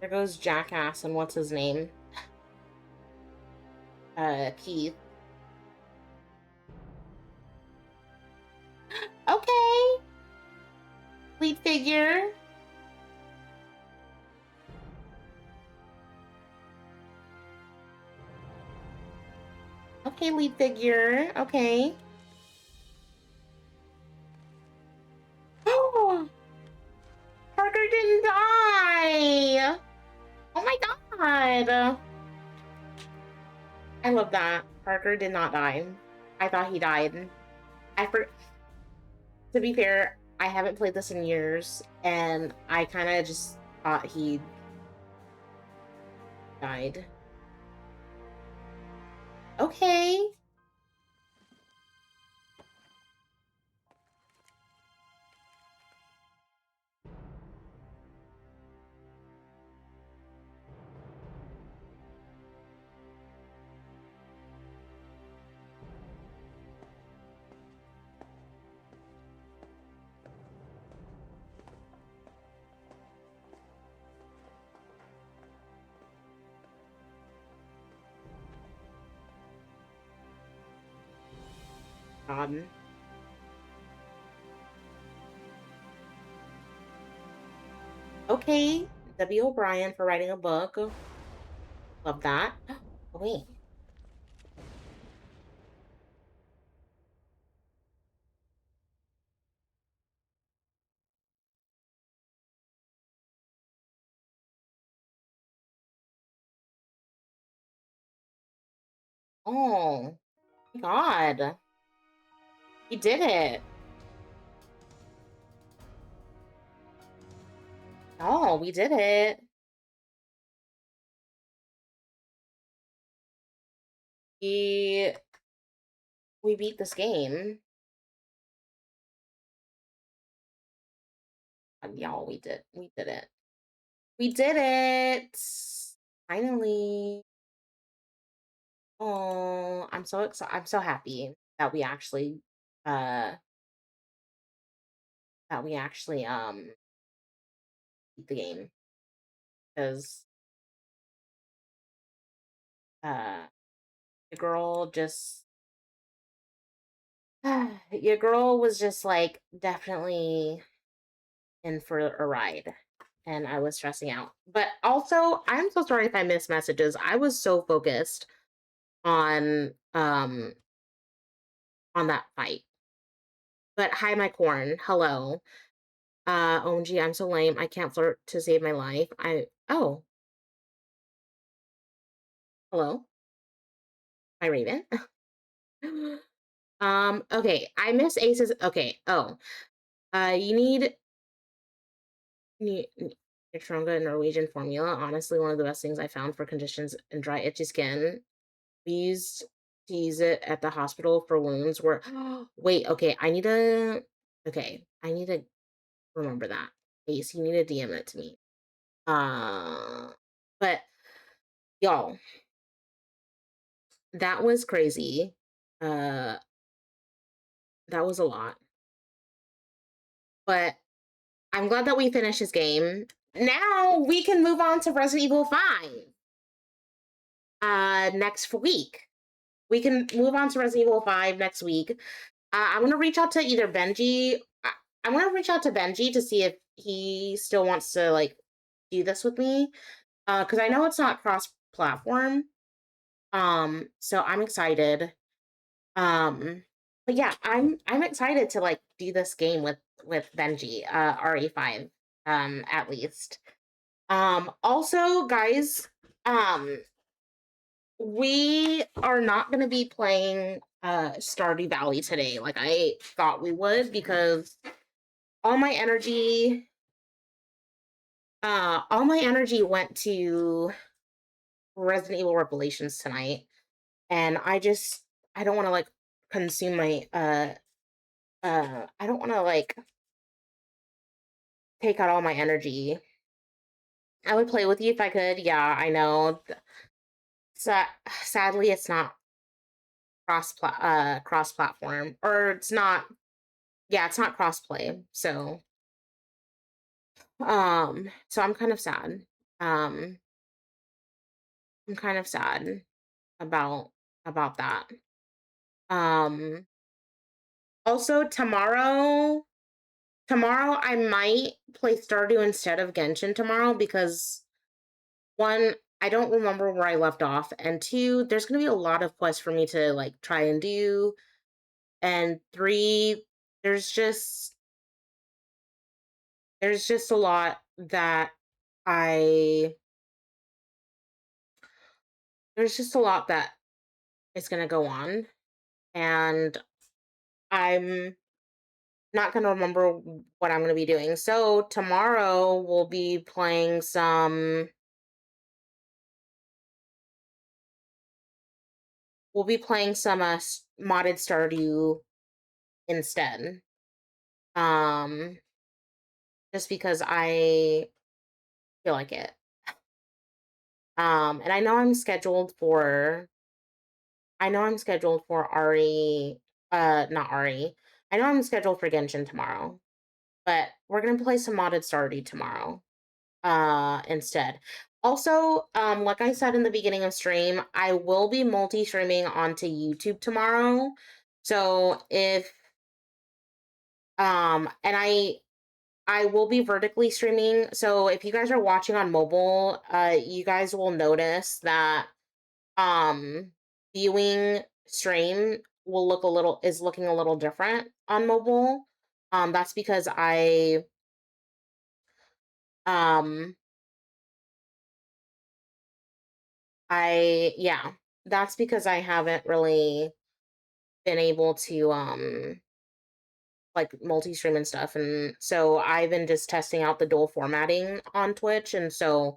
There goes Jackass and what's his name? Keith. Okay. Lead figure. Okay, lead figure. Okay. Oh, Parker didn't die. Oh my god. I love that. Parker did not die. I thought he died. To be fair, I haven't played this in years, and I kind of just thought he died. Okay. Okay, W. O'Brien for writing a book. Love that. Oh, wait. Oh, my God. We did it. Oh, we did it. We beat this game. Y'all, we did it. We did it. Finally. Oh, I'm so excited. I'm so happy that we actually beat the game. Because the girl just your girl was just like definitely in for a ride, and I was stressing out. But also, I'm so sorry if I missed messages. I was so focused on that fight. But hi, my corn. Hello. OMG, I'm so lame. I can't flirt to save my life. Oh. Hello. My Raven. Okay. I miss Aces. Okay. Oh. You need Tronga Norwegian formula. Honestly, one of the best things I found for conditions and dry, itchy skin. We used to use it at the hospital for wounds where wait, okay, I need to remember that. Ace, you need to DM it to me. But y'all, that was crazy. That was a lot. But I'm glad that we finished this game. Now we can move on to Resident Evil 5. Next week. We can move on to Resident Evil 5 next week. I'm gonna reach out to either Benji. I'm gonna reach out to Benji to see if he still wants to like do this with me. Because I know it's not cross-platform. So I'm excited. But yeah, I'm excited to like do this game with Benji, RE5, at least. Also, guys, we are not going to be playing Stardew Valley today like I thought we would, because all my energy went to Resident Evil Revelations tonight, and I don't want to like consume my I don't want to like take out all my energy. I would play with you if I could. Yeah, I know. Sadly, it's not cross platform, or it's not. Yeah, it's not crossplay. So I'm kind of sad. I'm kind of sad about that. Also tomorrow I might play Stardew instead of Genshin tomorrow because one, I don't remember where I left off, and two, there's gonna be a lot of quests for me to like try and do, and three, there's just a lot that there's just a lot that is gonna go on, and I'm not gonna remember what I'm gonna be doing. So tomorrow we'll be playing some modded Stardew instead. Just because I feel like it. And I know I'm scheduled for Ari, not Ari. I know I'm scheduled for Genshin tomorrow, but we're gonna play some modded Stardew tomorrow, instead. Also, like I said in the beginning of stream, I will be multi-streaming onto YouTube tomorrow. So if, and I will be vertically streaming. So if you guys are watching on mobile, you guys will notice that viewing stream is looking a little different on mobile. That's because that's because I haven't really been able to like multi-stream and stuff, and so I've been just testing out the dual formatting on Twitch, and so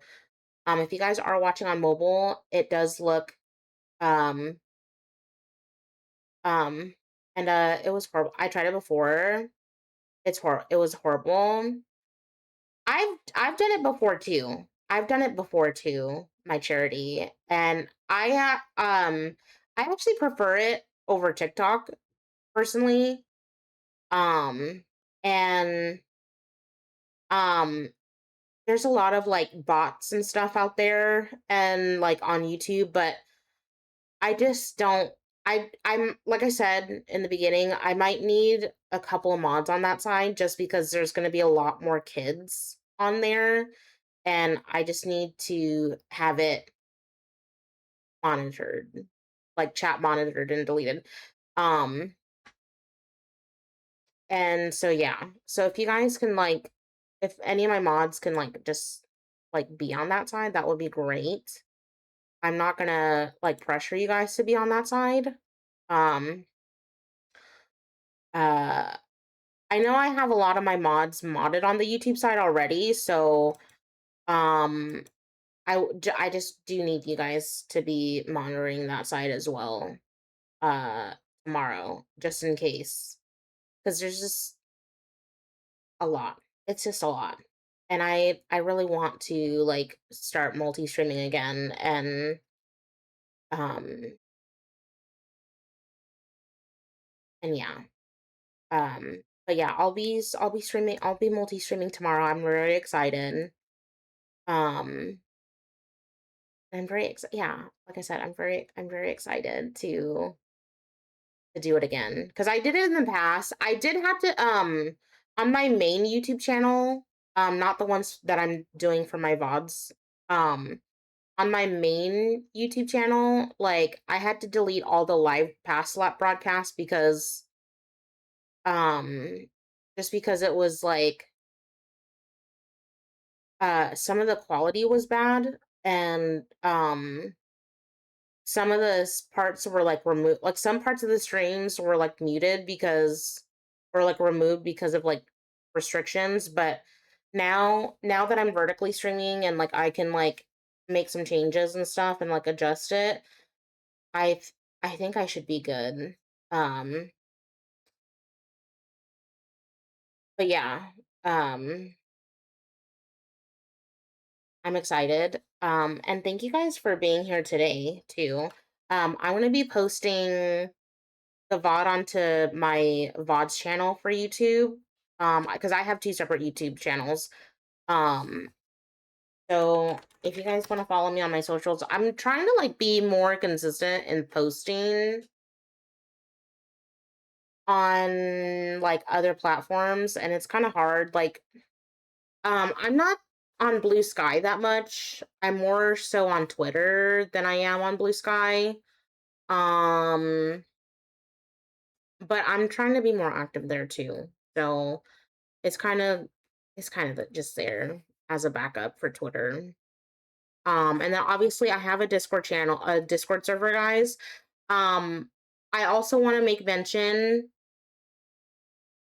if you guys are watching on mobile, it does look and it was horrible. I tried it before. It was horrible. I've done it before too. My charity, and I actually prefer it over TikTok personally. And there's a lot of like bots and stuff out there and like on YouTube, but I just don't. I'm like I said in the beginning, I might need a couple of mods on that side just because there's going to be a lot more kids on there, and I just need to have it monitored, like chat monitored and deleted. And so yeah. So if you guys can like, if any of my mods can like just like be on that side, that would be great. I'm not gonna like pressure you guys to be on that side. Uh, I know I have a lot of my mods modded on the YouTube side already, so I just do need you guys to be monitoring that side as well tomorrow, just in case, because there's just a lot. It's just a lot, and I really want to like start multi-streaming again, um and yeah. But yeah, I'll be streaming. I'll be multi-streaming tomorrow. I'm very excited. Um, I'm very excited. Yeah, like I said, I'm very excited to do it again because I did it in the past. I did have to on my main YouTube channel, not the ones that I'm doing for my VODs. On my main YouTube channel, like I had to delete all the live past lap broadcasts because um just because it was like some of the quality was bad, and some of the parts were like removed, like some parts of the streams were like muted because or like removed because of like restrictions. But now that I'm vertically streaming and like I can like make some changes and stuff and like adjust it, I think I should be good. um but yeah, um I'm excited. And thank you guys for being here today too. I'm going to be posting the VOD onto my VODs channel for YouTube. Because I have 2 separate YouTube channels. So if you guys want to follow me on my socials, I'm trying to like be more consistent in posting on like other platforms, and it's kind of hard. Like, I'm not on Blue Sky that much. I'm more so on Twitter than I am on Blue Sky. But I'm trying to be more active there too. So it's kind of just there as a backup for Twitter. And then obviously I have a Discord channel, a Discord server, guys. I also want to make mention.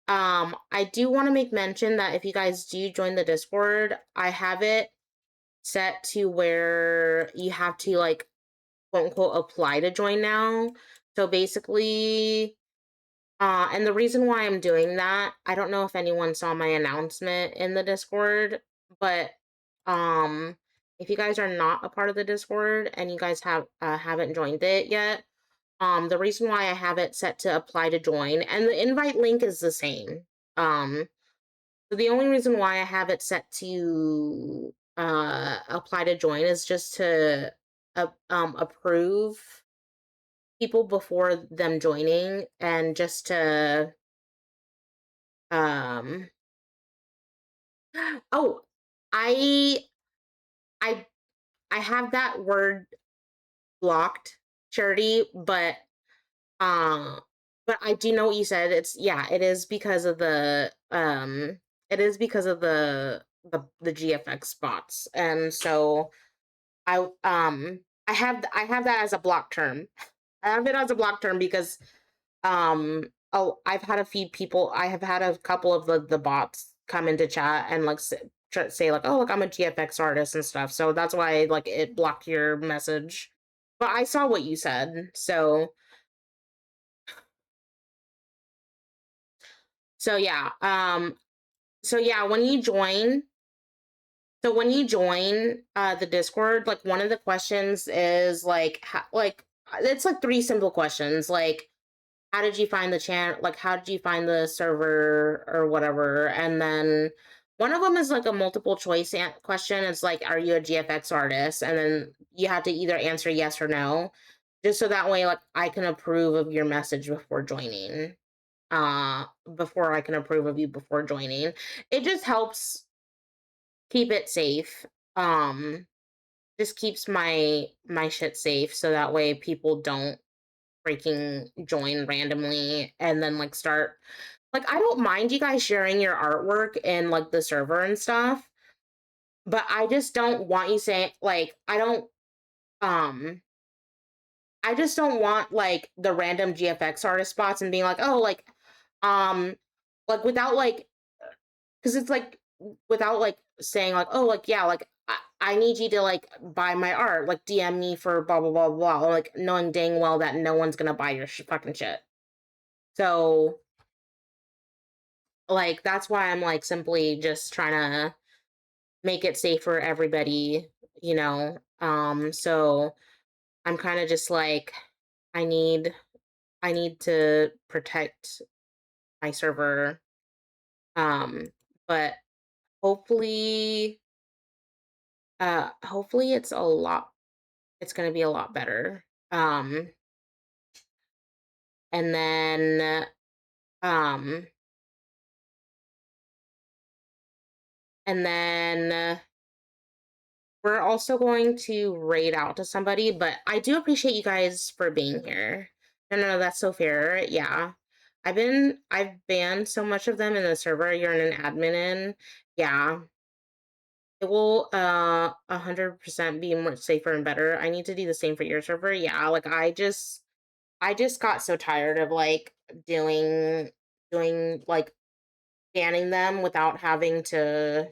I do want to make mention that if you guys do join the Discord, I have it set to where you have to like quote unquote apply to join now. So basically, and the reason why I'm doing that, I don't know if anyone saw my announcement in the Discord, but if you guys are not a part of the Discord and you guys haven't joined it yet, the reason why I have it set to apply to join, and the invite link is the same. So the only reason why I have it set to apply to join is just to approve people before them joining, and just to oh, I I I have that word blocked, Charity, but I do know what you said. It is because of the the GFX bots. And so I have that as a block term. I have it as a block term because I've had I have had a couple of the bots come into chat and like say like, oh look, I'm a GFX artist and stuff. So that's why like it blocked your message. But I saw what you said. So yeah, when you join, the Discord, like one of the questions is like it's like 3 simple questions, like how did you find the channel, like how did you find the server or whatever, and then one of them is like a multiple choice question. It's like, are you a GFX artist? And then you have to either answer yes or no, just so that way like I can approve of your message before joining. Before I can approve of you before joining. It just helps keep it safe. Just keeps my shit safe, so that way people don't freaking join randomly and then like start like, I don't mind you guys sharing your artwork in like the server and stuff, but I just don't want you saying like I just don't want like the random GFX artist spots and being like, oh, like without like, because it's like without like saying like, oh, like yeah, like I need you to like buy my art, like DM me for blah blah blah blah, like knowing dang well that no one's gonna buy your fucking shit. So like that's why I'm like simply just trying to make it safe for everybody, you know. So I'm kind of just like, I need to protect my server. But hopefully hopefully it's going to be a lot better. And then we're also going to raid out to somebody, but I do appreciate you guys for being here. No, that's so fair. Yeah. I've banned so much of them in the server you're an admin in. Yeah. It will 100% be more safer and better. I need to do the same for your server. Yeah, like I just got so tired of like doing like banning them without having to,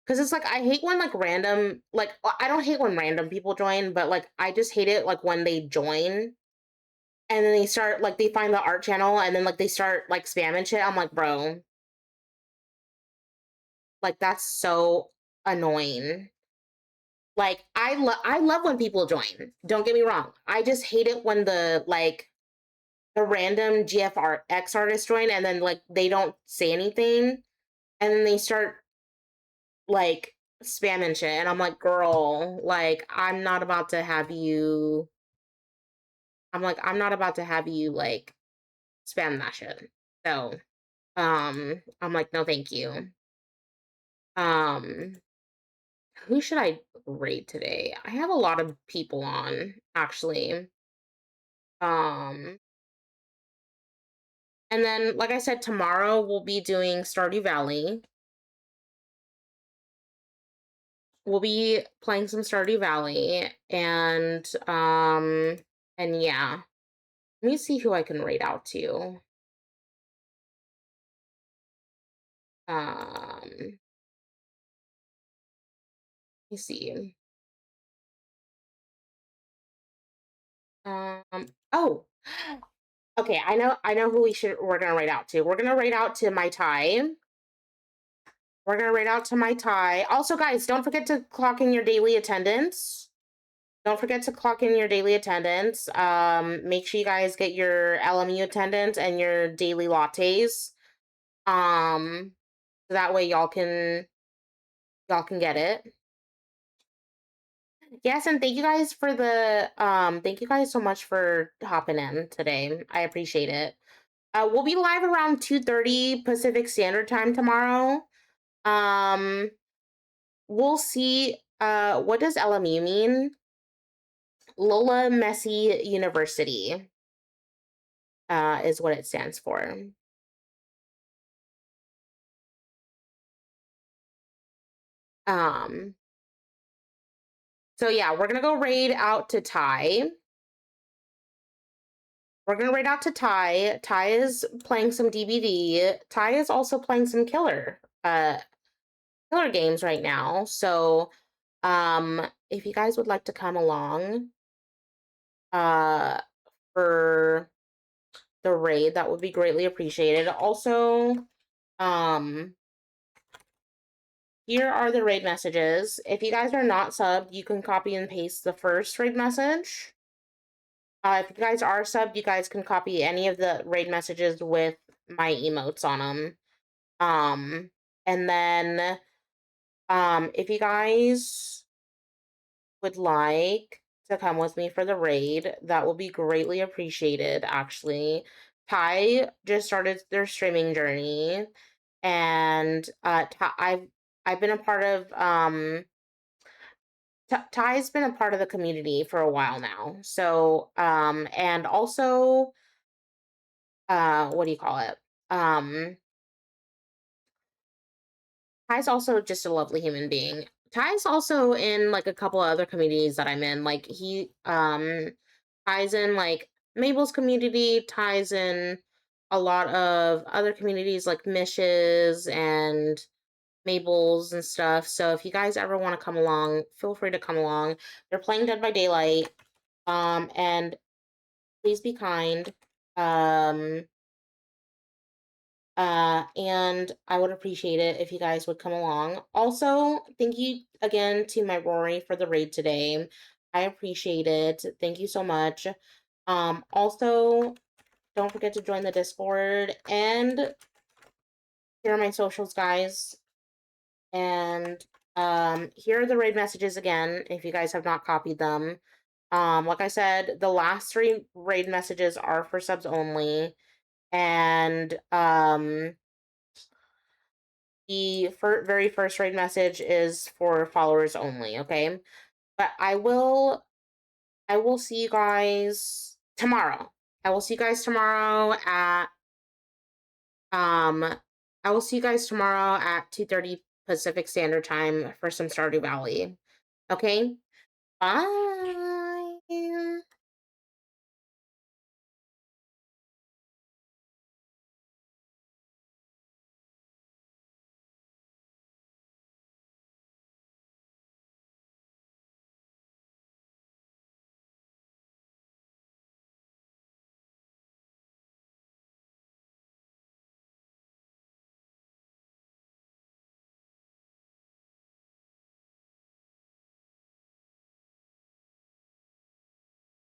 because it's like I hate when like random, like I don't hate when random people join, but like I just hate it like when they join and then they start like they find the art channel and then like they start like spamming shit. I'm like, bro, like that's so annoying. Like I love when people join. Don't get me wrong. I just hate it when the like a random GFX artist join, and then like they don't say anything, and then they start like spamming shit, and I'm like, girl, like I'm not about to have you. I'm not about to have you like spam that shit. So, I'm like, no, thank you. Who should I rate today? I have a lot of people on, actually. And then, like I said, tomorrow we'll be doing Stardew Valley. We'll be playing some Stardew Valley, and yeah. Let me see who I can rate out to. Let me see. Oh, okay. I know who we're gonna rate out to. We're gonna rate out to my tie. We're gonna rate out to my tie. Also, guys, don't forget to clock in your daily attendance. Don't forget to clock in your daily attendance. Make sure you guys get your LMU attendance and your daily lattes. So that way y'all can get it. Yes, and thank you guys for the thank you guys so much for hopping in today. I appreciate it. We'll be live around 2:30 Pacific Standard Time tomorrow. We'll see. What does LMU mean? Lola Messi University is what it stands for. So yeah, we're gonna go raid out to Ty. We're gonna raid out to Ty. Ty is playing some DBD. Ty is also playing some killer games right now. So if you guys would like to come along for the raid, that would be greatly appreciated. Also, here are the raid messages. If you guys are not subbed, you can copy and paste the first raid message. If you guys are subbed, you guys can copy any of the raid messages with my emotes on them. And then, if you guys would like to come with me for the raid, that will be greatly appreciated, actually. Ty just started their streaming journey, and I've been a part of Ty's been a part of the community for a while now. So and also what do you call it? Ty's also just a lovely human being. Ty's also in like a couple of other communities that I'm in. Like he Ty's in like Mabel's community, Ty's in a lot of other communities like Mish's and Mabel's and stuff. So if you guys ever want to come along, feel free to come along. They're playing Dead by Daylight. And please be kind. And I would appreciate it if you guys would come along. Also, thank you again to my Rory for the raid today. I appreciate it. Thank you so much. Also, don't forget to join the Discord, and here are my socials, guys. And here are the raid messages again, if you guys have not copied them. Like I said, the last 3 raid messages are for subs only. And the very first raid message is for followers only, okay? But I will see you guys tomorrow. I will see you guys tomorrow at 2:30 Pacific Standard Time for some Stardew Valley. Okay? Bye.